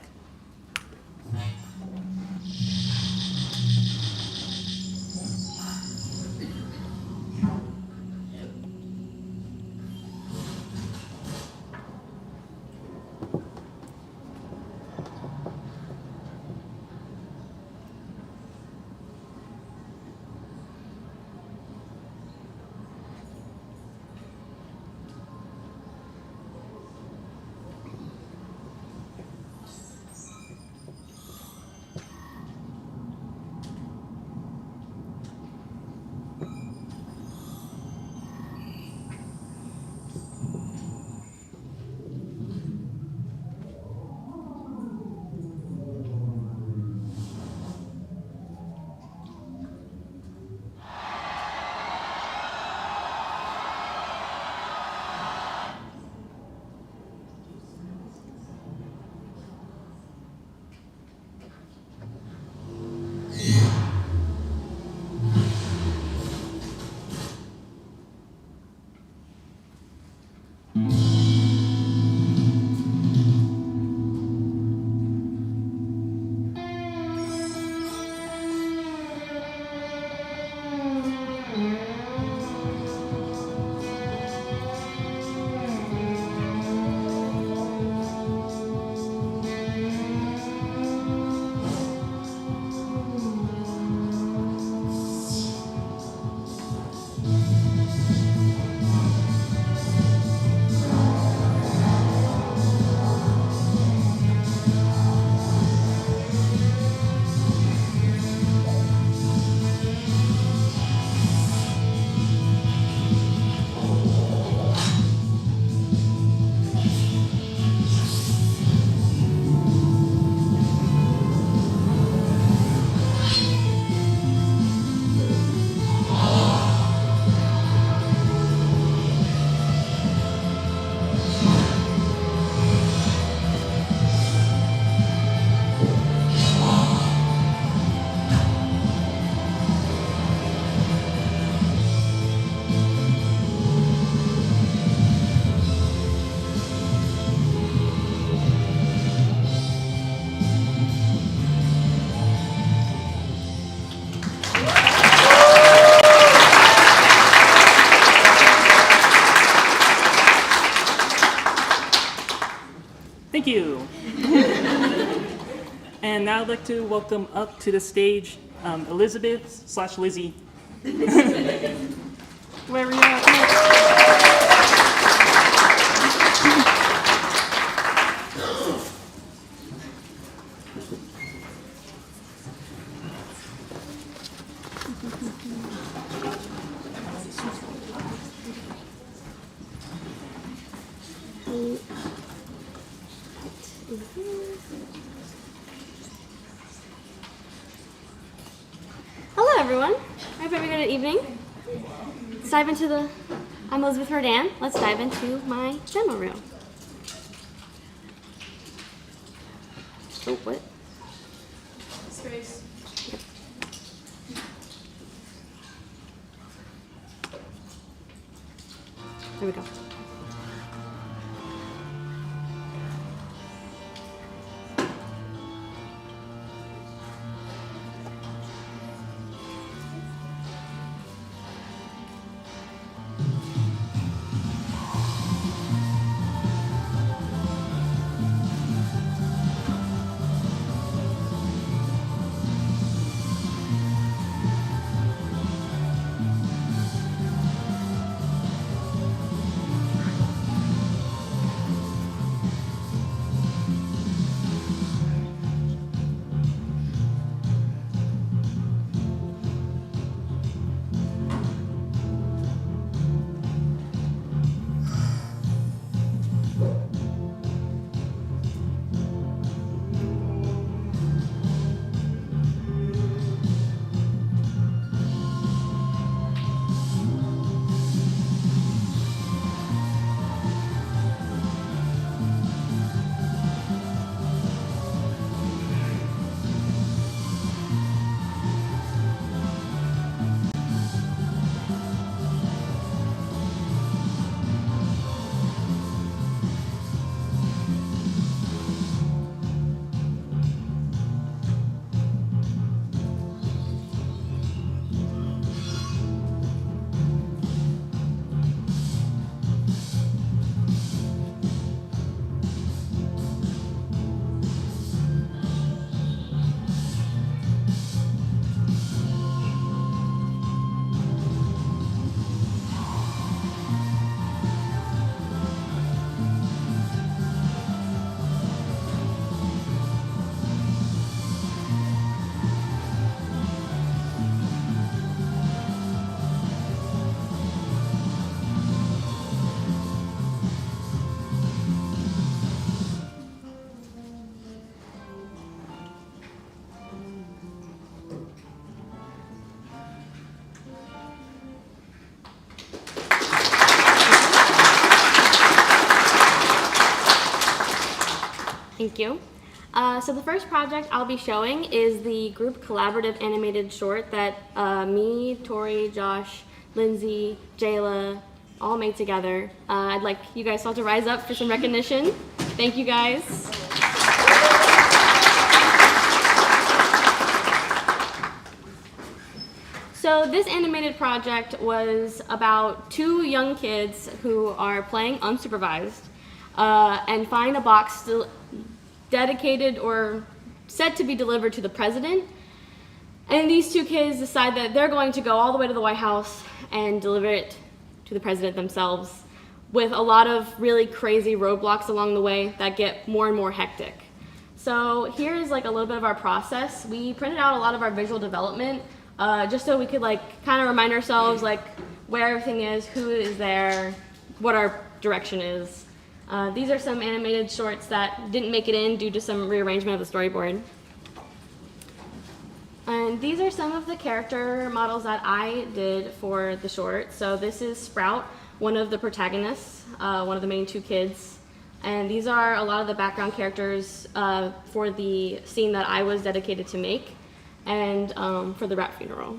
Thank you. And now I'd like to welcome up to the stage Elizabeth/Lizzie. Where are you at? Hello, everyone. I hope you're having a good evening. Let's dive into the. I'm Elizabeth Rodan. Let's dive into my demo reel. Oh, what? Space. Yep. There we go. Thank you. So the first project I'll be showing is the group collaborative animated short that me, Tori, Josh, Lindsey, Jaela all made together. I'd like you guys all to rise up for some recognition. Thank you guys. So this animated project was about 2 young kids who are playing unsupervised and find a box dedicated or said to be delivered to the president. And these 2 kids decide that they're going to go all the way to the White House and deliver it to the president themselves, with a lot of really crazy roadblocks along the way that get more and more hectic. So here's like a little bit of our process. We printed out a lot of our visual development just so we could like kind of remind ourselves like where everything is, who is there, what our direction is. These are some animated shorts that didn't make it in due to some rearrangement of the storyboard. And these are some of the character models that I did for the short. So this is Sprout, one of the protagonists, one of the main 2 kids. And these are a lot of the background characters for the scene that I was dedicated to make, and for the rat funeral.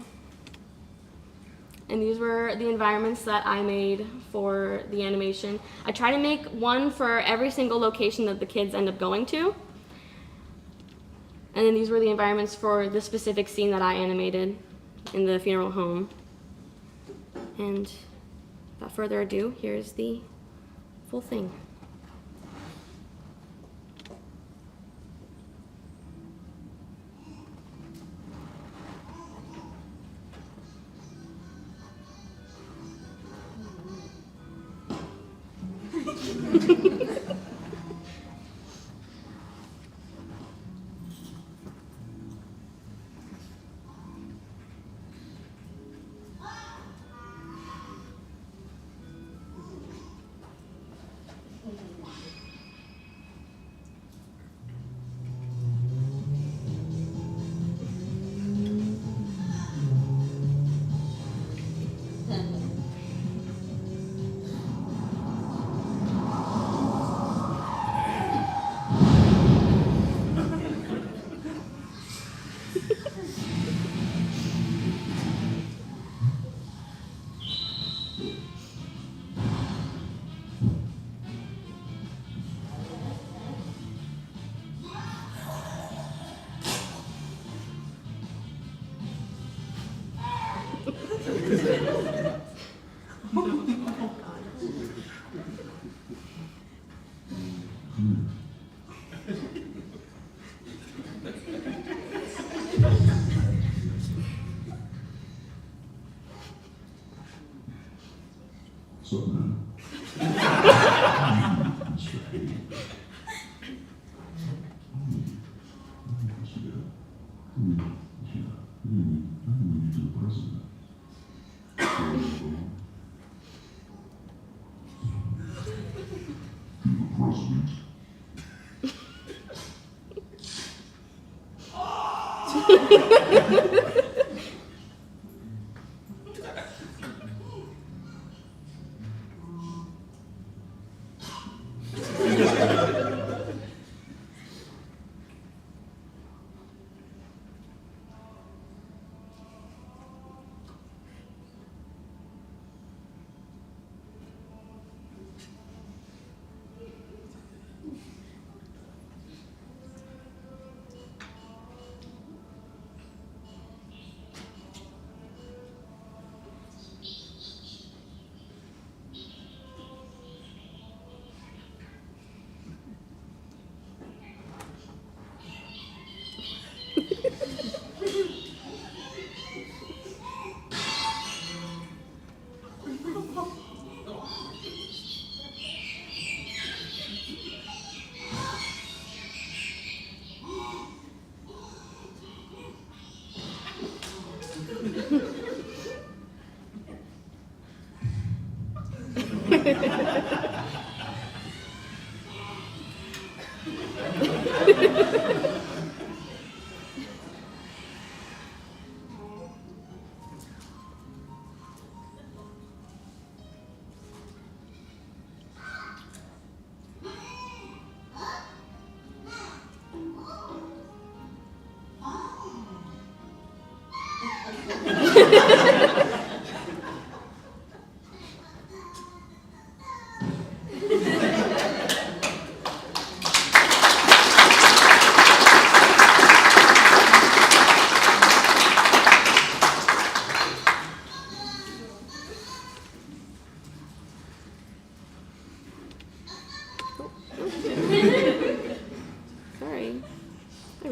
And these were the environments that I made for the animation. I try to make one for every single location that the kids end up going to. And then these were the environments for the specific scene that I animated in the funeral home. And without further ado, here's the full thing.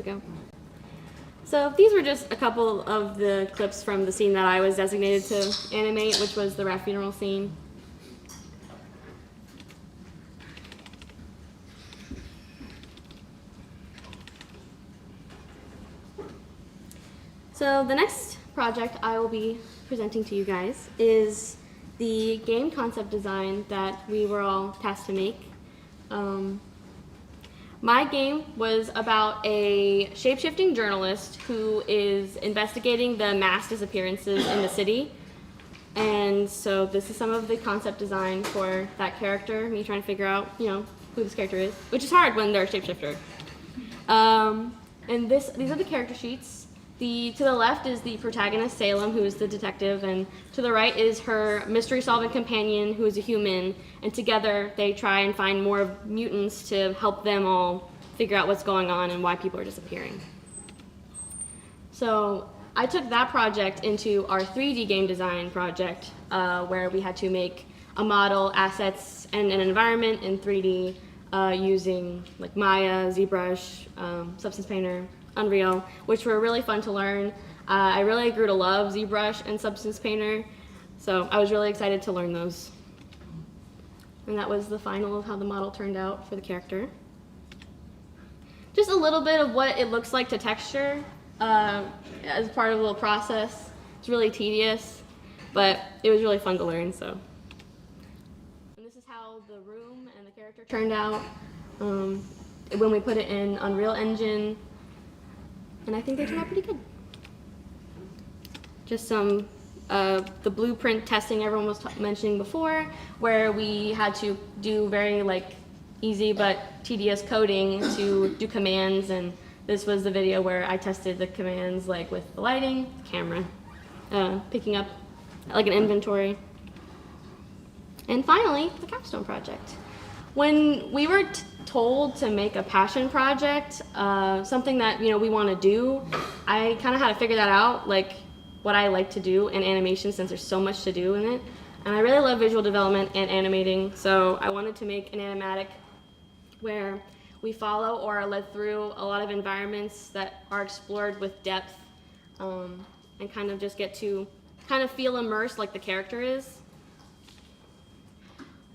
we go. So these were just a couple of the clips from the scene that I was designated to animate, which was the rat funeral scene. So the next project I will be presenting to you guys is the game concept design that we were all tasked to make. My game was about a shape-shifting journalist who is investigating the mass disappearances in the city. And so this is some of the concept design for that character, me trying to figure out, you know, who this character is, which is hard when they're a shapeshifter. And these are the character sheets. To the left is the protagonist, Salem, who is the detective, and to the right is her mystery-solving companion, who is a human, and together they try and find more mutants to help them all figure out what's going on and why people are disappearing. So I took that project into our 3D game design project, where we had to make a model, assets, and an environment in 3D using like Maya, ZBrush, Substance Painter, Unreal, which were really fun to learn. I really grew to love ZBrush and Substance Painter, so I was really excited to learn those. And that was the final of how the model turned out for the character. Just a little bit of what it looks like to texture as part of the little process. It's really tedious, but it was really fun to learn. So, and this is how the room and the character turned out when we put it in Unreal Engine. And I think they turned out pretty good. Just some, the blueprint testing everyone was mentioning before, where we had to do very like easy but tedious coding to do commands, and this was the video where I tested the commands like with the lighting, camera, picking up like an inventory. And finally, the capstone project. When we were told to make a passion project, something that we want to do, I kind of had to figure that out, like what I like to do in animation, since there's so much to do in it. And I really love visual development and animating, so I wanted to make an animatic where we follow or are led through a lot of environments that are explored with depth, and kind of just get to kind of feel immersed like the character is.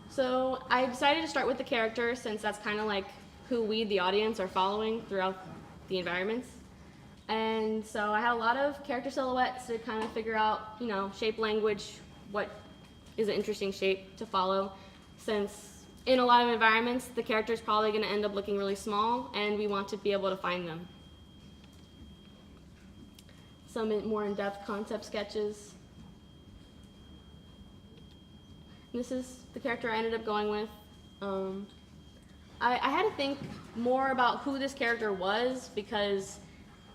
So I decided to start with the character, since that's kind of like who we, the audience, are following throughout the environments. And so I had a lot of character silhouettes to kind of figure out, shape language, what is an interesting shape to follow, since in a lot of environments, the character is probably going to end up looking really small, and we want to be able to find them. Some more in-depth concept sketches. This is the character I ended up going with. I had to think more about who this character was, because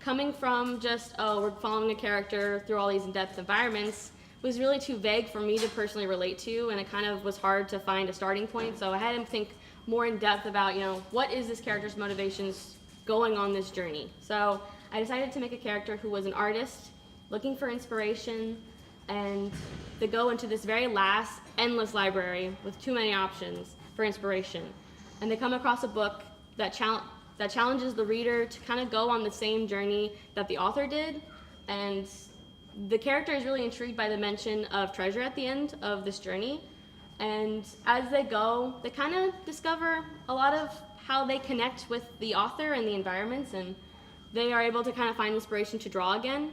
coming from just, we're following a character through all these in-depth environments was really too vague for me to personally relate to, and it kind of was hard to find a starting point. So I had to think more in depth about, what is this character's motivations going on this journey. So I decided to make a character who was an artist looking for inspiration, and they go into this very last, endless library with too many options for inspiration. And they come across a book that challenges the reader to kind of go on the same journey that the author did. And the character is really intrigued by the mention of treasure at the end of this journey. And as they go, they kind of discover a lot of how they connect with the author and the environments, and they are able to kind of find inspiration to draw again.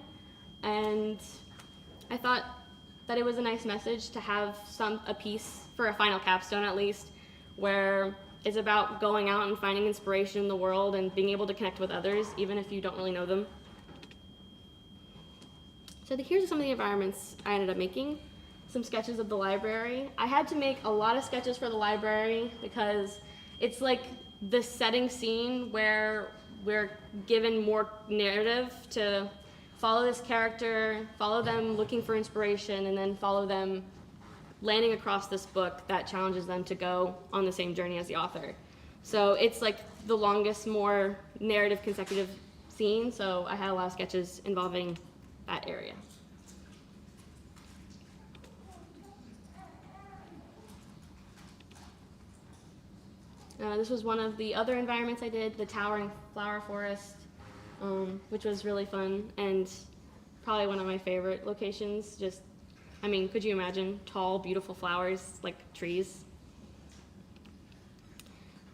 And I thought that it was a nice message to have a piece for a final capstone, at least, where it's about going out and finding inspiration in the world and being able to connect with others, even if you don't really know them. So here's some of the environments I ended up making. Some sketches of the library. I had to make a lot of sketches for the library because it's like the setting scene where we're given more narrative to follow this character, follow them looking for inspiration, and then follow them landing across this book that challenges them to go on the same journey as the author. So it's like the longest, more narrative consecutive scene, so I had a lot of sketches involving that area. This was one of the other environments I did, the towering flower forest. which was really fun and probably one of my favorite locations. Just, I mean, could you imagine tall, beautiful flowers like trees?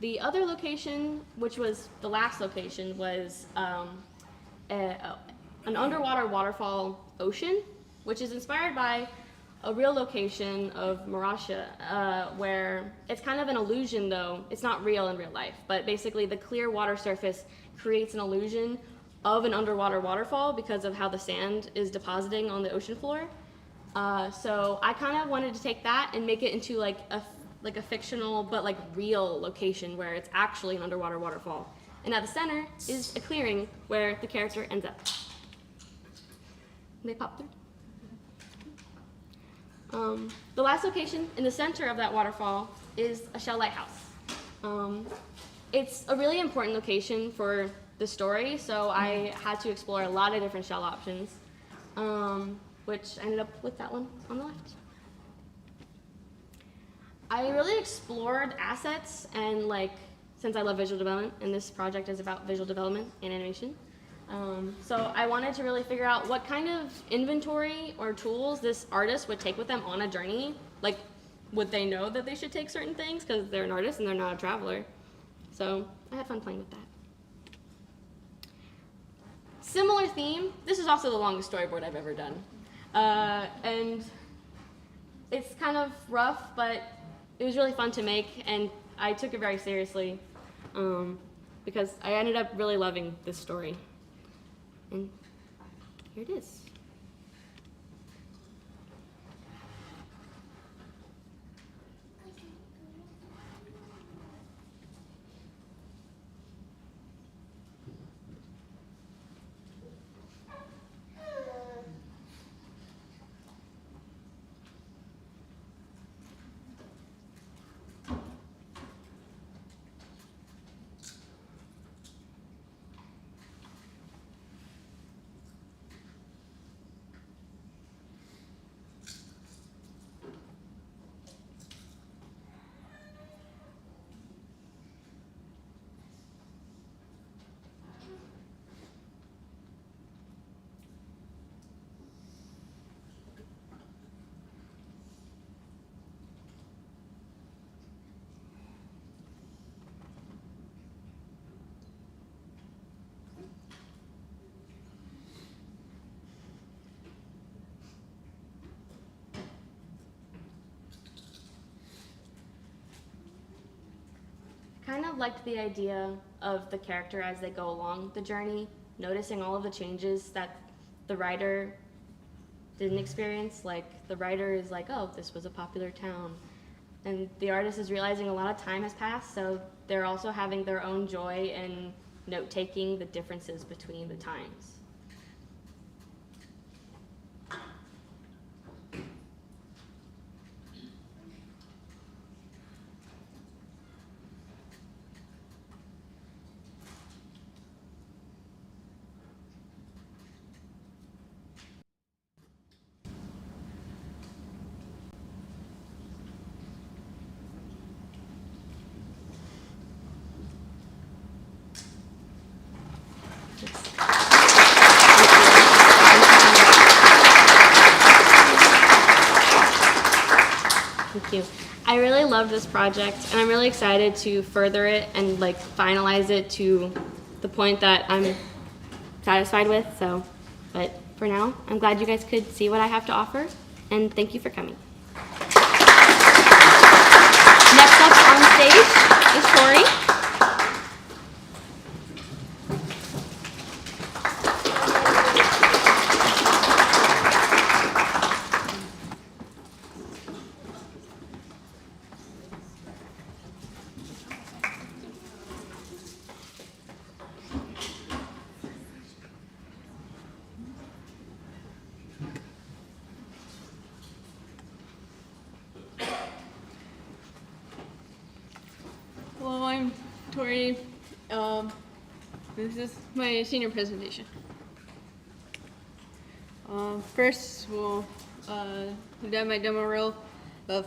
The other location, which was the last location, was an underwater waterfall ocean, which is inspired by a real location of Marasha, where it's kind of an illusion though. It's not real in real life, but basically the clear water surface creates an illusion of an underwater waterfall because of how the sand is depositing on the ocean floor. So I kind of wanted to take that and make it into like a fictional but like real location where it's actually an underwater waterfall. And at the center is a clearing where the character ends up. They pop through. The last location in the center of that waterfall is a shell lighthouse. It's a really important location for the story, so I had to explore a lot of different shell options, which I ended up with that one on the left. I really explored assets and since I love visual development, and this project is about visual development and animation, so I wanted to really figure out what kind of inventory or tools this artist would take with them on a journey. Like, would they know that they should take certain things because they're an artist and they're not a traveler? So I had fun playing with that. Similar theme, this is also the longest storyboard I've ever done. And it's kind of rough, but it was really fun to make, and I took it very seriously because I ended up really loving this story. And here it is. Kind of liked the idea of the character as they go along the journey, noticing all of the changes that the writer didn't experience. Like, the writer is like, oh, this was a popular town. And the artist is realizing a lot of time has passed, so they're also having their own joy in note-taking the differences between the times. Thank you. I really love this project, and I'm really excited to further it and finalize it to the point that I'm satisfied with. But for now, I'm glad you guys could see what I have to offer, and thank you for coming. Next up on stage is Tori. Hello, I'm Tori. This is my senior presentation. First, we'll do my demo reel of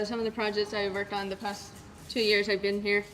some of the projects I've worked on the past 2 years I've been here.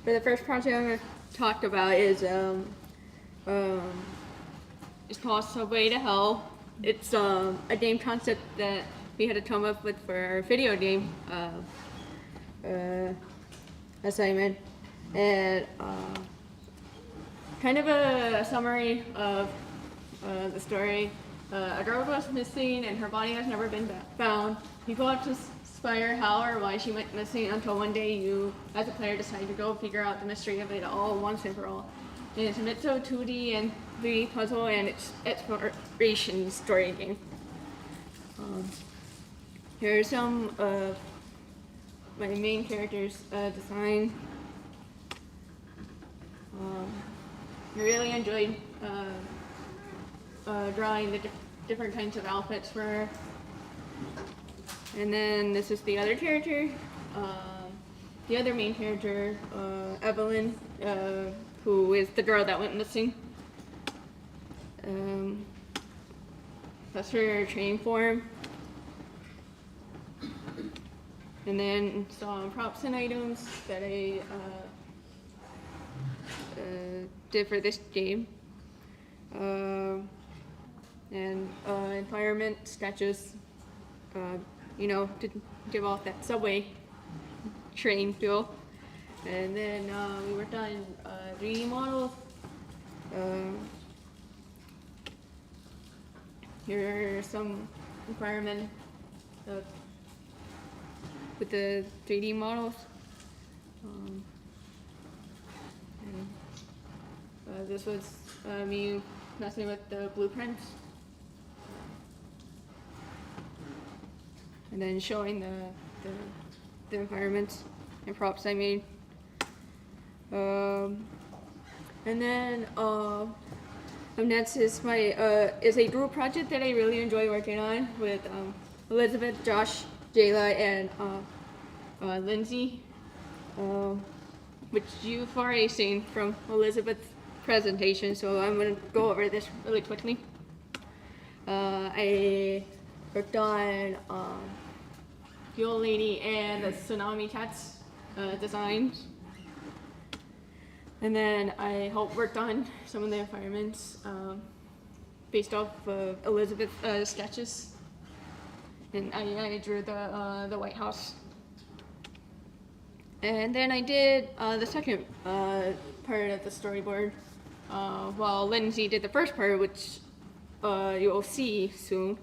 for the first project I'm going to talk about is it's called Subway to Hell. It's a game concept that we had to come up with for our video game assignment, and kind of a summary of the story. A girl goes missing and her body has never been found. You go out to inspire how or why she went missing until one day you, as a player, decide to go figure out the mystery of it all once and for all. And it's a mix of 2D and 3D puzzle and exploration story game. Here are some of my main characters' design. I really enjoyed drawing the different kinds of outfits for her. And then this is the other character, the other main character, Evelyn, who is the girl that went missing. That's her training form. And then some props and items that I did for this game. And environment sketches, you know, to give off that subway train feel. And then we worked on 3D models. Here are some environment with the 3D models. And this was me messing with the blueprints. And then showing the environments and props I made. And then next is my is a group project that I really enjoy working on with Elizabeth, Josh, Jaela, and Lindsey, which you've already seen from Elizabeth's presentation, so I'm going to go over this really quickly. I worked on the old lady and the tsunami cats designs. And then I worked on some of the environments based off of Elizabeth's sketches. And I drew the White House. And then I did the second part of the storyboard, while Lindsey did the first part, which you'll see soon.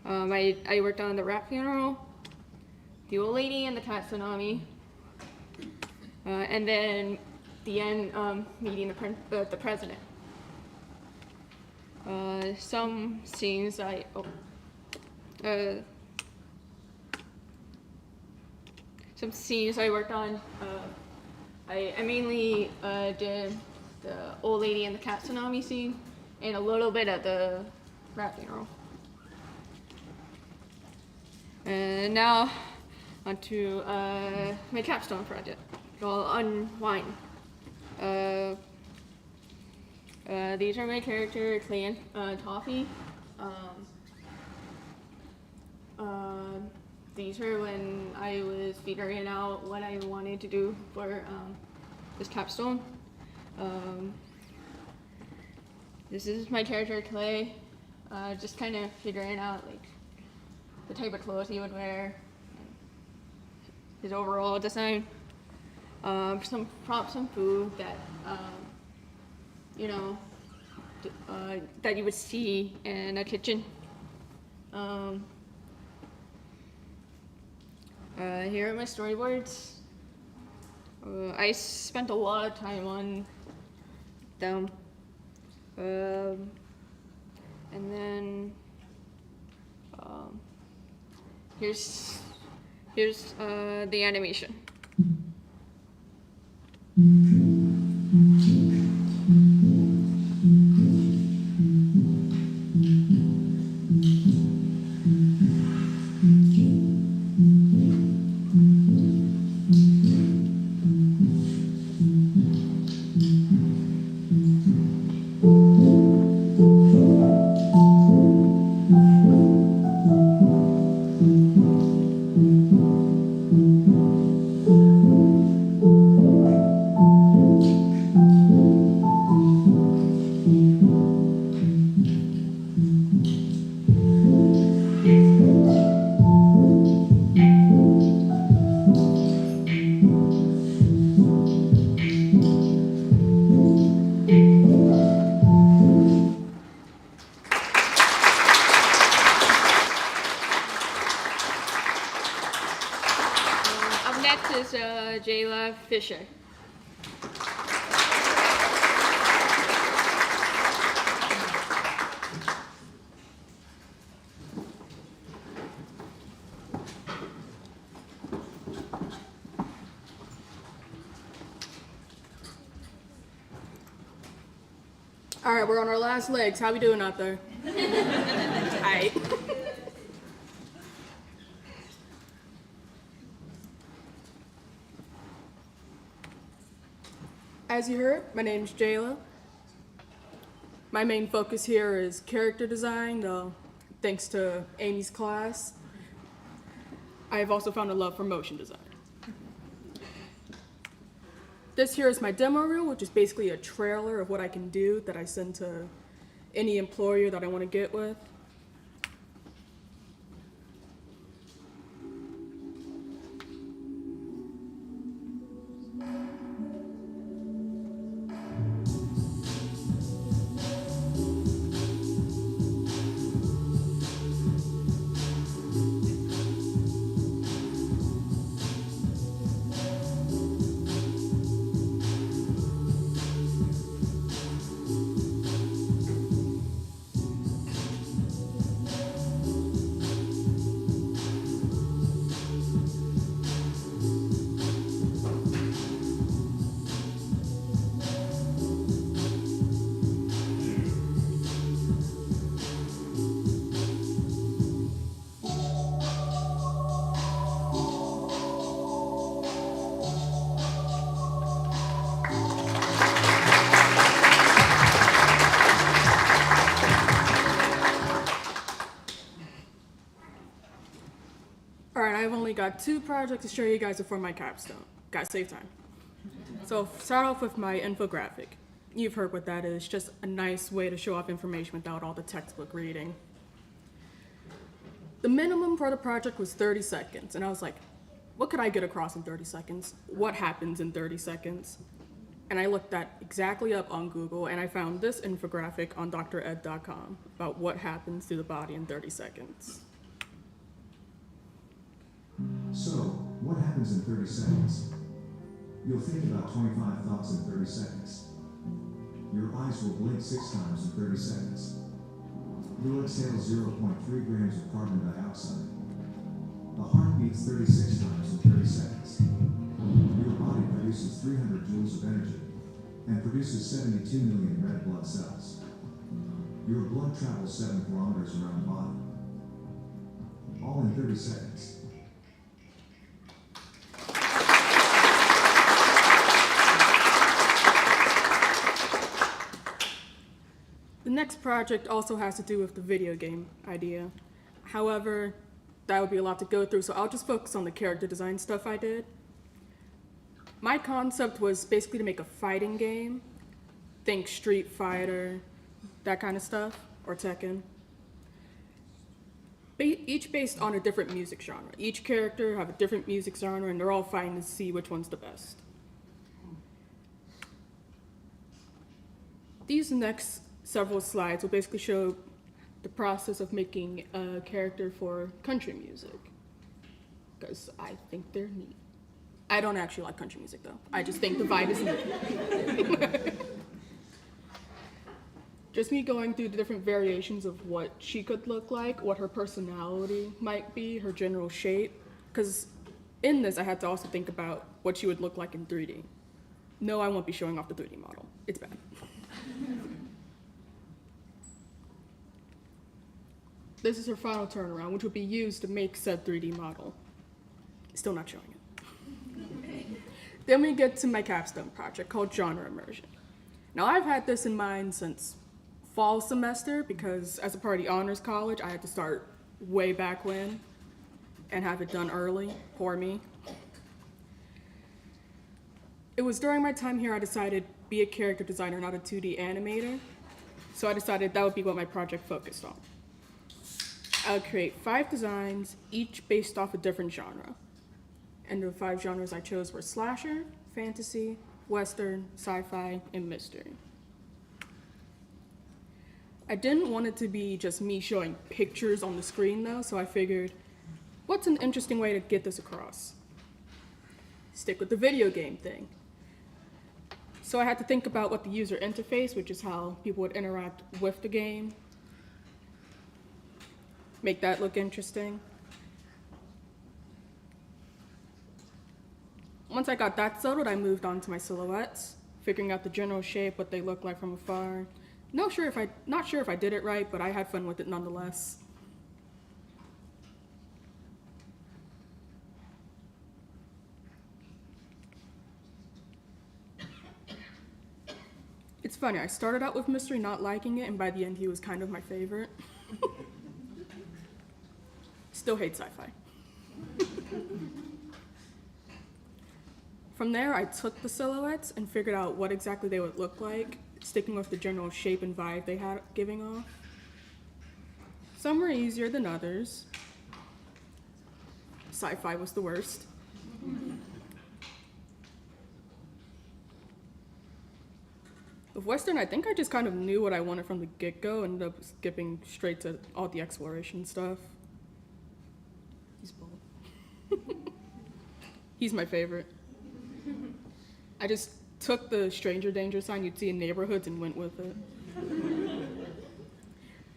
I worked on the rat funeral, the old lady and the cat tsunami, and then the end meeting the president. Some scenes I worked on. I mainly did the old lady and the cat tsunami scene and a little bit of the rat funeral. And now onto my capstone project called Unwind. These are my character Clan Toffee. These are when I was figuring out what I wanted to do for this capstone. This is my character Clay, just kind of figuring out like the type of clothes he would wear, his overall design. Some props and food that you know that you would see in a kitchen. Here are my storyboards. I spent a lot of time on them. And then here's the animation. Fisher. All right, we're on our last legs. How we doing out there? Tight. As you heard, my name's Jaela. My main focus here is character design, though thanks to Amy's class, I have also found a love for motion design. This here is my demo reel, which is basically a trailer of what I can do that I send to any employer that I want to get with. I've only got 2 projects to show you guys before my capstone. Gotta save time. So start off with my infographic. You've heard what that is, just a nice way to show off information without all the textbook reading. The minimum for the project was 30 seconds, and I was like, what could I get across in 30 seconds? What happens in 30 seconds? And I looked that exactly up on Google, and I found this infographic on dred.com about what happens to the body in 30 seconds. So, what happens in 30 seconds? You'll think about 25 thoughts in 30 seconds. Your eyes will blink 6 times in 30 seconds. You'll exhale 0.3 grams of carbon dioxide. The heart beats 36 times in 30 seconds. Your body produces 300 joules of energy and produces 72 million red blood cells. Your blood travels 7 kilometers around the body. All in 30 seconds. The next project also has to do with the video game idea. However, that would be a lot to go through, so I'll just focus on the character design stuff I did. My concept was basically to make a fighting game. Think Street Fighter, that kind of stuff, or Tekken. Each based on a different music genre. Each character have a different music genre, and they're all fighting to see which one's the best. These next several slides will basically show the process of making a character for country music, because I think they're neat. I don't actually like country music though. I just think the vibe is neat. Just me going through the different variations of what she could look like, what her personality might be, her general shape, because in this I had to also think about what she would look like in 3D. No, I won't be showing off the 3D model. It's bad. This is her final turnaround, which would be used to make said 3D model. Still not showing it. Then we get to my capstone project called Genre Immersion. Now I've had this in mind since fall semester because as a part of the honors college, I had to start way back when and have it done early. Poor me. It was during my time here I decided to be a character designer, not a 2D animator. So I decided that would be what my project focused on. I would create 5 designs, each based off a different genre. And the 5 genres I chose were slasher, fantasy, western, sci-fi, and mystery. I didn't want it to be just me showing pictures on the screen though, so I figured, what's an interesting way to get this across? stick with the video game thing. So I had to think about what the user interface, which is how people would interact with the game, make that look interesting. Once I got that settled, I moved on to my silhouettes, figuring out the general shape, what they look like from afar. Not sure if I did it right, but I had fun with it nonetheless. It's funny, I started out with Mystery not liking it, and by the end he was kind of my favorite. Still hate sci-fi. From there, I took the silhouettes and figured out what exactly they would look like, sticking with the general shape and vibe they had giving off. Some were easier than others. Sci-fi was the worst. With Western, I think I just kind of knew what I wanted from the get-go and ended up skipping straight to all the exploration stuff. He's bold. He's my favorite. I just took the stranger danger sign you'd see in neighborhoods and went with it.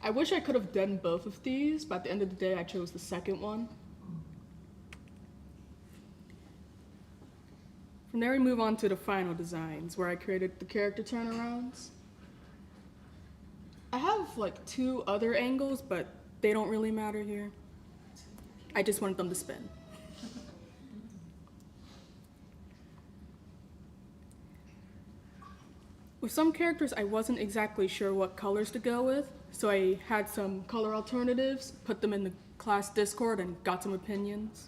I wish I could have done both of these, but at the end of the day, I chose the second one. From there, we move on to the final designs, where I created the character turnarounds. I have like 2 other angles, but they don't really matter here. I just wanted them to spin. With some characters, I wasn't exactly sure what colors to go with, so I had some color alternatives, put them in the class Discord, and got some opinions.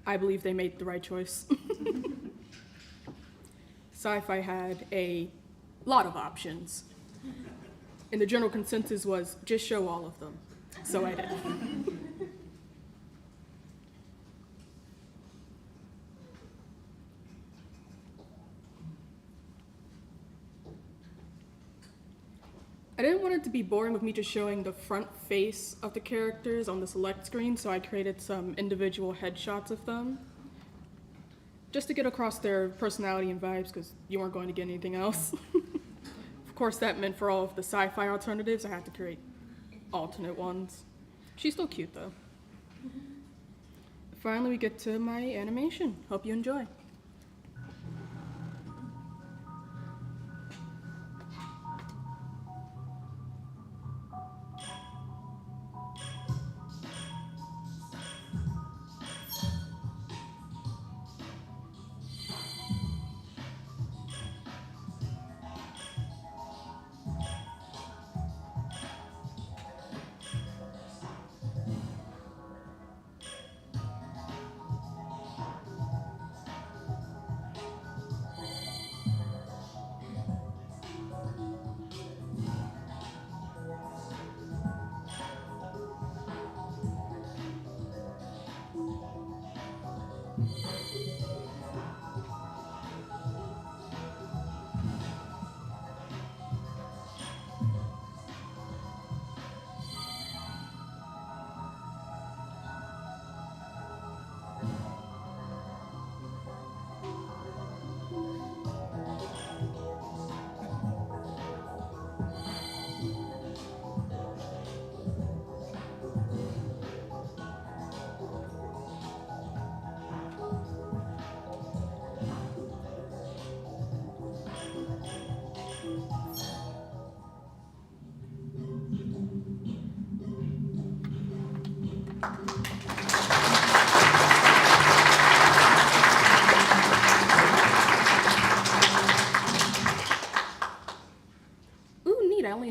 I believe they made the right choice. Sci-fi had a lot of options, and the general consensus was just show all of them, so I did. I didn't want it to be boring with me just showing the front face of the characters on the select screen, so I created some individual headshots of them, just to get across their personality and vibes, because you weren't going to get anything else. Of course, that meant for all of the sci-fi alternatives, I had to create alternate ones. She's still cute, though. Finally, we get to my animation. Hope you enjoy.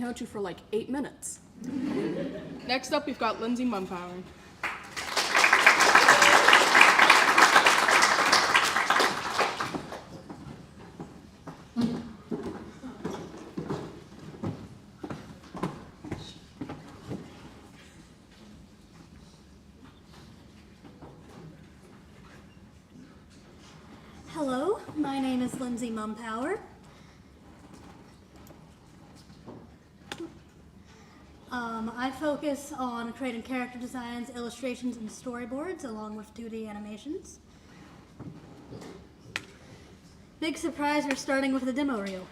held you for like 8 minutes. Next up, we've got Lindsey Mumpower. Hello, my name is Lindsey Mumpower. I focus on creating character designs, illustrations, and storyboards, along with 2D animations. Big surprise, we're starting with the demo reel.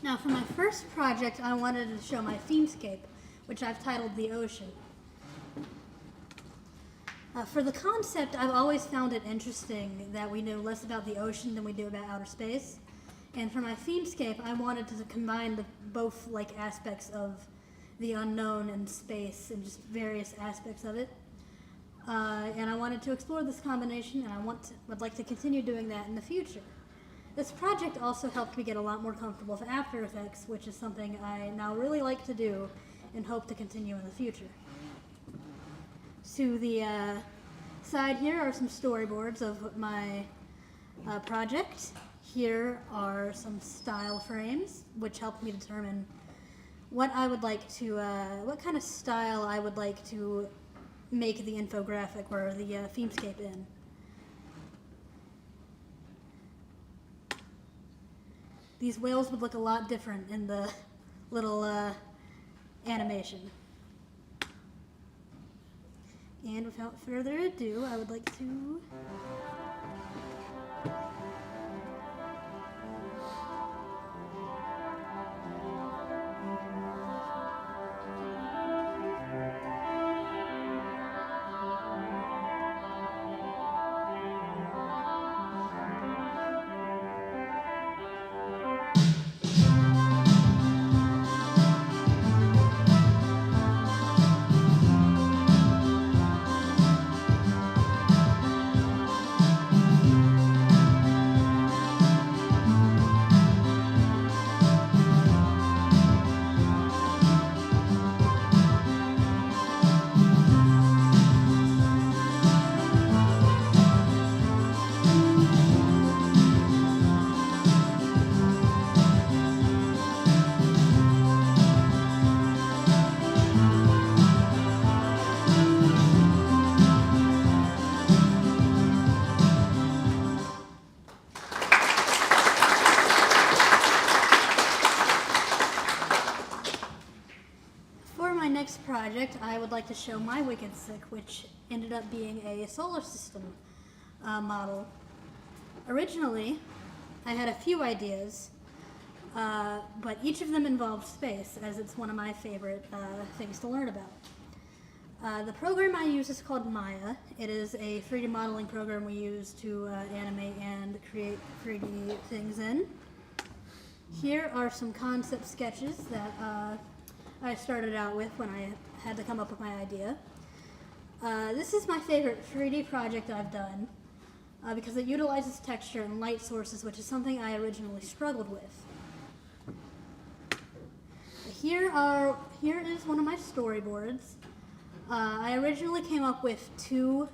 Now for my first project, I wanted to show my themescape, which I've titled The Ocean. For the concept, I've always found it interesting that we know less about the ocean than we do about outer space. And for my themescape, I wanted to combine both aspects of the unknown and space and just various aspects of it. And I wanted to explore this combination, and would like to continue doing that in the future. This project also helped me get a lot more comfortable with After Effects, which is something I now really like to do and hope to continue in the future. To the side here are some storyboards of my project. Here are some style frames, which helped me determine what I would like to, what kind of style I would like to make the infographic or the themescape in. These whales would look a lot different in the little animation. And without further ado, I would like to project, I would like to show my Wicked Sick, which ended up being a solar system model. Originally, I had a few ideas, but each of them involved space, as it's one of my favorite things to learn about. The program I use is called Maya. It is a 3D modeling program we use to animate and create 3D things in. Here are some concept sketches that I started out with when I had to come up with my idea. This is my favorite 3D project I've done because it utilizes texture and light sources, which is something I originally struggled with. Here is one of my storyboards. I originally came up with two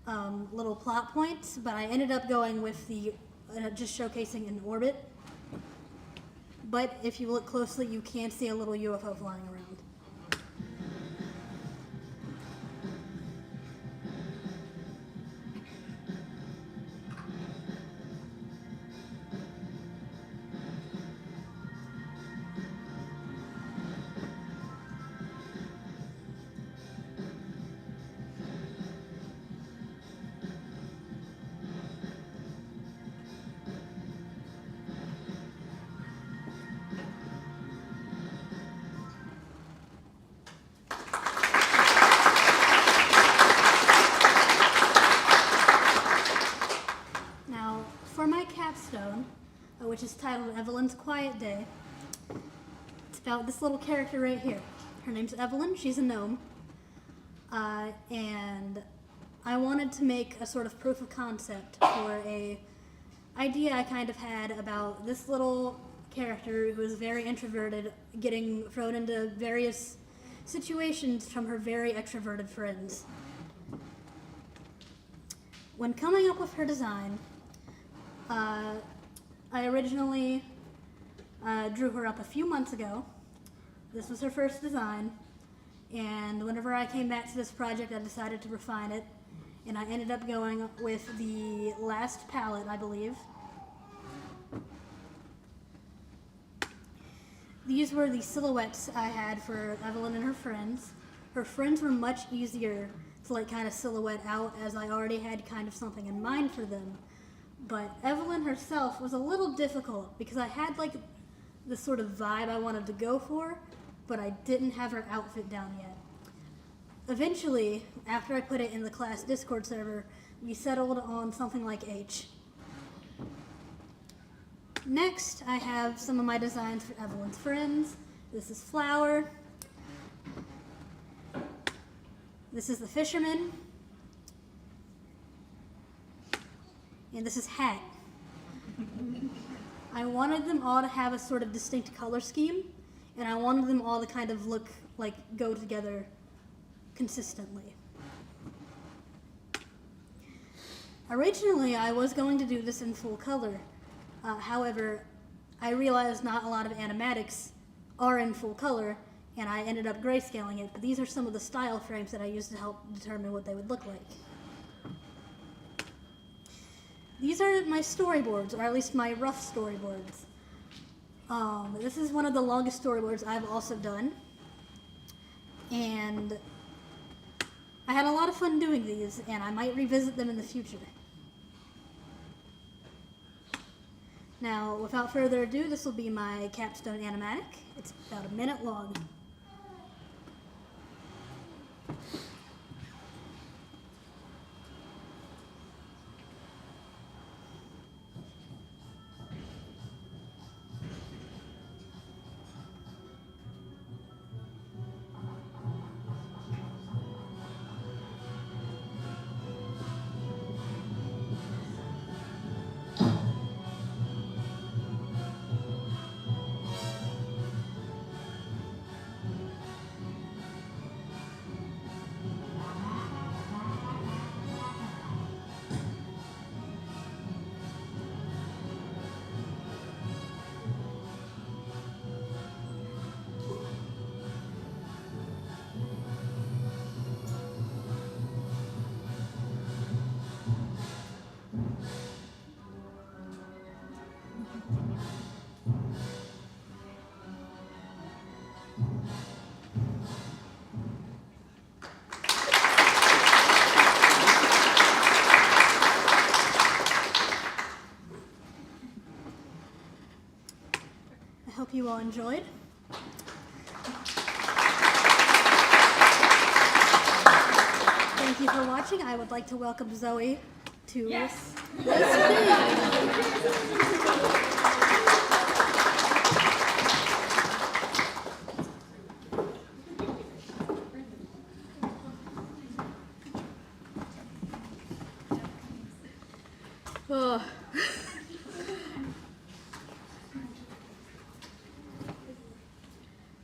little plot points, but I ended up going with the just showcasing an orbit. But if you look closely, you can see a little UFO flying around. capstone, which is titled Evelyn's Quiet Day. It's about this little character right here. Her name's Evelyn. She's a gnome. And I wanted to make a sort of proof of concept for a idea I kind of had about this little character who is very introverted, getting thrown into various situations from her very extroverted friends. When coming up with her design, I originally drew her up a few months ago. This was her first design, and whenever I came back to this project, I decided to refine it, and I ended up going with the last palette, I believe. These were the silhouettes I had for Evelyn and her friends. Her friends were much easier to like kind of silhouette out, as I already had kind of something in mind for them. But Evelyn herself was a little difficult because I had like the sort of vibe I wanted to go for, but I didn't have her outfit down yet. Eventually, after I put it in the class Discord server, we settled on something like H. Next, I have some of my designs for Evelyn's friends. This is Flower. This is the Fisherman. And this is Hat. I wanted them all to have a sort of distinct color scheme, and I wanted them all to kind of look like go together consistently. Originally, I was going to do this in full color. However, I realized not a lot of animatics are in full color, and I ended up grayscaling it, but these are some of the style frames that I used to help determine what they would look like. These are my storyboards, or at least my rough storyboards. This is one of the longest storyboards I've also done, and I had a lot of fun doing these, and I might revisit them in the future. Now, without further ado, this will be my capstone animatic. It's about a minute long. I hope you all enjoyed. Thank you for watching. I would like to welcome Zoe to the Oh.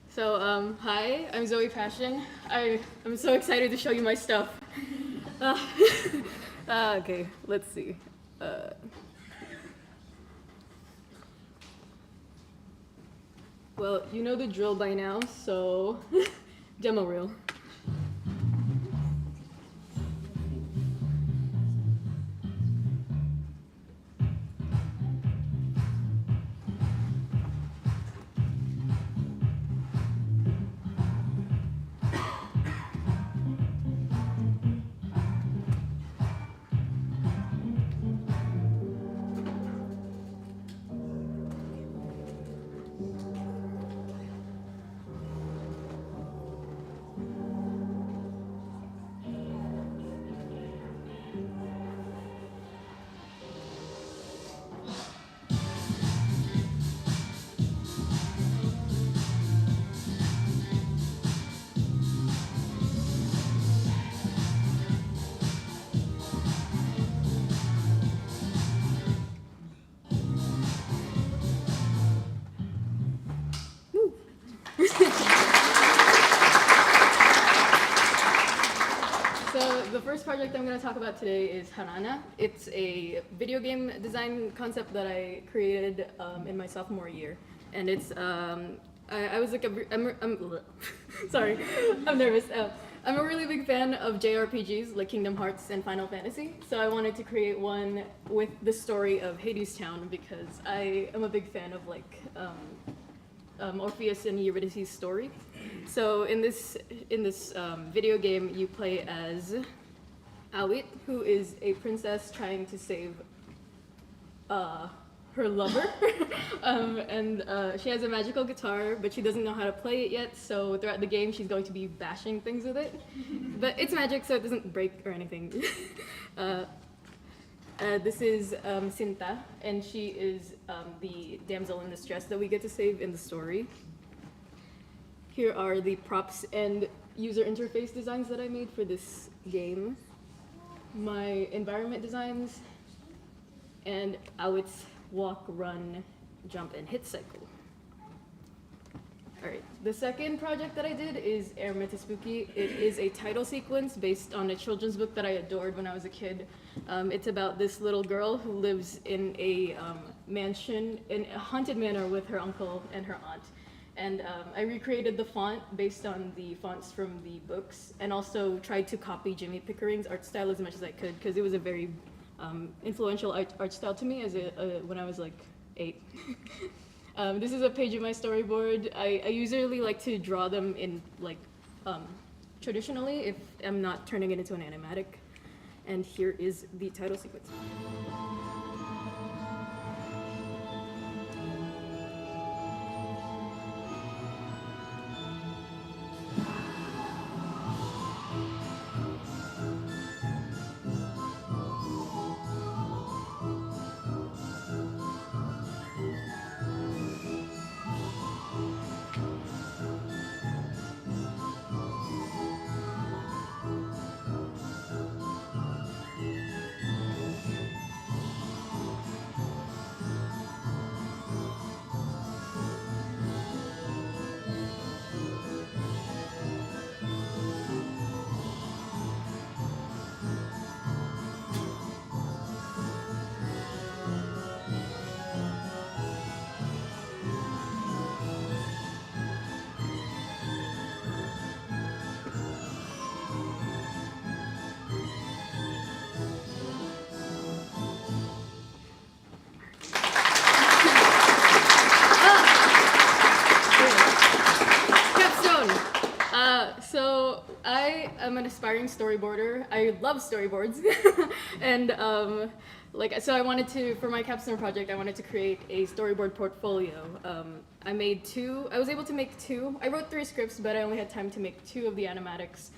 So, hi, I'm Zoe Passion. I'm so excited to show you my stuff. Okay, let's see. Well, you know the drill by now, so demo reel. the first project I'm going to talk about today is Harana. It's a video game design concept that I created in my sophomore year. And it's, I was like, sorry, I'm nervous. I'm a really big fan of JRPGs like Kingdom Hearts and Final Fantasy. So I wanted to create one with the story of Hades Town because I am a big fan of like Orpheus and Eurydice's story. So in this video game, you play as Alyx, who is a princess trying to save her lover, and she has a magical guitar, but she doesn't know how to play it yet. So throughout the game, she's going to be bashing things with it. But it's magic, so it doesn't break or anything. This is Sinta, and she is the damsel in distress that we get to save in the story. Here are the props and user interface designs that I made for this game. My environment designs, and Alyx walk, run, jump, and hit cycle. Alright, the second project that I did is Air Spooky. It is a title sequence based on a children's book that I adored when I was a kid. It's about this little girl who lives in a mansion, in a haunted manor with her uncle and her aunt. And I recreated the font based on the fonts from the books, and also tried to copy Jimmy Pickering's art style as much as I could, because it was a very influential art style to me as when I was like 8. This is a page of my storyboard. I usually like to draw them in like traditionally if I'm not turning it into an animatic. And here is the title sequence. So I am an aspiring storyboarder. I love storyboards, and so I wanted to, for my capstone project, I wanted to create a storyboard portfolio. I made 2. I was able to make 2. I wrote 3 scripts, but I only had time to make 2 of the animatics.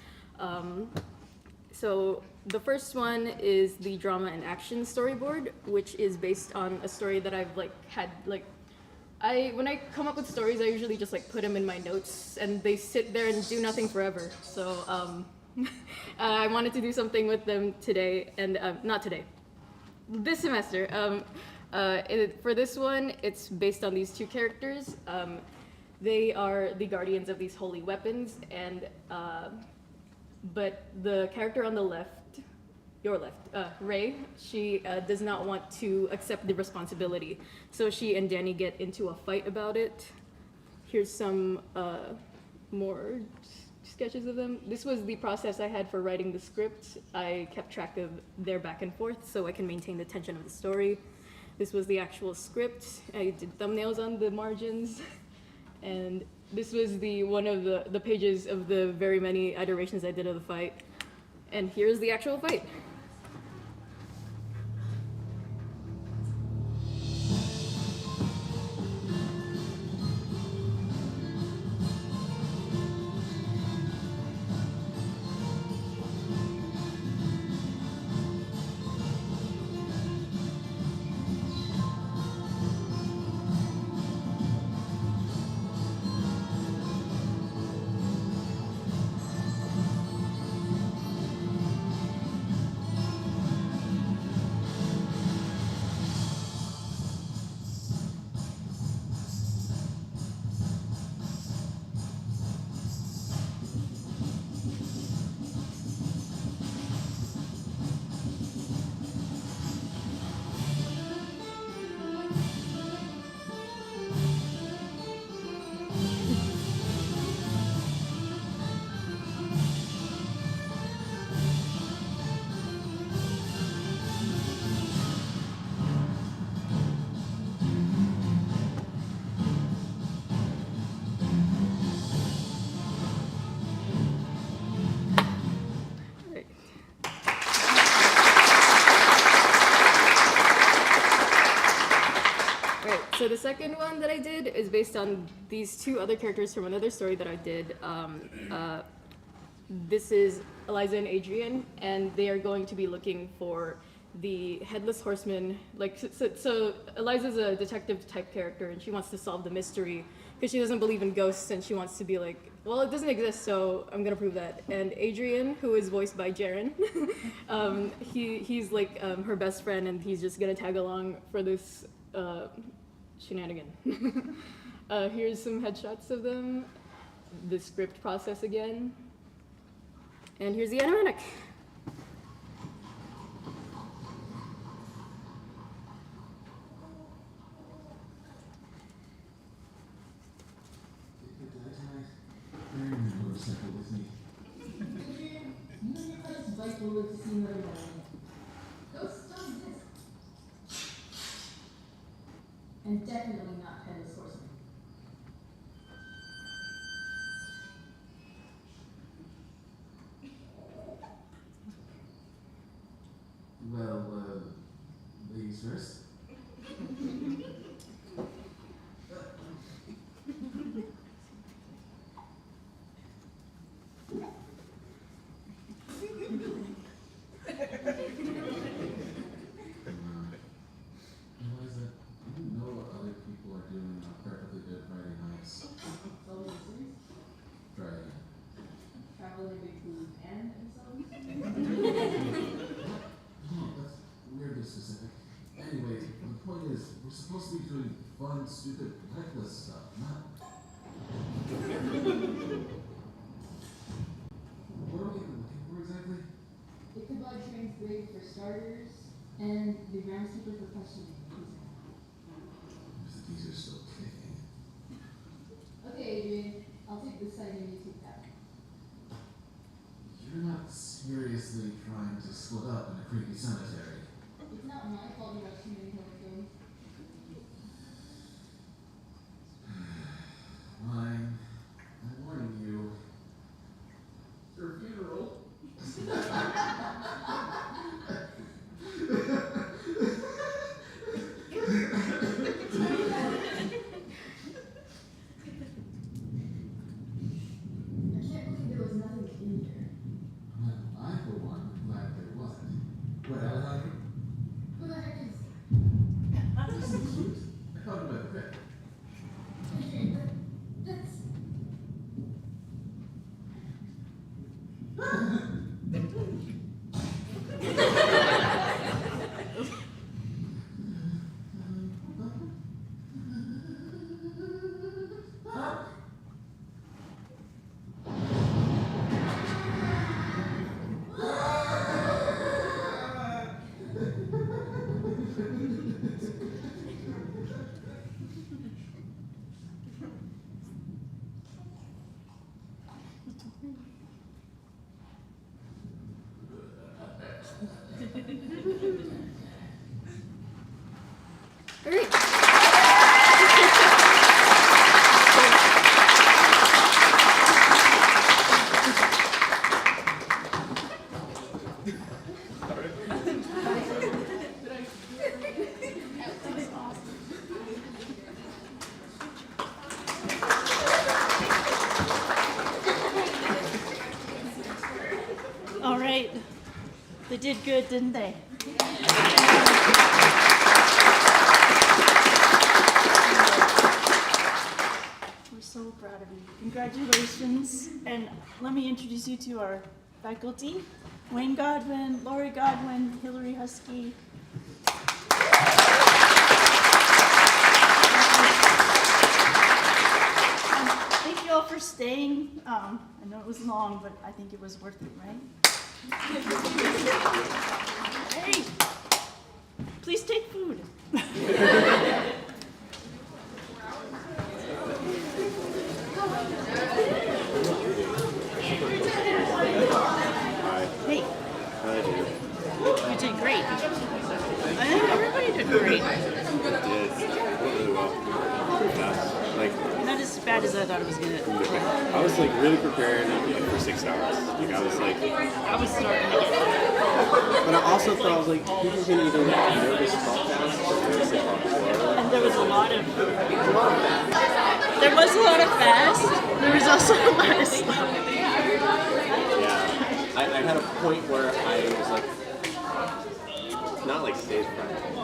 So the first one is the drama and action storyboard, which is based on a story that I've had. When I come up with stories, I usually just put them in my notes, and they sit there and do nothing forever. So I wanted to do something with them today, and not today, this semester. For this one, it's based on these 2 characters. They are the guardians of these holy weapons, and but the character on the left, your left, Ray, she does not want to accept the responsibility. So she and Danny get into a fight about it. Here's some more sketches of them. This was the process I had for writing the script. I kept track of their back and forth so I can maintain the tension of the story. This was the actual script. I did thumbnails on the margins. And this was one of the pages of the very many iterations I did of the fight. And here's the actual fight. So the second one that I did is based on these two other characters from another story that I did. This is Eliza and Adrian, and they are going to be looking for the Headless Horseman. Like, so Eliza's a detective type character, and she wants to solve the mystery because she doesn't believe in ghosts, and she wants to be like, well, it doesn't exist, so I'm gonna prove that. And Adrian, who is voiced by Jaron, he's like her best friend, and he's just gonna tag along for this shenanigan. Here's some headshots of them, the script process again, and here's the animatic. And definitely not Headless Horseman. Well, ladies first. Supposed to be doing fun, stupid, reckless stuff, not... What are we looking for exactly? Ichabod trains Brave for starters, and the groundskeeper for questioning. These are still kicking. Okay, Adrian, I'll take this side and you take that. You're not seriously trying to split up in a creepy cemetery. It's not my fault you watch too many horror films. Fine. I'm warning you. Your funeral. All right. They did good, didn't they? We're so proud of you. Congratulations. And let me introduce you to our faculty. Wayne Godwin, Lori Godwin, Hillary Husky. Thank you all for staying. I know it was long, but I think it was worth it, right? Hey, please take food. Hey. You did great. I think everybody did great. Really well. Not as bad as I thought it was gonna. I was like really prepared for 6 hours. Like I was starting to get. But I also thought I was like, people are gonna either nervous talk fast or nervous talk slow. there was a lot of fast. There was also a lot of slow. Yeah, I had a point where I was like, not like stage fright.